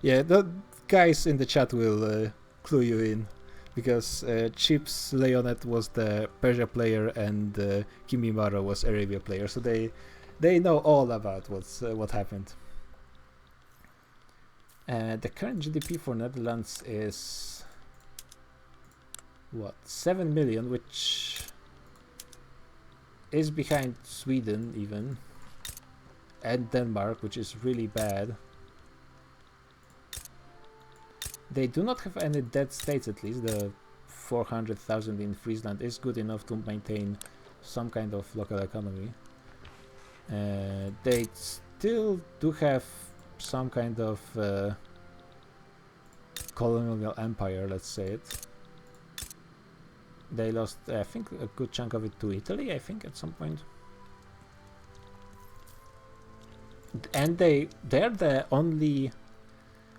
A: yeah, the guys in the chat will clue you in, because Chips Leonet was the Persia player and Kimimaro was Arabia player, so they know all about what happened. The current GDP for Netherlands is 7 million, which is behind Sweden even, and Denmark, which is really bad. They do not have any dead states, at least. The 400,000 in Friesland is good enough to maintain some kind of local economy. They still do have some kind of colonial empire, let's say it. They lost, I think, a good chunk of it to Italy, I think, at some point. And they're the only,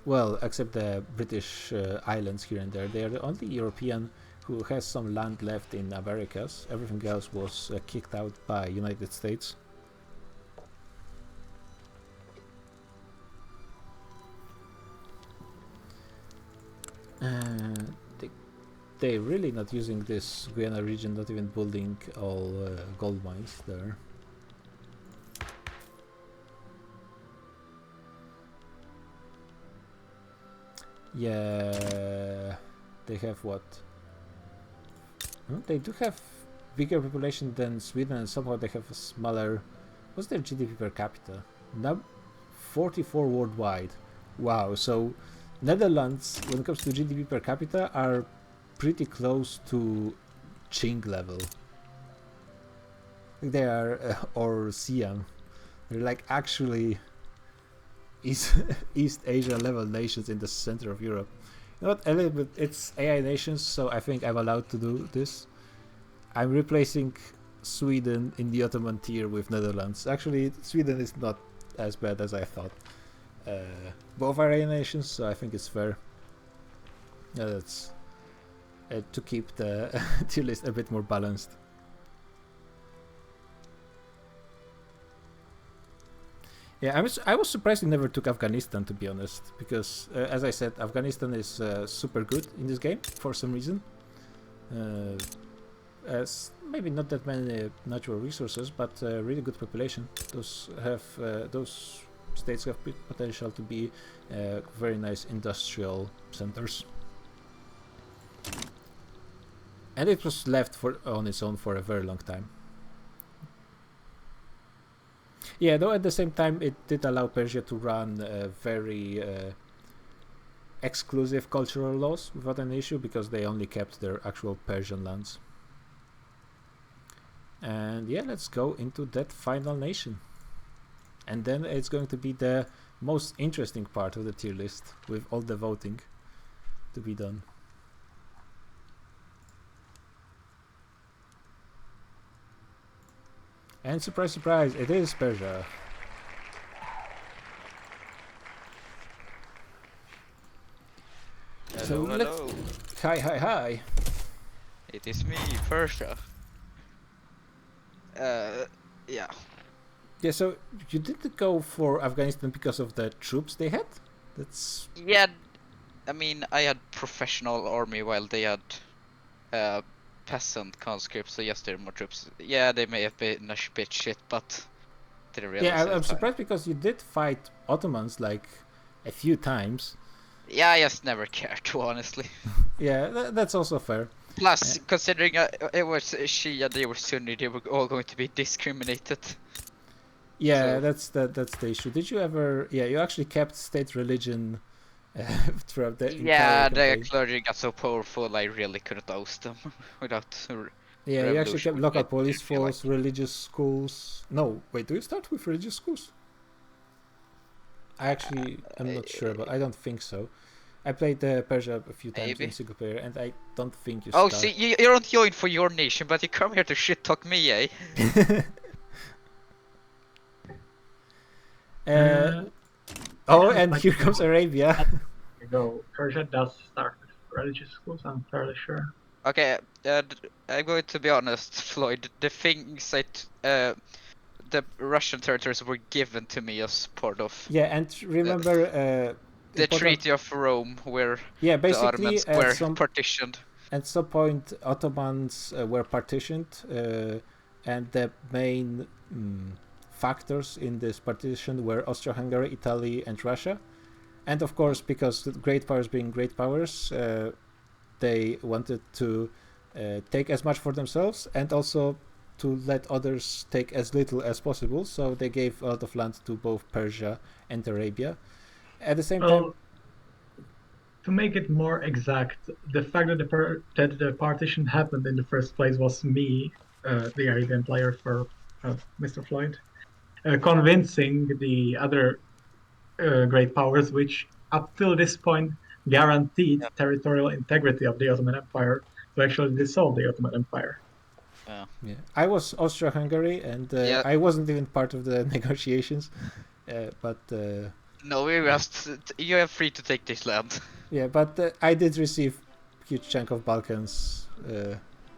A: well, except the British islands here and there, they're the only European who has some land left in Americas. Everything else was kicked out by United States. They're really not using this Guyana region, not even building all gold mines there. Yeah, they have what? They do have bigger population than Sweden, and somehow they have a smaller. What's their GDP per capita? Now, 44 worldwide. Wow. So, Netherlands, when it comes to GDP per capita, are pretty close to Qing level. They are, or Siam. They're like actually East Asia level nations in the center of Europe. You know what, a little bit, it's AI nations, so I think I'm allowed to do this. I'm replacing Sweden in the Ottoman tier with Netherlands. Actually, Sweden is not as bad as I thought. Both are AI nations, so I think it's fair. Yeah, that's to keep the tier list a bit more balanced. Yeah, I was surprised he never took Afghanistan, to be honest, because as I said, Afghanistan is super good in this game for some reason. As maybe not that many natural resources, but really good population. Those states have potential to be very nice industrial centers. And it was left on its own for a very long time. Yeah, though at the same time it did allow Persia to run very exclusive cultural laws without an issue, because they only kept their actual Persian lands. And yeah, let's go into that final nation. And then it's going to be the most interesting part of the tier list, with all the voting to be done. And surprise, surprise, it is Persia.
B: Hello,
A: So
B: hello.
A: Hi.
B: It is me, Persia. Yeah.
A: Yeah, so you didn't go for Afghanistan because of the troops they had? That's...
B: Yeah, I mean, I had professional army while they had peasant conscripts, so yes, there are more troops. Yeah, they may have been a bit shit, but didn't realize.
A: Yeah, I'm surprised, because you did fight Ottomans like a few times.
B: Yeah, I just never cared to, honestly.
A: Yeah, that's also fair.
B: Plus, considering it was Shia, they were Sunni, they were all going to be discriminated.
A: Yeah, so that's the issue. Did you ever? Yeah, you actually kept state religion throughout the entire campaign.
B: The clergy got so powerful, I really couldn't oust them without
A: Yeah, you actually
B: revolution
A: kept
B: would
A: local
B: be, I
A: police
B: feel like.
A: force, religious schools. No, wait, do you start with religious schools? I actually am not sure, but I don't think so. I played Persia a few times in
B: Maybe.
A: single player, and I don't think you
B: Oh,
A: start.
B: see, you don't join for your nation, but you come here to shit talk me, eh?
A: Oh,
C: Sounds
A: and
C: like
A: here comes Arabia.
C: Go. Persia does start with religious schools, I'm fairly sure.
B: Okay, I'm going to be honest, Floyd. The things that the Russian territories were given to me as part of
A: Yeah, and remember,
B: the
A: important.
B: Treaty of Rome, where
A: Yeah,
B: the
A: basically
B: Ottomans were partitioned.
A: at some point Ottomans were partitioned, and the main factors in this partition were Austria-Hungary, Italy, and Russia. And of course, because the great powers being great powers, they wanted to take as much for themselves and also to let others take as little as possible. So they gave a lot of land to both Persia and Arabia. At the same time,
C: to make it more exact, the fact that the partition happened in the first place was me, the Arabian player for Mr. Floyd, convincing the other great powers, which up till this point guaranteed
B: Yeah.
C: territorial integrity of the Ottoman Empire, to actually dissolve the Ottoman Empire.
A: yeah, I was Austria-Hungary, and
B: Yeah.
A: I wasn't even part of the negotiations. But
B: No, we just you are free to take this land.
A: yeah, but I did receive huge chunk of Balkans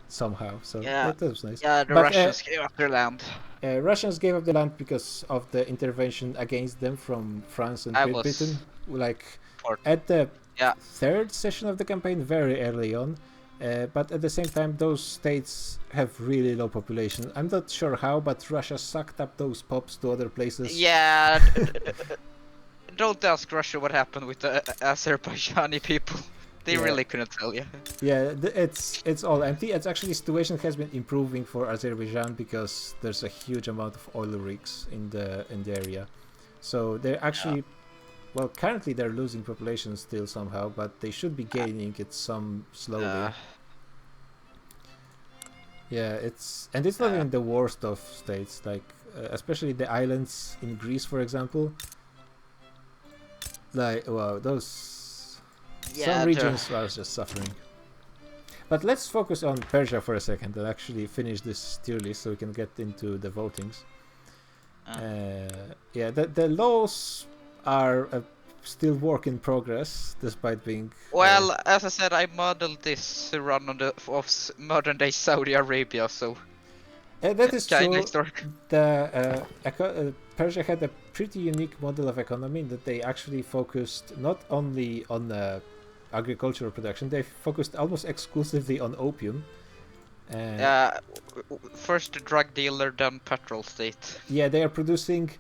A: somehow, so
B: Yeah.
A: that was nice.
B: Yeah, the
A: But
B: Russians gave up their land.
A: Russians gave up the land because of the intervention against them from France and
B: I
A: Great
B: was
A: Britain. Like
B: part.
A: at the
B: Yeah.
A: third session of the campaign, very early on. But at the same time, those states have really low population. I'm not sure how, but Russia sucked up those pops to other places.
B: Yeah. Don't ask Russia what happened with the Azerbaijani people. They
A: Yeah.
B: really couldn't tell you.
A: Yeah, it's all empty. It's actually situation has been improving for Azerbaijan because there's a huge amount of oil rigs in the area. So they're actually well, currently they're losing population still somehow, but they should be gaining it some slowly. Yeah, it's not even the worst of states, like especially the islands in Greece, for example. Like, wow, those some regions are just suffering. But let's focus on Persia for a second and actually finish this tier list so we can get into the votings. Yeah, the laws are still work in progress, despite being.
B: Well, as I said, I modeled this run on the of modern day Saudi Arabia, so.
A: That is true.
B: Historic.
A: Persia had a pretty unique model of economy that they actually focused not only on agricultural production, they focused almost exclusively on opium.
B: First drug dealer, then petrol state.
A: Yeah, they are producing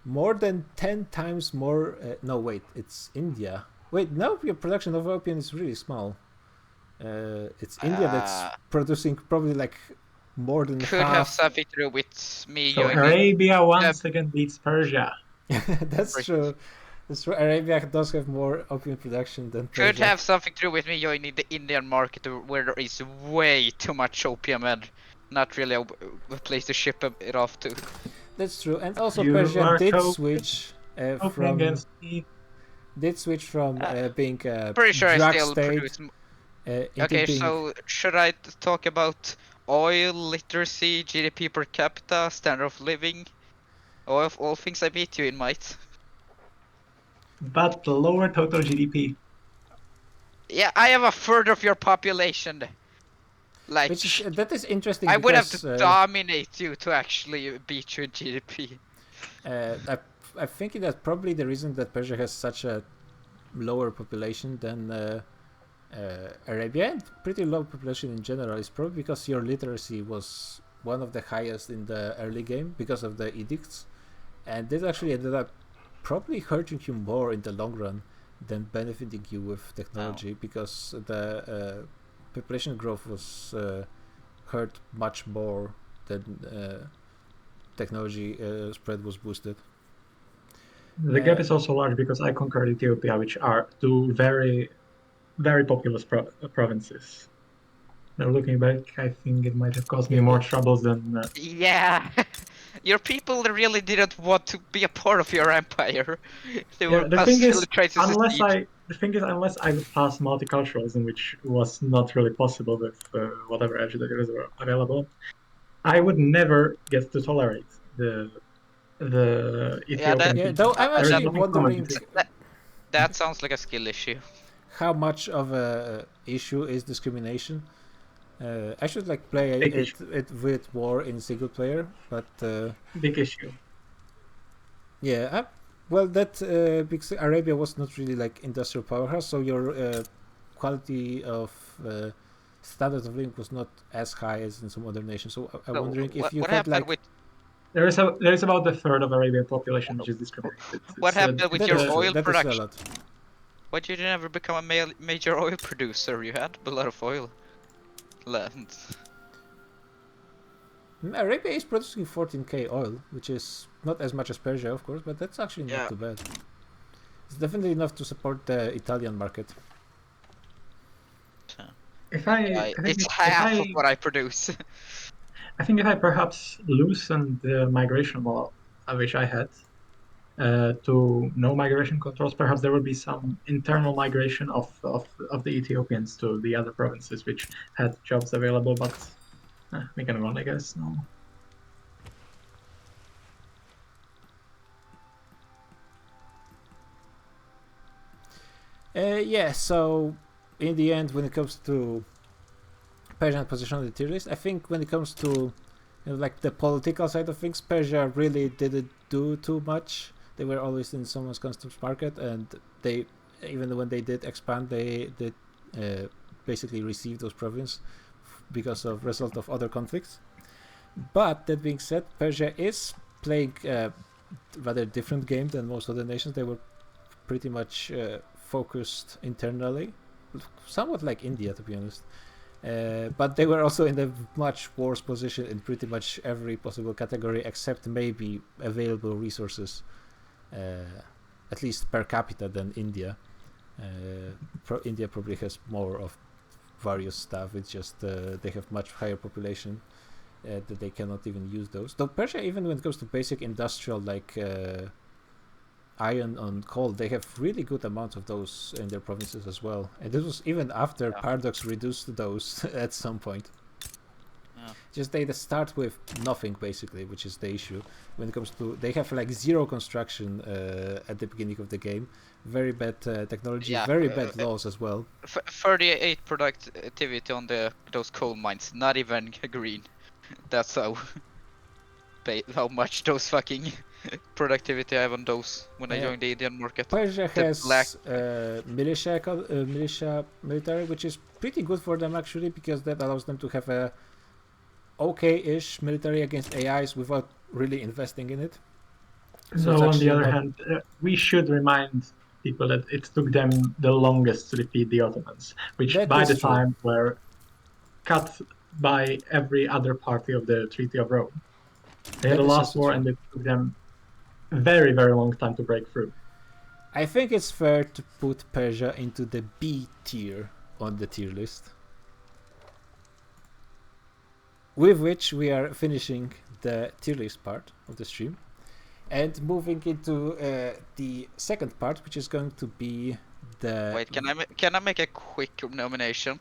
A: more than 10 times more. No, wait, it's India. Wait, no, your production of opium is really small. It's India that's producing probably like more than
B: could
A: half.
B: Have something to do with me
C: So
B: joining.
C: Arabia once again beats Persia.
A: That's true. That's true. Arabia does have more opium production than Persia.
B: Could have something to do with me joining the Indian market where there is way too much opium and not really a place to ship it off to.
A: That's true, and also Persia did switch from being a
B: pretty sure I
A: drug
B: still
A: state.
B: Produce. Okay, so should I talk about oil, literacy, GDP per capita, standard of living, all things I beat you in might?
C: But lower total GDP.
B: Yeah, I have a third of your population. Like
A: that is interesting.
B: I would have to dominate you to actually beat you in GDP.
A: I think that's probably the reason that Persia has such a lower population than Arabia, and pretty low population in general, is probably because your literacy was one of the highest in the early game because of the edicts, and this actually ended up probably hurting you more in the long run than benefiting you with technology because the population growth was hurt much more than technology spread was boosted.
C: The gap is also large because I conquered Ethiopia, which are two very, very populous provinces. Now looking back, I think it might have caused me more troubles than.
B: Yeah, your people really didn't want to be a part of your empire. They were
C: The thing
B: constantly
C: is,
B: trying to secede.
C: unless I would pass multiculturalism, which was not really possible with whatever educators were available, I would never get to tolerate the Ethiopian
A: Yeah,
C: people.
A: though I'm
C: There is
A: actually
C: nothing common
A: wondering
C: between.
B: That sounds like a skill issue.
A: how much of a issue is discrimination. I should like play
C: Big
A: it
C: issue.
A: with war in single player, but
C: Big issue.
A: yeah, well, that because Arabia was not really like industrial powerhouse, so your quality of standard of living was not as high as in some other nations. So I'm
B: So
A: wondering if you
B: what
A: had
B: happened
A: like
B: with
C: There is about a third of Arabian population which is discriminated.
B: what happened with
A: that
B: your
A: is true.
B: oil
A: That is a
B: production?
A: lot.
B: Why did you never become a major oil producer? You had a lot of oil land.
A: Arabia is producing 14k oil, which is not as much as Persia, of course, but that's actually not too bad. It's definitely enough to support the Italian market.
B: It's half of what I produce.
C: I think if I perhaps loosened the migration law, which I had, to no migration controls, perhaps there would be some internal migration of the Ethiopians to the other provinces which had jobs available, but we can run, I guess, no.
A: Yeah, so in the end, when it comes to Persian position on the tier list, I think when it comes to like the political side of things, Persia really didn't do too much. They were always in someone's customs market, and they, even when they did expand, they did basically receive those provinces because of result of other conflicts. But that being said, Persia is playing a rather different game than most other nations. They were pretty much focused internally, somewhat like India, to be honest. But they were also in a much worse position in pretty much every possible category except maybe available resources, at least per capita, than India. India probably has more of various stuff. It's just they have much higher population that they cannot even use those. Though Persia, even when it comes to basic industrial like iron on coal, they have really good amounts of those in their provinces as well. And this was even after Paradox reduced those at some point. Just they start with nothing basically, which is the issue when it comes to, they have like zero construction at the beginning of the game, very bad technology, very bad laws as well.
B: 38 productivity on those coal mines, not even green. That's how much those fucking productivity I have on those when I joined the Indian market.
A: Persia has militia military, which is pretty good for them actually, because that allows them to have a okay-ish military against AIs without really investing in it.
C: So on the other hand, we should remind people that it took them the longest to defeat the Ottomans, which by the time were cut by every other party of the Treaty of Rome. They had a last war, and it took them a very, very long time to break through.
A: I think it's fair to put Persia into the B tier on the tier list. With which we are finishing the tier list part of the stream and moving into the second part, which is going to be the...
B: Wait, can I make a quick nomination?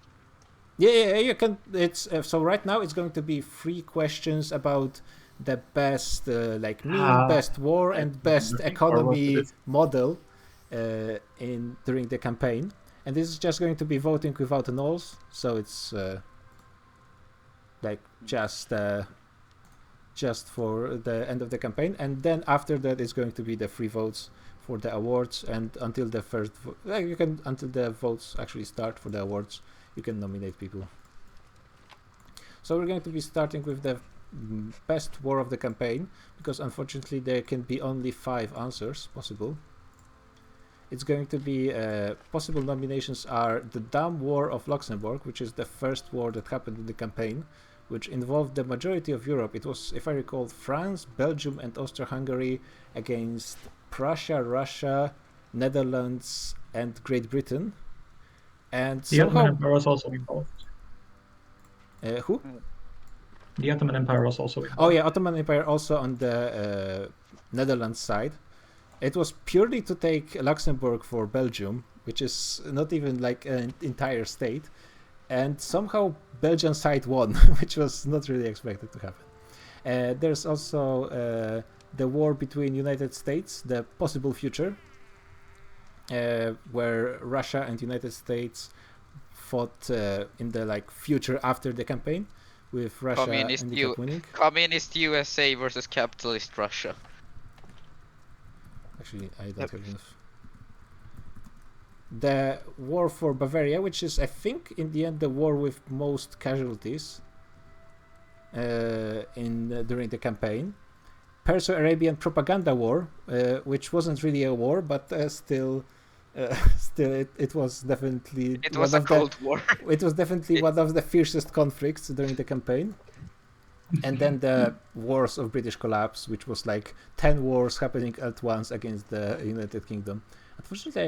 A: Yeah, you can. It's so right now it's going to be 3 questions about the best like meme, best war, and best economy model during the campaign. And this is just going to be voting without nulls, so it's like just for the end of the campaign. And then after that it's going to be the free votes for the awards, and until the until the votes actually start for the awards, you can nominate people. So we're going to be starting with the best war of the campaign, because unfortunately there can be only 5 answers possible. It's going to be possible nominations are the Dam War of Luxembourg, which is the first war that happened in the campaign, which involved the majority of Europe. It was, if I recall, France, Belgium, and Austria-Hungary against Prussia, Russia, Netherlands, and Great Britain. And
C: the Ottoman Empire was also involved.
A: Who?
C: The Ottoman Empire was also involved.
A: Oh yeah, Ottoman Empire also on the Netherlands side. It was purely to take Luxembourg for Belgium, which is not even like an entire state. And somehow Belgian side won, which was not really expected to happen. There's also the war between United States, the possible future, where Russia and United States fought in the like future after the campaign, with Russia ending up winning.
B: Communist USA versus capitalist Russia.
A: Actually, I don't have enough. The war for Bavaria, which is, I think, in the end, the war with most casualties during the campaign. Perso-Arabian propaganda war, which wasn't really a war, but still, it was definitely
B: it was a cold war.
A: It was definitely one of the fiercest conflicts during the campaign. And then the Wars of British Collapse, which was like 10 wars happening at once against the United Kingdom. Unfortunately,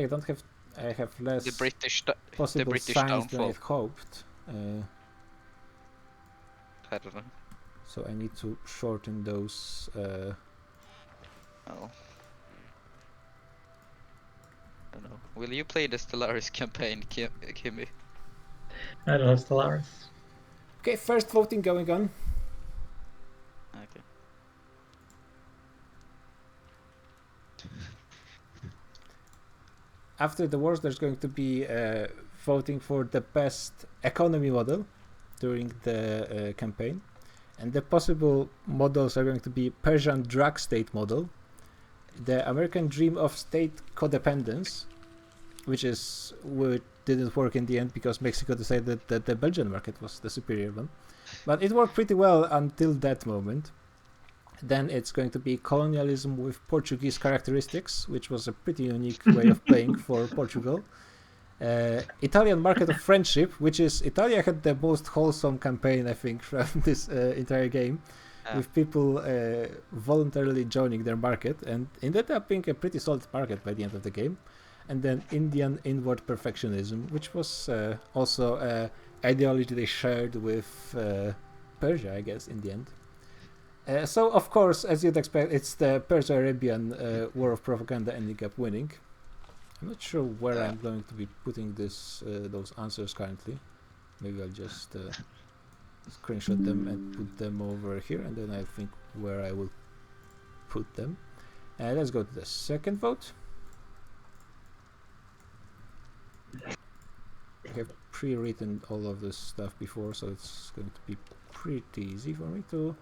A: I have less possible signs than I had hoped.
B: I don't know.
A: So I need to shorten those.
B: Oh. I don't know. Will you play the Stellaris campaign, Kimmy?
C: I don't have Stellaris.
A: Okay, first voting going on.
B: Okay.
A: After the wars, there's going to be voting for the best economy model during the campaign. And the possible models are going to be Persian drug state model, the American dream of state codependence, which didn't work in the end because Mexico decided that the Belgian market was the superior one. But it worked pretty well until that moment. Then it's going to be colonialism with Portuguese characteristics, which was a pretty unique way of playing for Portugal. Italian market of friendship, which is Italia had the most wholesome campaign, I think, from this entire game, with people voluntarily joining their market, and ended up being a pretty solid market by the end of the game. And then Indian inward perfectionism, which was also an ideology they shared with Persia, I guess, in the end. So, of course, as you'd expect, it's the Perso-Arabian war of propaganda ending up winning. I'm not sure where I'm going to be putting those answers currently. Maybe I'll just screenshot them and put them over here, and then I think where I will put them. Let's go to the second vote. I have pre-written all of this stuff before, so it's going to be pretty easy for me to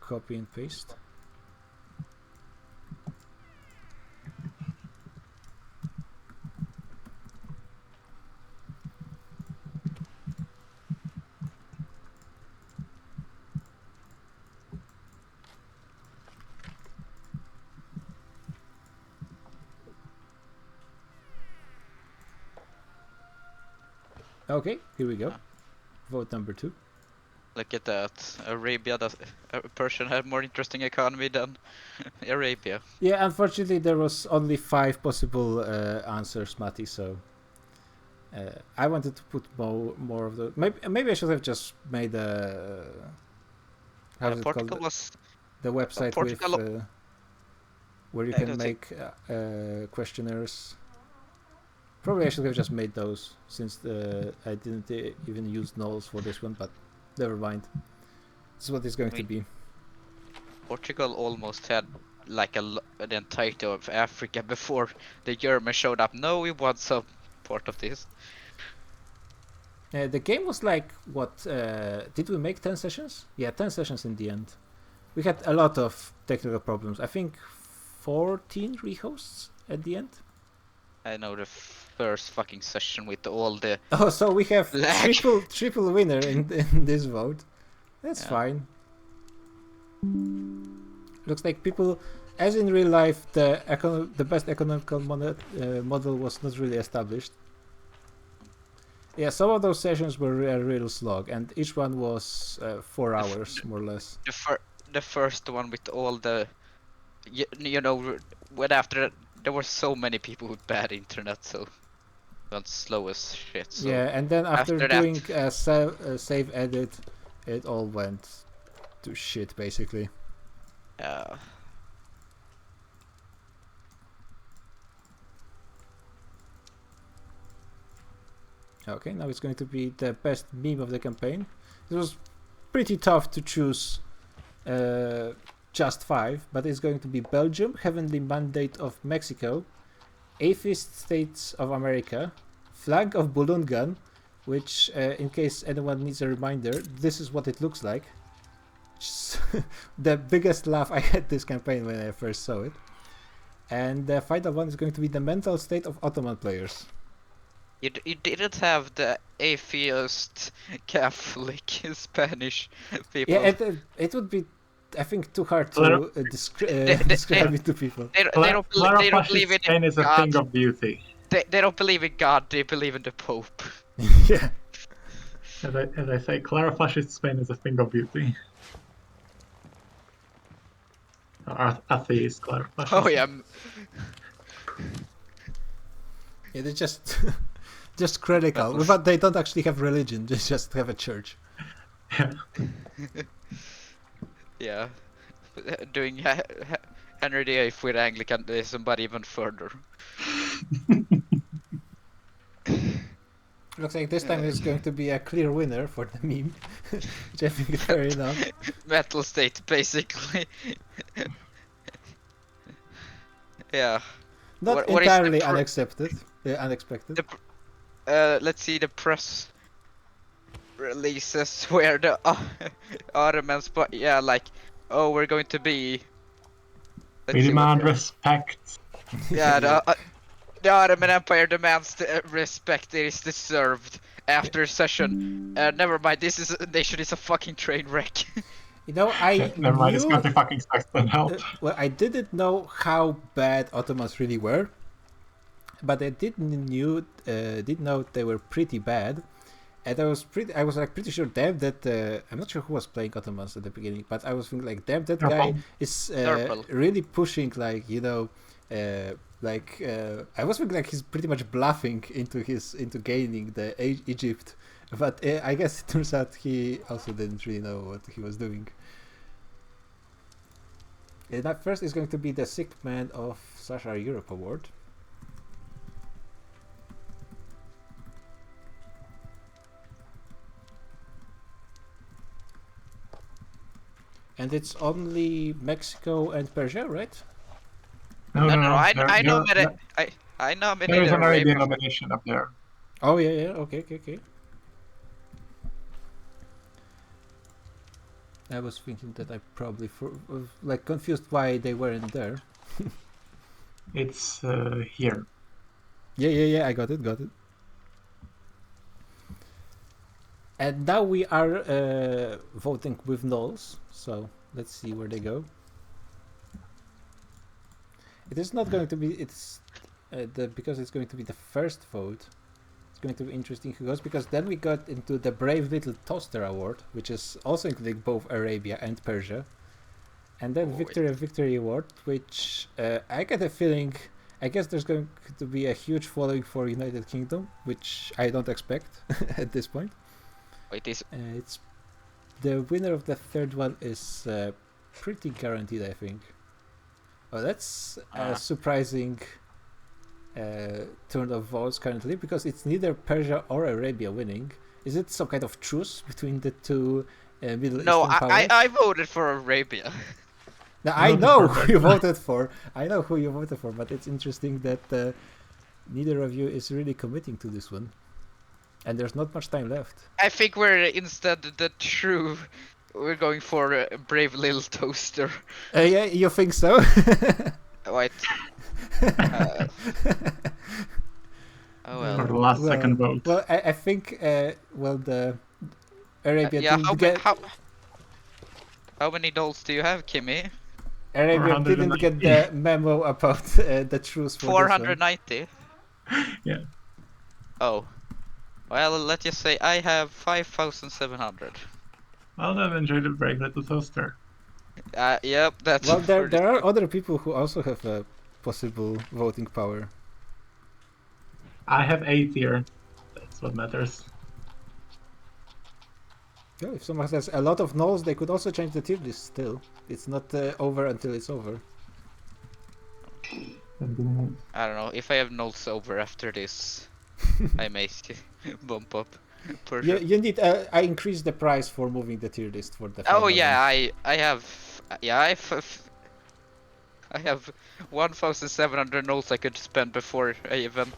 A: copy and paste. Okay, here we go. Vote number 2.
B: Look at that. Persian had more interesting economy than Arabia.
A: Yeah, unfortunately there was only 5 possible answers, Matti, so I wanted to put more of the... Maybe I should have just made a... How is it
B: Portugal
A: called?
B: was...
A: The website with... where you can make questionnaires. Probably I should have just made those, since I didn't even use nulls for this one, but never mind. This is what it's going to be.
B: Portugal almost had like the entirety of Africa before the Germans showed up. No, we want some part of this.
A: The game was like, what, did we make 10 sessions? Yeah, 10 sessions in the end. We had a lot of technical problems. I think 14 rehosts at the end.
B: I know the first fucking session with all the...
A: Oh, so we have triple winner in this vote. That's fine. Looks like people, as in real life, the best economical model was not really established. Yeah, some of those sessions were a real slog, and each one was 4 hours, more or less.
B: The first one with all the... You know, when after... There were so many people with bad internet, so... went slow as shit. So
A: Yeah, and then after
B: after
A: doing
B: that,
A: a save edit, it all went to shit basically.
B: yeah.
A: Okay, now it's going to be the best meme of the campaign. It was pretty tough to choose just 5, but it's going to be Belgium, Heavenly Mandate of Mexico, Atheist States of America, Flag of Bulungan, which, in case anyone needs a reminder, this is what it looks like. The biggest laugh I had this campaign when I first saw it. And the final one is going to be the mental state of Ottoman players.
B: You didn't have the atheist Catholic Spanish people.
A: Yeah, it would be, I think, too hard to describe it to people.
B: They don't believe in
C: Spain is a
B: God.
C: thing of beauty.
B: They don't believe in God. They believe in the Pope.
A: Yeah.
C: As I say, Clara fascist Spain is a thing of beauty. Atheist Clara fascist.
B: Oh yeah.
A: Yeah, they're just critical. But they don't actually have religion. They just have a church.
C: Yeah.
B: Yeah. Doing Henry VIII with Anglicanism, but even further.
A: Looks like this time it's going to be a clear winner for the meme, which I think is fair enough.
B: Metal state, basically. Yeah.
A: Not
B: What is the
A: entirely unexpected.
B: Let's see the press releases where the Ottomans, but yeah, like, oh, we're going to be.
C: We demand respect.
B: Yeah, the Ottoman Empire demands the respect it is deserved after session. Never mind, this nation is a fucking train wreck.
A: You know,
C: Never mind, it's got the fucking Saxon help.
A: Well, I didn't know how bad Ottomans really were, but I did know they were pretty bad. And I was pretty sure, damn, that I'm not sure who was playing Ottomans at the beginning, but I was thinking like, damn, that guy is really pushing, like, you know, I was thinking like he's pretty much bluffing into gaining the Egypt, but I guess it turns out he also didn't really know what he was doing. And that first is going to be the Sick Man of Sasha Europe Award. And it's only Mexico and Persia, right?
C: No.
B: I know
C: there is an Arabian nomination up there.
A: Oh yeah. Okay. I was thinking that I probably confused why they weren't there.
C: It's here.
A: Yeah. I got it. And now we are voting with nulls. So let's see where they go. It is not going to be. Because it's going to be the first vote. It's going to be interesting who goes, because then we got into the Brave Little Toaster Award, which is also including both Arabia and Persia, and then Victory Award, which I get a feeling. I guess there's going to be a huge following for United Kingdom, which I don't expect at this point.
B: Wait,
A: it's the winner of the third one is pretty guaranteed, I think. Oh, that's a surprising turn of votes currently, because it's neither Persia or Arabia winning. Is it some kind of truce between the two Middle Eastern powers?
B: I voted for Arabia.
A: Now, I know who you voted for. But it's interesting that neither of you is really committing to this one. And there's not much time left.
B: I think we're we're going for a Brave Little Toaster.
A: Yeah, you think so?
B: Wait. Oh well.
C: For the last second vote.
A: Well, I think the Arabia
B: how many dolls do you have, Kimmy?
A: Arabia didn't get the memo about the truce for
B: 490.
C: Yeah.
B: Oh. Well, let's just say I have 5,700.
C: Well, then enjoy the Brave Little Toaster.
B: Yep, that's...
A: Well, there are other people who also have a possible voting power.
C: I have A tier. That's what matters.
A: Yeah, if someone has a lot of nulls, they could also change the tier list still. It's not over until it's over.
B: I don't know. If I have nulls over after this, I may bump up Persia.
A: You need. I increased the price for moving the tier list for the.
B: Oh
A: final
B: yeah,
A: one.
B: I have 1,700 nulls I could spend before I even.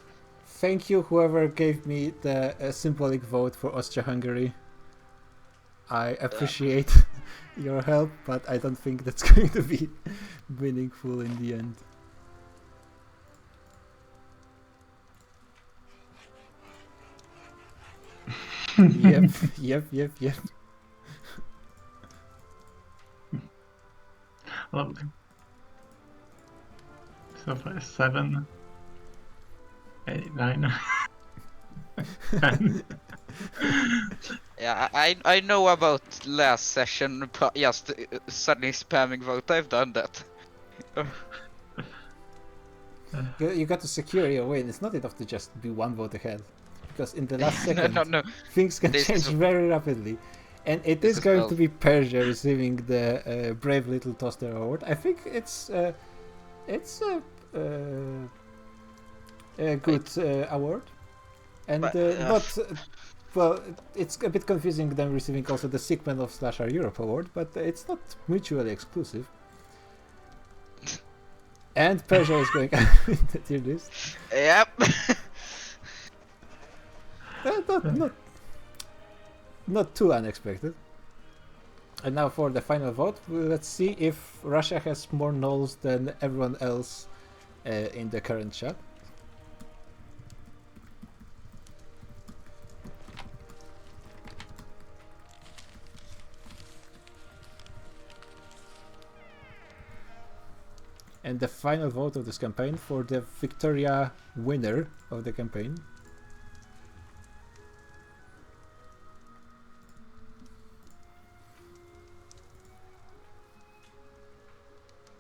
A: Thank you, whoever gave me the symbolic vote for Austria-Hungary. I appreciate your help, but I don't think that's going to be meaningful in the end. Yep.
C: Lovely. So far, 7, 8, 9, 10.
B: Yeah, I know about last session, but just suddenly spamming vote. I've done that.
A: You got to secure your win. It's not enough to just be one vote ahead, because in the last second,
B: no.
A: things can
B: This
A: change
B: is-
A: very rapidly. And it
B: This
A: is
B: is
A: going
B: well-
A: to be Persia receiving the Brave Little Toaster Award. I think it's a good award, and
B: But,
A: not. Well, it's a bit confusing them receiving also the Sickman of /R Europe award, but it's not mutually exclusive. And Persia is going with the tier list.
B: Yep.
A: Not too unexpected. And now for the final vote, let's see if Russia has more nulls than everyone else in the current chat. And the final vote of this campaign for the Victoria winner of the campaign.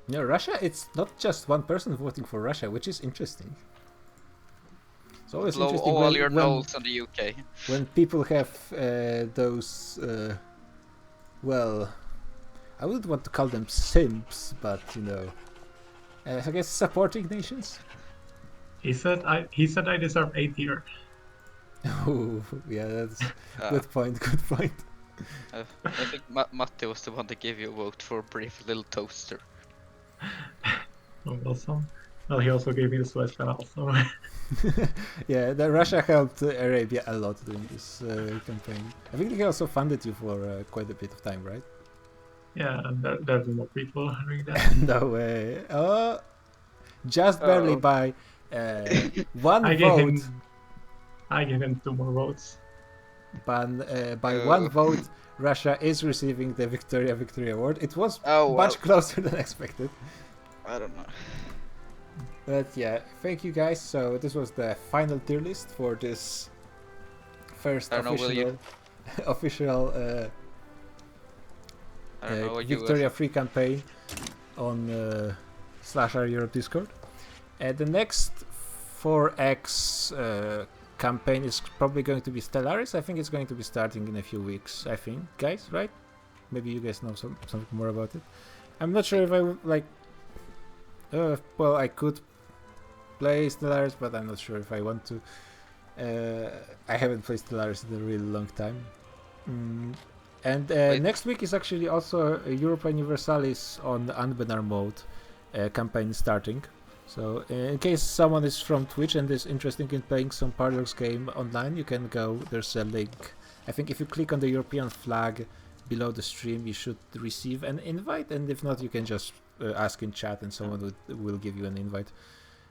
A: Yeah, Russia, it's not just one person voting for Russia, which is interesting. It's always
B: Blow
A: interesting
B: all
A: when,
B: your
A: when,
B: nulls on the UK.
A: when people have those, well, I wouldn't want to call them simps, but you know, I guess supporting nations.
C: He said I deserve A tier.
A: Oh, yeah, that's
B: Uh,
A: good point. Good point.
B: I think Matti was the one that gave you a vote for Brave Little Toaster.
C: Oh, awesome. Well, he also gave me the Suez Canal, so
A: Yeah, Russia helped Arabia a lot during this campaign. I think they also funded you for quite a bit of time, right?
C: yeah, and there's more people doing that.
A: No way. Oh, just barely
B: Uh-oh.
A: by one
C: I gave
A: vote.
C: I gave him 2 more votes.
A: But by one vote, Russia is receiving the Victory Award. It was
B: Oh,
A: much
B: well.
A: closer than expected.
B: I don't know.
A: But yeah, thank you guys. So this was the final tier list for this first
B: I don't know, will you-
A: official
B: I don't know what you
A: Victoria free campaign on /R Europe Discord. The next 4X campaign is probably going to be Stellaris. I think it's going to be starting in a few weeks. I think, guys, right? Maybe you guys know something more about it. I'm not sure if I would like. Well, I could play Stellaris, but I'm not sure if I want to. I haven't played Stellaris in a really long time. And next week is actually also Europa Universalis on Unbanner mode campaign starting. So in case someone is from Twitch and is interested in playing some Paradox game online, you can go. There's a link. I think if you click on the European flag below the stream, you should receive an invite, and if not, you can just ask in chat and someone will give you an invite.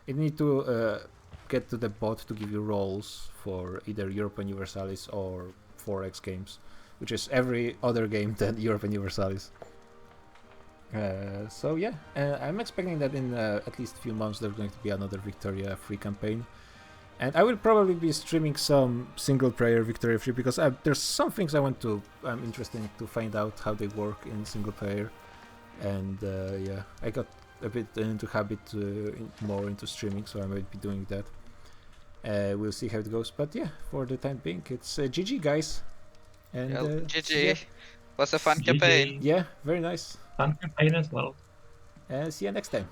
A: You need to get to the bot to give you roles for either Europa Universalis or 4X games, which is every other game than Europa Universalis. So yeah, I'm expecting that in at least a few months there's going to be another Victoria free campaign. And I will probably be streaming some single player Victoria free because there's some things I'm interested to find out how they work in single player. And yeah, I got a bit into habit more into streaming, so I might be doing that. We'll see how it goes. But yeah, for the time being, it's GG, guys. And
B: Well, GG.
A: yeah,
B: Was a fun
C: GG.
B: campaign.
A: yeah, very nice.
C: Fun campaign as well.
A: See you next time.